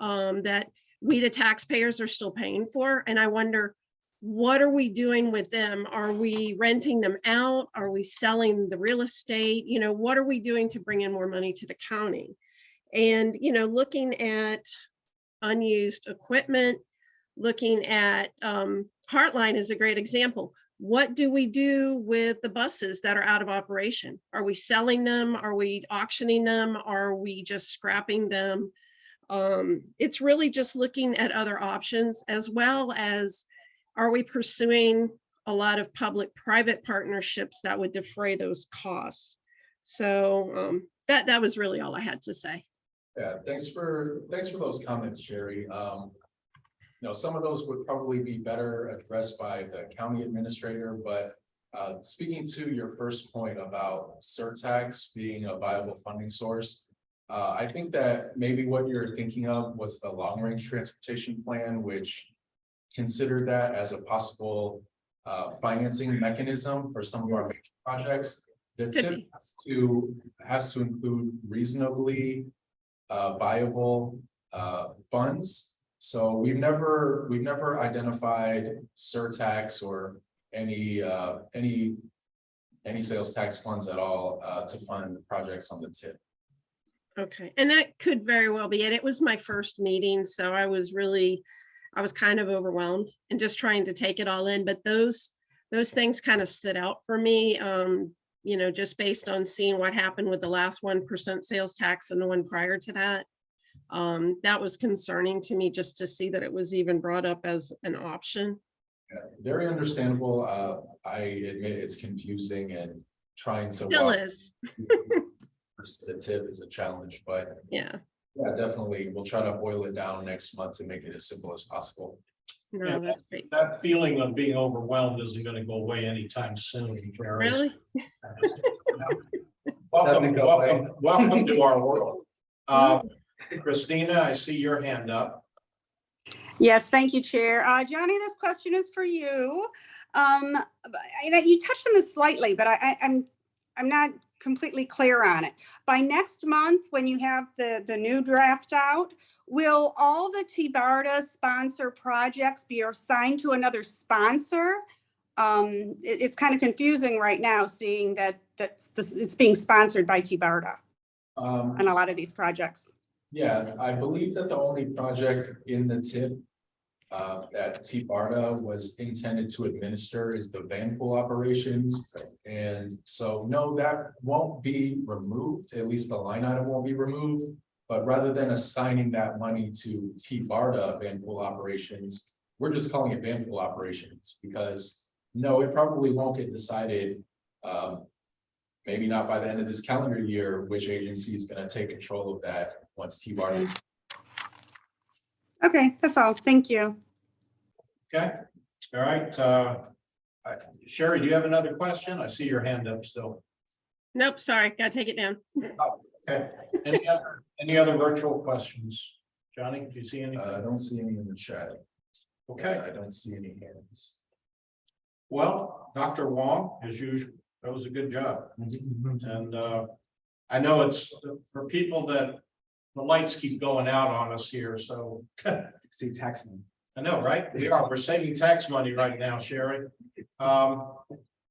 that we, the taxpayers, are still paying for. And I wonder, what are we doing with them? Are we renting them out? Are we selling the real estate? What are we doing to bring in more money to the county? And, looking at unused equipment, looking at Heartline is a great example. What do we do with the buses that are out of operation? Are we selling them? Are we auctioning them? Are we just scrapping them? It's really just looking at other options, as well as, are we pursuing a lot of public-private partnerships that would defray those costs? So that was really all I had to say. Yeah, thanks for those comments, Sherry. some of those would probably be better addressed by the county administrator, but speaking to your first point about surtax being a viable funding source, I think that maybe what you're thinking of was the long-range transportation plan, which considered that as a possible financing mechanism for some of our major projects. The tip has to include reasonably viable funds. So we've never identified surtax or any sales tax funds at all to fund projects on the tip. Okay, and that could very well be it. It was my first meeting, so I was kind of overwhelmed and just trying to take it all in. But those things kind of stood out for me, just based on seeing what happened with the last 1% sales tax and the one prior to that. That was concerning to me just to see that it was even brought up as an option. Yeah, very understandable. I admit it's confusing and trying to. Still is. The tip is a challenge, but yeah, definitely. We'll try to boil it down next month to make it as simple as possible. No, Yeah, that's great. That feeling of being overwhelmed isn't gonna go away anytime soon. Jerry. Really? Welcome to our world. Christina, I see your hand up. Yes, thank you, Chair. Johnny, this question is for you. You touched on this slightly, but I'm not completely clear on it. By next month, when you have the new draft out, will all the TBARDA sponsor projects be assigned to another sponsor? It's kind of confusing right now, seeing that it's being sponsored by TBARDA on a lot of these projects. Yeah, I believe that the only project in the tip that TBARDA was intended to administer is the van pool operations. And so, no, that won't be removed, at least the line item won't be removed. But rather than assigning that money to TBARDA van pool operations, we're just calling it van pool operations because no, it probably won't get decided. Maybe not by the end of this calendar year, which agency is going to take control of that once TBARDA. Okay, that's all. Thank you. Okay, all right. Sherry, do you have another question? I see your hand up still. Nope, sorry, gotta take it down. Okay, any other virtual questions? Johnny, do you see any? I don't see any in the chat. Okay. I don't see any hands. Well, Dr. Wong, as usual, that was a good job. And I know it's for people that the lights keep going out on us here, so. See tax money. I know, right? We're saving tax money right now, Sherry.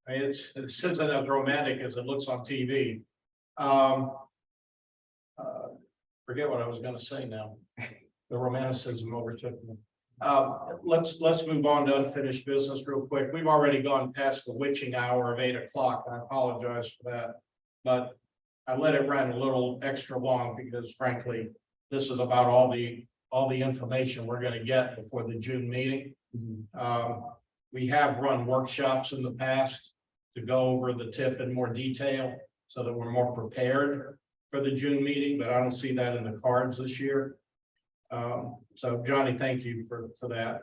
It isn't as romantic as it looks on TV. Forget what I was gonna say now. The romanticism overtook me. Let's move on to unfinished business real quick. We've already gone past the witching hour of 8 o'clock. I apologize for that. But I let it run a little extra long because frankly, this is about all the information we're gonna get before the June meeting. We have run workshops in the past to go over the tip in more detail so that we're more prepared for the June meeting, but I don't see that in the cards this year. So Johnny, thank you for that.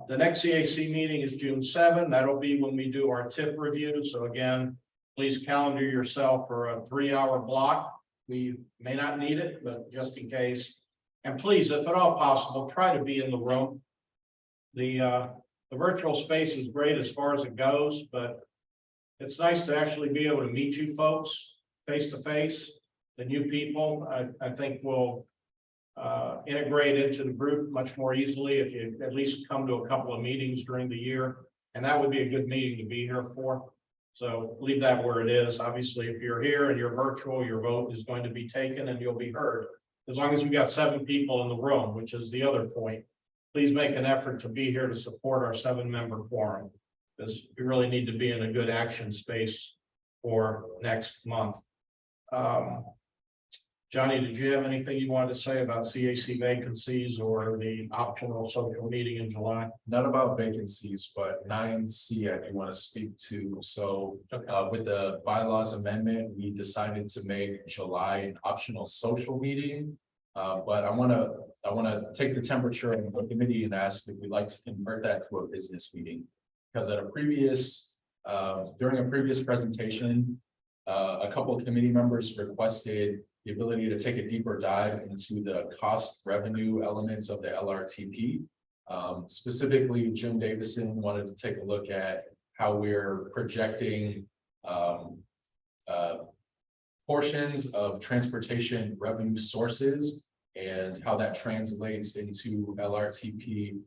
The next CAC meeting is June 7th. That'll be when we do our tip review. So again, please calendar yourself for a 3-hour block. We may not need it, but just in case. And please, if at all possible, try to be in the room. The virtual space is great as far as it goes, but it's nice to actually be able to meet you folks face to face. The new people, I think will integrate into the group much more easily if you at least come to a couple of meetings during the year. And that would be a good meeting to be here for. So leave that where it is. Obviously, if you're here and you're virtual, your vote is going to be taken and you'll be heard. As long as we got 7 people in the room, which is the other point, please make an effort to be here to support our 7-member quorum. Because we really need to be in a good action space for next month. Johnny, did you have anything you wanted to say about CAC vacancies or the optional social meeting in July? Not about vacancies, but 9C I do want to speak to. So with the bylaws amendment, we decided to make July an optional social meeting. But I wanna take the temperature of the committee and ask if we'd like to convert that to a business meeting. Because at a previous, during a previous presentation, a couple of committee members requested the ability to take a deeper dive into the cost revenue elements of the LRTP. Specifically, Jim Davison wanted to take a look at how we're projecting portions of transportation revenue sources and how that translates into LRTP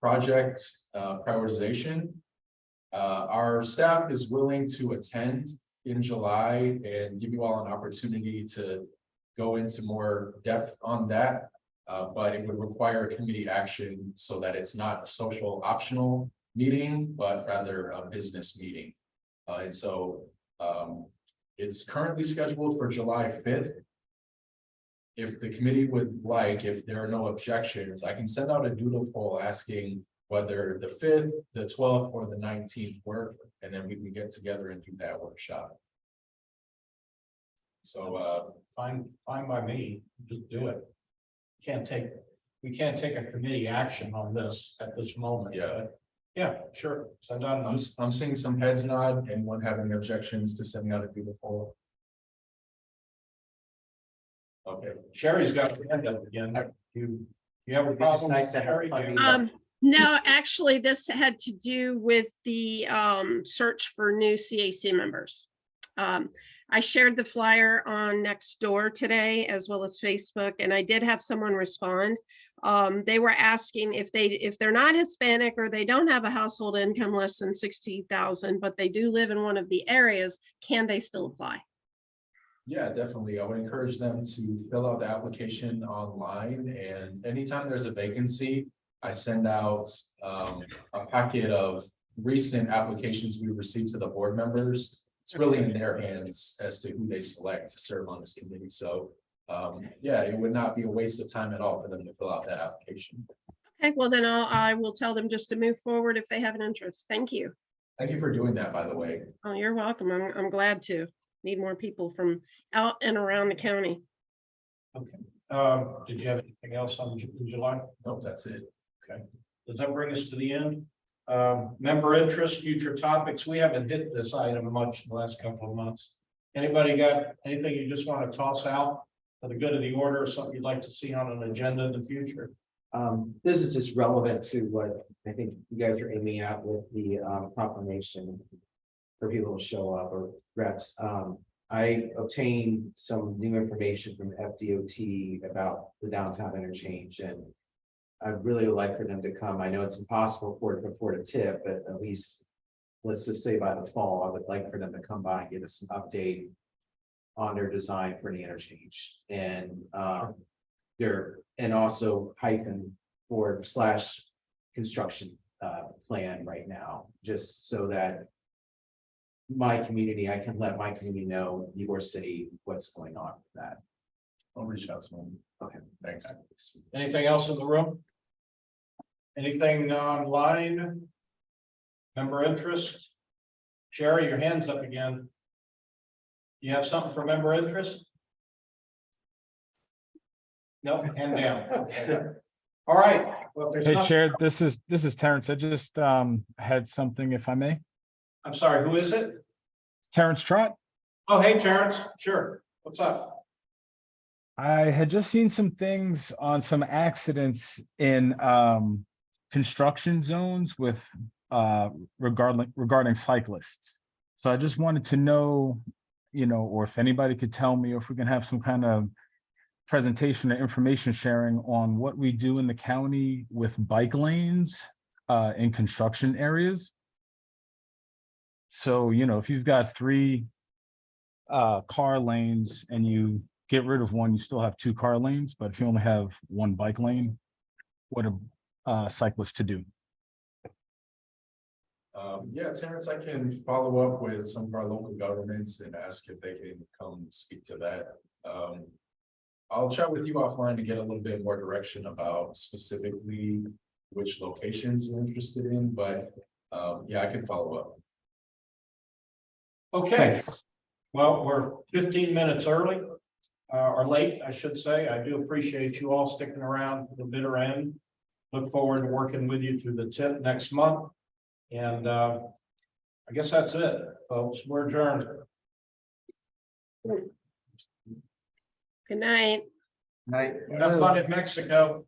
project prioritization. Our staff is willing to attend in July and give you all an opportunity to go into more depth on that. But it would require committee action so that it's not a social optional meeting, but rather a business meeting. And so it's currently scheduled for July 5th. If the committee would like, if there are no objections, I can send out a doodle poll asking whether the 5th, the 12th, or the 19th work, and then we can get together and do that workshop. So Fine by me, just do it. We can't take a committee action on this at this moment. Yeah. but Yeah, sure, send out. I'm seeing some heads nod. Anyone have any objections to sending out a doodle poll? Okay, Sherry's got her hand up again. You have a problem? nice to have Sherry? funding. No, actually, this had to do with the search for new CAC members. I shared the flyer on Nextdoor today as well as Facebook, and I did have someone respond. They were asking if they're not Hispanic or they don't have a household income less than 60,000, but they do live in one of the areas, can they still apply? yeah, definitely. I would encourage them to fill out the application online, and anytime there's a vacancy, I send out a packet of recent applications we received to the board members. It's really in their hands as to who they select to serve on this committee. So yeah, it would not be a waste of time at all for them to fill out that application. Okay, well then I will tell them just to move forward if they have an interest. Thank you. Thank you for doing that, by the way. Oh, you're welcome. I'm glad to. Need more people from out and around the county. Did you have anything else on July? Nope, that's it. Okay, does that bring us to the end? Member interest, future topics. We haven't hit this item much in the last couple of months. Anybody got anything you just want to toss out for the good of the order, or something you'd like to see on an agenda in the future? This is just relevant to what I think you guys are aiming at with the proclamation for people to show up, or reps. I obtained some new information from FDOT about the downtown interchange, and I'd really like for them to come. I know it's impossible for it before the tip, but at least let's just say by the fall, I would like for them to come by and give us an update on their design for the interchange, and also hyphen or / construction plan right now, just so that my community, I can let my community know, Ybor City, what's going on with that. I'll reach out to them. Okay, Thanks. Anything else in the room? Anything online? Member interest? Sherry, your hand's up again. You have something for member interest? No, hand down. Okay. All right. Well, if there's Hey, nothing- Chair, this is Terrence. I just had something, if I may. I'm sorry, who is it? Terrence Trott. Oh, hey, Terrence. Sure. What's up? I had just seen some things on some accidents in construction zones with regarding cyclists. So I just wanted to know, or if anybody could tell me, or if we can have some kind of presentation or information sharing on what we do in the county with bike lanes in construction areas. So, if you've got 3 car lanes and you get rid of one, you still have 2 car lanes, but if you only have 1 bike lane, what are cyclists to do? Yeah, Terrence, I can follow up with some of our local governments and ask if they can come speak to that. I'll chat with you offline to get a little bit more direction about specifically which locations you're interested in, but yeah, I can follow up. Okay. Well, we're 15 minutes early. or late, I should say. I do appreciate you all sticking around to the bitter end. Look forward to working with you through the tip next month. And I guess that's it, folks. We're adjourned. Good night. Have fun in Mexico.